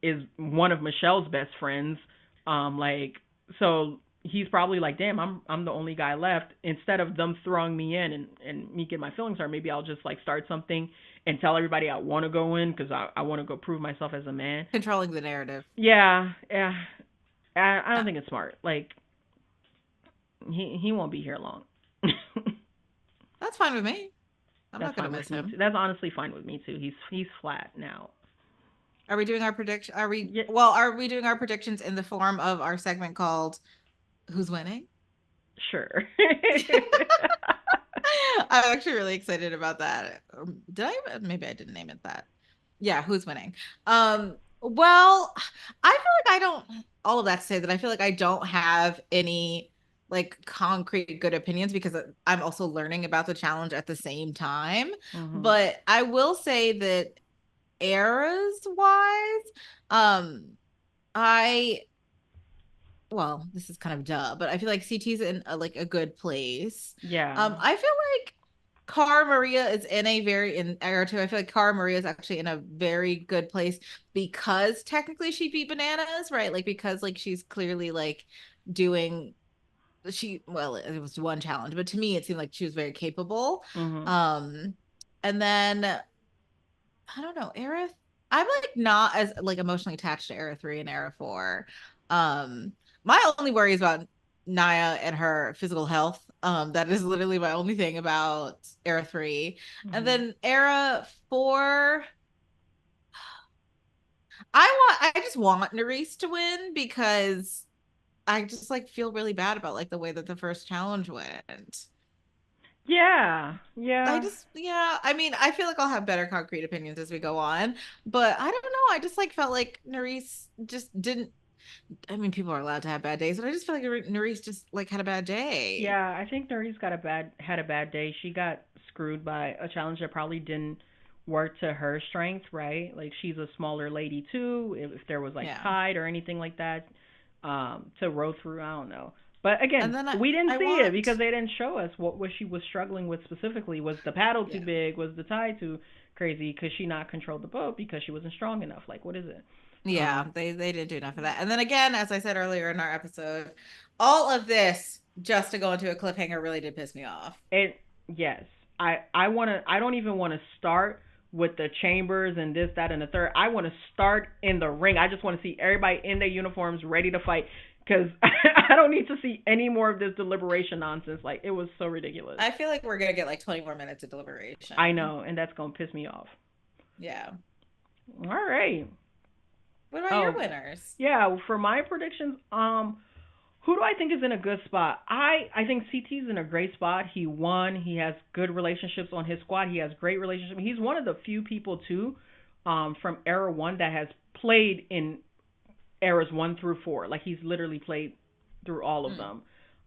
Speaker 1: is one of Michelle's best friends, like so he's probably like, damn, I'm the only guy left. Instead of them throwing me in and me get my feelings hurt, maybe I'll just like start something and tell everybody I want to go in because I want to go prove myself as a man.
Speaker 2: Controlling the narrative.
Speaker 1: Yeah, yeah. I
Speaker 2: Uh,
Speaker 1: don't think it's smart. Like he won't be here long.
Speaker 2: That's fine with me. I'm
Speaker 1: That's
Speaker 2: not gonna
Speaker 1: fine
Speaker 2: miss
Speaker 1: with me
Speaker 2: him.
Speaker 1: too. That's honestly fine with me too. He's flat now.
Speaker 2: Are we doing our prediction?
Speaker 1: Yeah,
Speaker 2: Are we doing our predictions in the form of our segment called Who's Winning?
Speaker 1: sure.
Speaker 2: I'm actually really excited about that. Did I? Maybe I didn't name it that. Yeah, who's winning? Well, I feel like I don't. All of that to say that I feel like I don't have any like concrete good opinions because I'm also learning about the challenge at the same time.
Speaker 1: Mhm.
Speaker 2: But I will say that eras wise, um, I well, this is kind of duh, but I feel like CT's in like a good place.
Speaker 1: Yeah.
Speaker 2: I feel like Cara Maria is in a very in era two. I feel like Cara Maria is actually in a very good place because technically she beat Bananas, right? Like because like she's clearly like doing well, it was one challenge, but to me it seemed like she was very capable.
Speaker 1: Mhm.
Speaker 2: Um, and then I don't know, Era. I'm like not as like emotionally attached to Era 3 and Era 4. Um, my only worry is about Naya and her physical health. That is literally my only thing about Era 3. And
Speaker 1: Mhm.
Speaker 2: then Era 4, I just want Nerys to win because I just like feel really bad about like the way that the first challenge went.
Speaker 1: Yeah.
Speaker 2: I
Speaker 1: Yeah.
Speaker 2: just, yeah, I mean, I feel like I'll have better concrete opinions as we go on, but I don't know. I just like felt like Nerys just didn't. I mean, people are allowed to have bad days, but I just feel like Nerys just like had a bad day.
Speaker 1: Yeah, I think Nuri's had a bad day. She got screwed by a challenge that probably didn't work to her strength, right? Like she's a smaller lady too. If there was like
Speaker 2: Yeah.
Speaker 1: tide or anything like that, to row through, I don't know. But
Speaker 2: And
Speaker 1: again,
Speaker 2: then
Speaker 1: we didn't
Speaker 2: I
Speaker 1: see it because
Speaker 2: want,
Speaker 1: they didn't show us what she was struggling with specifically. Was the paddle too
Speaker 2: yeah.
Speaker 1: big? Was the tide too crazy? Could she not control the boat because she wasn't strong enough? Like what is it?
Speaker 2: Yeah,
Speaker 1: Um,
Speaker 2: they didn't do enough of that. And then again, as I said earlier in our episode, all of this just to go into a cliffhanger really did piss me off.
Speaker 1: It yes. I don't even want to start with the chambers and this, that, and the third. I want to start in the ring. I just want to see everybody in their uniforms ready to fight because I don't need to see any more of this deliberation nonsense. Like it was so ridiculous.
Speaker 2: I feel like we're gonna get like 20 more minutes of
Speaker 1: I
Speaker 2: deliberation.
Speaker 1: know, and that's gonna piss me off.
Speaker 2: Yeah.
Speaker 1: All right.
Speaker 2: What about your
Speaker 1: Oh,
Speaker 2: winners?
Speaker 1: yeah. For my predictions, who do I think is in a good spot? I think CT's in a great spot. He won. He has good relationships on his squad. He has great relationships. He's one of the few people too, from Era One that has played in eras 1 through 4. Like he's literally played through all of
Speaker 2: Hmm.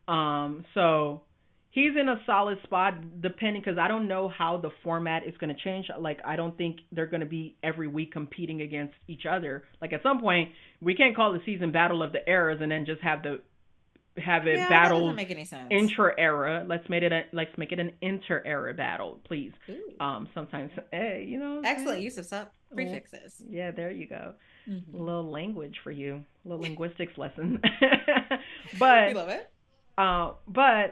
Speaker 1: them. So he's in a solid spot, depending because I don't know how the format is going to change. Like I don't think they're going to be every week competing against each other. Like at some point, we can't call the season Battle of the Eras and then just have it
Speaker 2: Yeah, that doesn't
Speaker 1: battles
Speaker 2: make any sense.
Speaker 1: intra era. Let's make it an inter era battle, please.
Speaker 2: Ooh.
Speaker 1: Sometimes, hey, you know what I'm
Speaker 2: Excellent
Speaker 1: saying?
Speaker 2: use of sub
Speaker 1: Well,
Speaker 2: prefixes.
Speaker 1: yeah, there you go. A
Speaker 2: Hmm.
Speaker 1: little language for you, a little linguistics lesson.
Speaker 2: We
Speaker 1: but
Speaker 2: love it.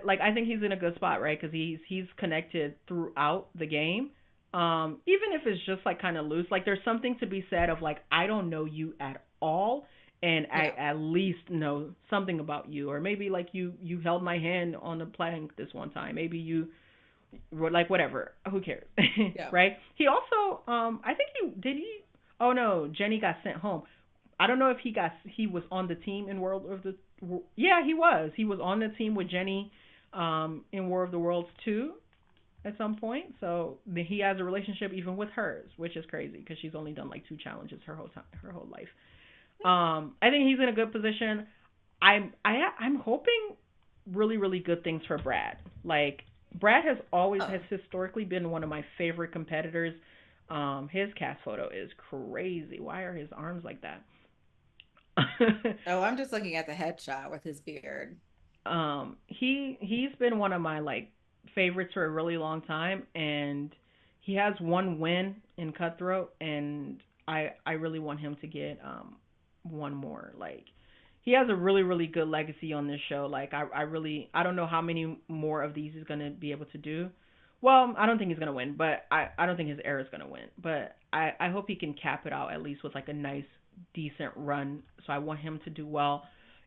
Speaker 1: like I think he's in a good spot, right? Because he's connected throughout the game. Even if it's just like kind of loose, like there's something to be said of like I don't know you at all, and I
Speaker 2: Yeah.
Speaker 1: at least know something about you, or maybe like you held my hand on the plank this one time. Maybe you like whatever. Who cares,
Speaker 2: Yeah.
Speaker 1: right? He also I think he. Oh no, Jenny got sent home. I don't know if he was on the team in World of the yeah, he was. He was on the team with Jenny in War of the Worlds too at some point. So he has a relationship even with hers, which is crazy because she's only done like 2 challenges her whole life. I think he's in a good position. I'm hoping really good things for Brad. Like Brad has
Speaker 2: Oh.
Speaker 1: historically been one of my favorite competitors. His cast photo is crazy. Why are his arms like that?
Speaker 2: Oh, I'm just looking at the headshot with his beard.
Speaker 1: He's been one of my like favorites for a really long time, and he has one win in Cutthroat, and I really want him to get one more. Like he has a really good legacy on this show. Like I don't know how many more of these he's gonna be able to do. Well, I don't think he's gonna win, but I don't think his era is gonna win. But I hope he can cap it out at least with like a nice decent run. So I want him to do well.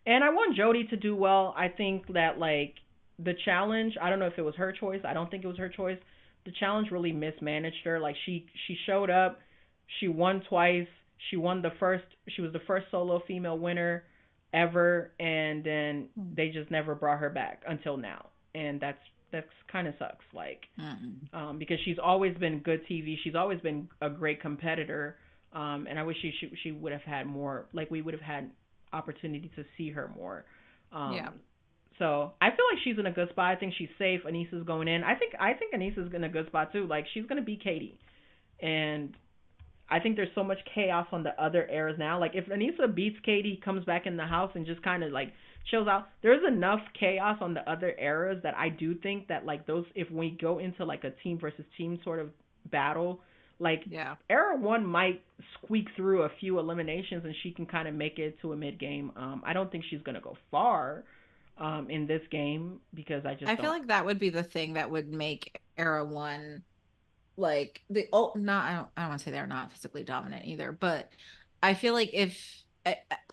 Speaker 1: And I want Jody to do well. I think that like the challenge, I don't know if it was her choice. I don't think it was her choice. The challenge really mismanaged her. Like she showed up, she won twice. She was the first solo female winner ever, and then
Speaker 2: Hmm.
Speaker 1: they just never brought her back until now. And that's kind of sucks. Like
Speaker 2: Mm-mm.
Speaker 1: because she's always been good TV. She's always been a great competitor. And I wish she would have had more. Like we would have had opportunity to see her more.
Speaker 2: Yeah.
Speaker 1: Um, so I feel like she's in a good spot. I think she's safe. Anissa's going in. I think Anissa's in a good spot too. Like she's gonna beat Katie, and I think there's so much chaos on the other eras now. Like if Anissa beats Katie, comes back in the house and just kind of like chills out, there's enough chaos on the other eras that I do think that like those if we go into like a team versus team sort of battle, like
Speaker 2: Yeah.
Speaker 1: era 1 might squeak through a few eliminations and she can kind of make it to a mid game. I don't think she's going to go far in this game because I just
Speaker 2: I feel
Speaker 1: don't.
Speaker 2: like that would be the thing that would make Era One like the oh not I don't want to say they're not physically dominant either, but I feel like if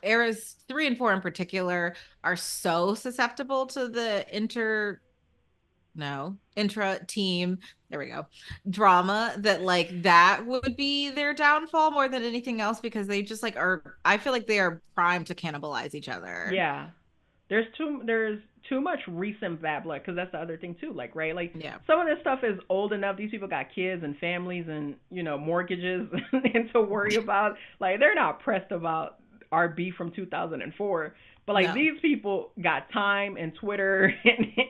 Speaker 2: eras 3 and 4 in particular are so susceptible to the intra team, there we go, drama, that like that would be their downfall more than anything else, because they just like are, I feel like they are primed to cannibalize each other.
Speaker 1: Yeah, there's too much recent bad blood because that's the other thing too. Like right, like
Speaker 2: Yeah.
Speaker 1: some of this stuff is old enough. These people got kids and families and mortgages and to worry about. Like they're not pressed about our beef from 2004. But like
Speaker 2: No.
Speaker 1: these people got time and Twitter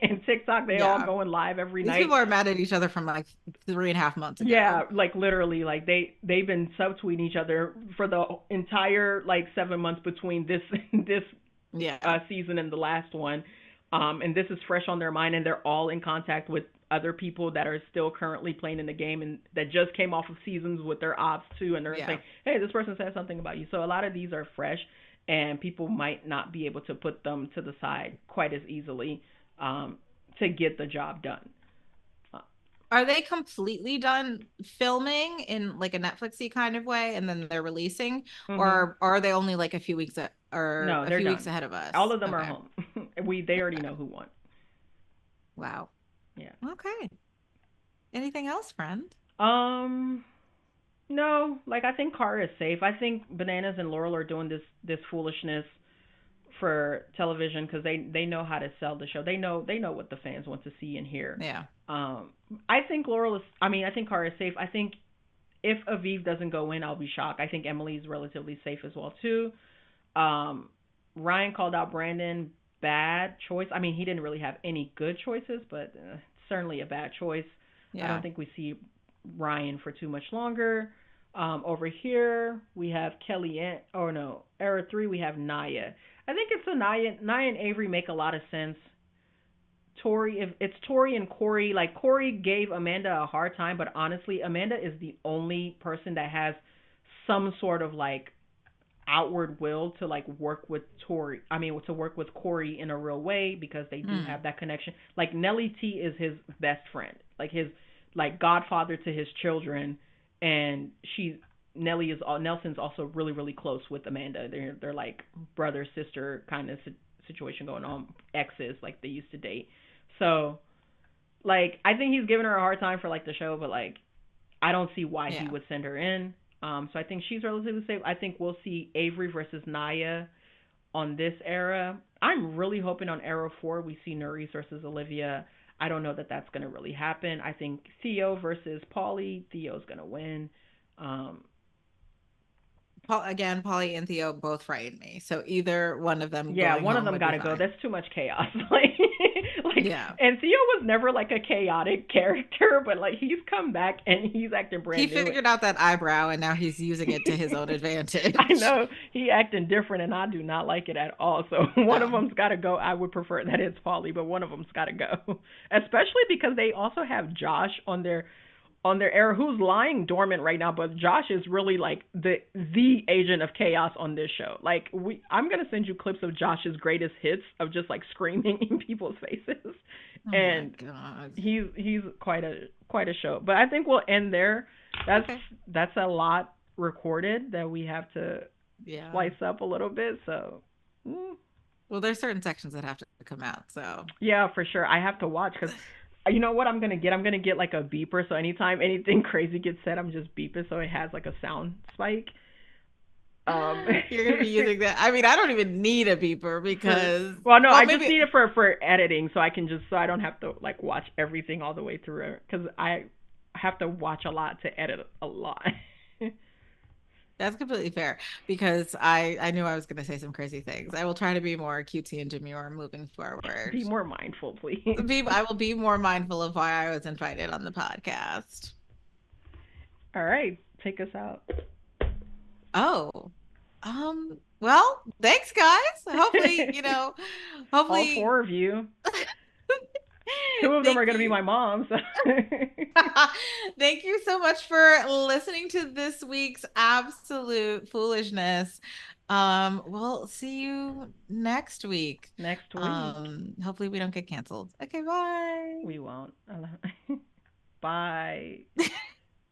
Speaker 1: and TikTok. They all
Speaker 2: Yeah.
Speaker 1: going live every
Speaker 2: These
Speaker 1: night.
Speaker 2: people are mad at each other from like 3.5 months
Speaker 1: Yeah,
Speaker 2: ago.
Speaker 1: like literally, like they've been subtweeting each other for the entire like 7 months between this this
Speaker 2: Yeah.
Speaker 1: season and the last one. And this is fresh on their mind, and they're all in contact with other people that are still currently playing in the game and that just came off of seasons with their ops too, and they're saying,
Speaker 2: Yeah.
Speaker 1: "Hey, this person said something about you." So a lot of these are fresh, and people might not be able to put them to the side quite as easily um, to get the job done. Uh,
Speaker 2: Are they completely done filming in like a Netflixy kind of way and then they're releasing?
Speaker 1: mhm.
Speaker 2: Or are they only like a few weeks or
Speaker 1: No,
Speaker 2: a
Speaker 1: they're
Speaker 2: few weeks
Speaker 1: done.
Speaker 2: ahead of
Speaker 1: All
Speaker 2: us?
Speaker 1: of them are
Speaker 2: Okay.
Speaker 1: home. They already
Speaker 2: Okay.
Speaker 1: know who won.
Speaker 2: Wow.
Speaker 1: Yeah.
Speaker 2: Okay. Anything else, friend?
Speaker 1: Um, No, like I think Cara is safe. I think Bananas and Laurel are doing this foolishness for television because they know how to sell the show. They know what the fans want to see and hear.
Speaker 2: Yeah.
Speaker 1: Um, I think Laurel is. I mean, I think Cara is safe. I think if Aviv doesn't go in, I'll be shocked. I think Emily's relatively safe as well too. Um, Ryan called out Brandon, bad choice. I mean, he didn't really have any good choices, but certainly a bad choice. I don't
Speaker 2: Yeah.
Speaker 1: think we see Ryan for too much longer. Over here we have Kelly and oh no, era three we have Naya. I think it's a Naya and Avery make a lot of sense. Tori, if it's Tori and Corey, like Corey gave Amanda a hard time, but honestly, Amanda is the only person that has some sort of like outward will to like work with Tori. I mean, to work with Corey in a real way because they do
Speaker 2: Mm.
Speaker 1: have that connection. Like Nelly T is his best friend, like his like godfather to his children, and she's Nelly is Nelson's also really really close with Amanda. They're like brother sister kind of situation going on, exes like they used to date. So like I think he's giving her a hard time for like the show, but like I don't see why he
Speaker 2: Yeah.
Speaker 1: would send her in. So I think she's relatively safe. I think we'll see Avery versus Naya on this era. I'm really hoping on era four we see Nerys versus Olivia. I don't know that that's gonna really happen. I think Theo versus Paulie. Theo's gonna win. Um,
Speaker 2: Paul, again, Polly and Theo both frighten me. So either one of them
Speaker 1: yeah,
Speaker 2: going
Speaker 1: one of
Speaker 2: home
Speaker 1: them
Speaker 2: would be
Speaker 1: gotta go.
Speaker 2: fine.
Speaker 1: That's too much chaos. like,
Speaker 2: Yeah.
Speaker 1: and Theo was never like a chaotic character, but like he's come back and he's acting
Speaker 2: He
Speaker 1: brand new.
Speaker 2: figured out that eyebrow and now he's using it to his own
Speaker 1: I
Speaker 2: advantage.
Speaker 1: know he acting different, and I do not like it at all. So one of
Speaker 2: No.
Speaker 1: them's got to go. I would prefer that it's Polly, but one of them's got to go, especially because they also have Josh on their era, who's lying dormant right now. But Josh is really like the agent of chaos on this show. Like I'm gonna send you clips of Josh's greatest hits of just like screaming in people's faces,
Speaker 2: Oh my
Speaker 1: and
Speaker 2: God.
Speaker 1: he's quite a show. But I think we'll end there. That's
Speaker 2: Okay.
Speaker 1: that's a lot recorded that we have to
Speaker 2: Yeah.
Speaker 1: slice up a little bit. So mm,
Speaker 2: Well, there's certain sections that have to come out. So
Speaker 1: yeah, for sure. I have to watch because you know what I'm gonna get. I'm gonna get like a beeper. So anytime anything crazy gets said, I'm just beeping so it has like a sound spike. Um,
Speaker 2: you're gonna be using that. I mean, I don't even need a beeper
Speaker 1: for
Speaker 2: because,
Speaker 1: well, no,
Speaker 2: well,
Speaker 1: I just
Speaker 2: maybe
Speaker 1: need it for editing so I can just so I don't have to like watch everything all the way through because I have to watch a lot to edit a lot.
Speaker 2: that's completely fair because I knew I was gonna say some crazy things. I will try to be more cutesy and demure moving forward.
Speaker 1: Be more mindful, please.
Speaker 2: I will be more mindful of why I was invited on the podcast.
Speaker 1: All right, take us out.
Speaker 2: Oh, well, thanks guys. Hopefully,
Speaker 1: All
Speaker 2: hopefully,
Speaker 1: four of you. Two of them
Speaker 2: thank
Speaker 1: are going to be
Speaker 2: you.
Speaker 1: my mom. So.
Speaker 2: Thank you so much for listening to this week's absolute foolishness. We'll see you next week.
Speaker 1: Next week.
Speaker 2: Hopefully we don't get canceled. Okay, bye.
Speaker 1: We won't. Bye.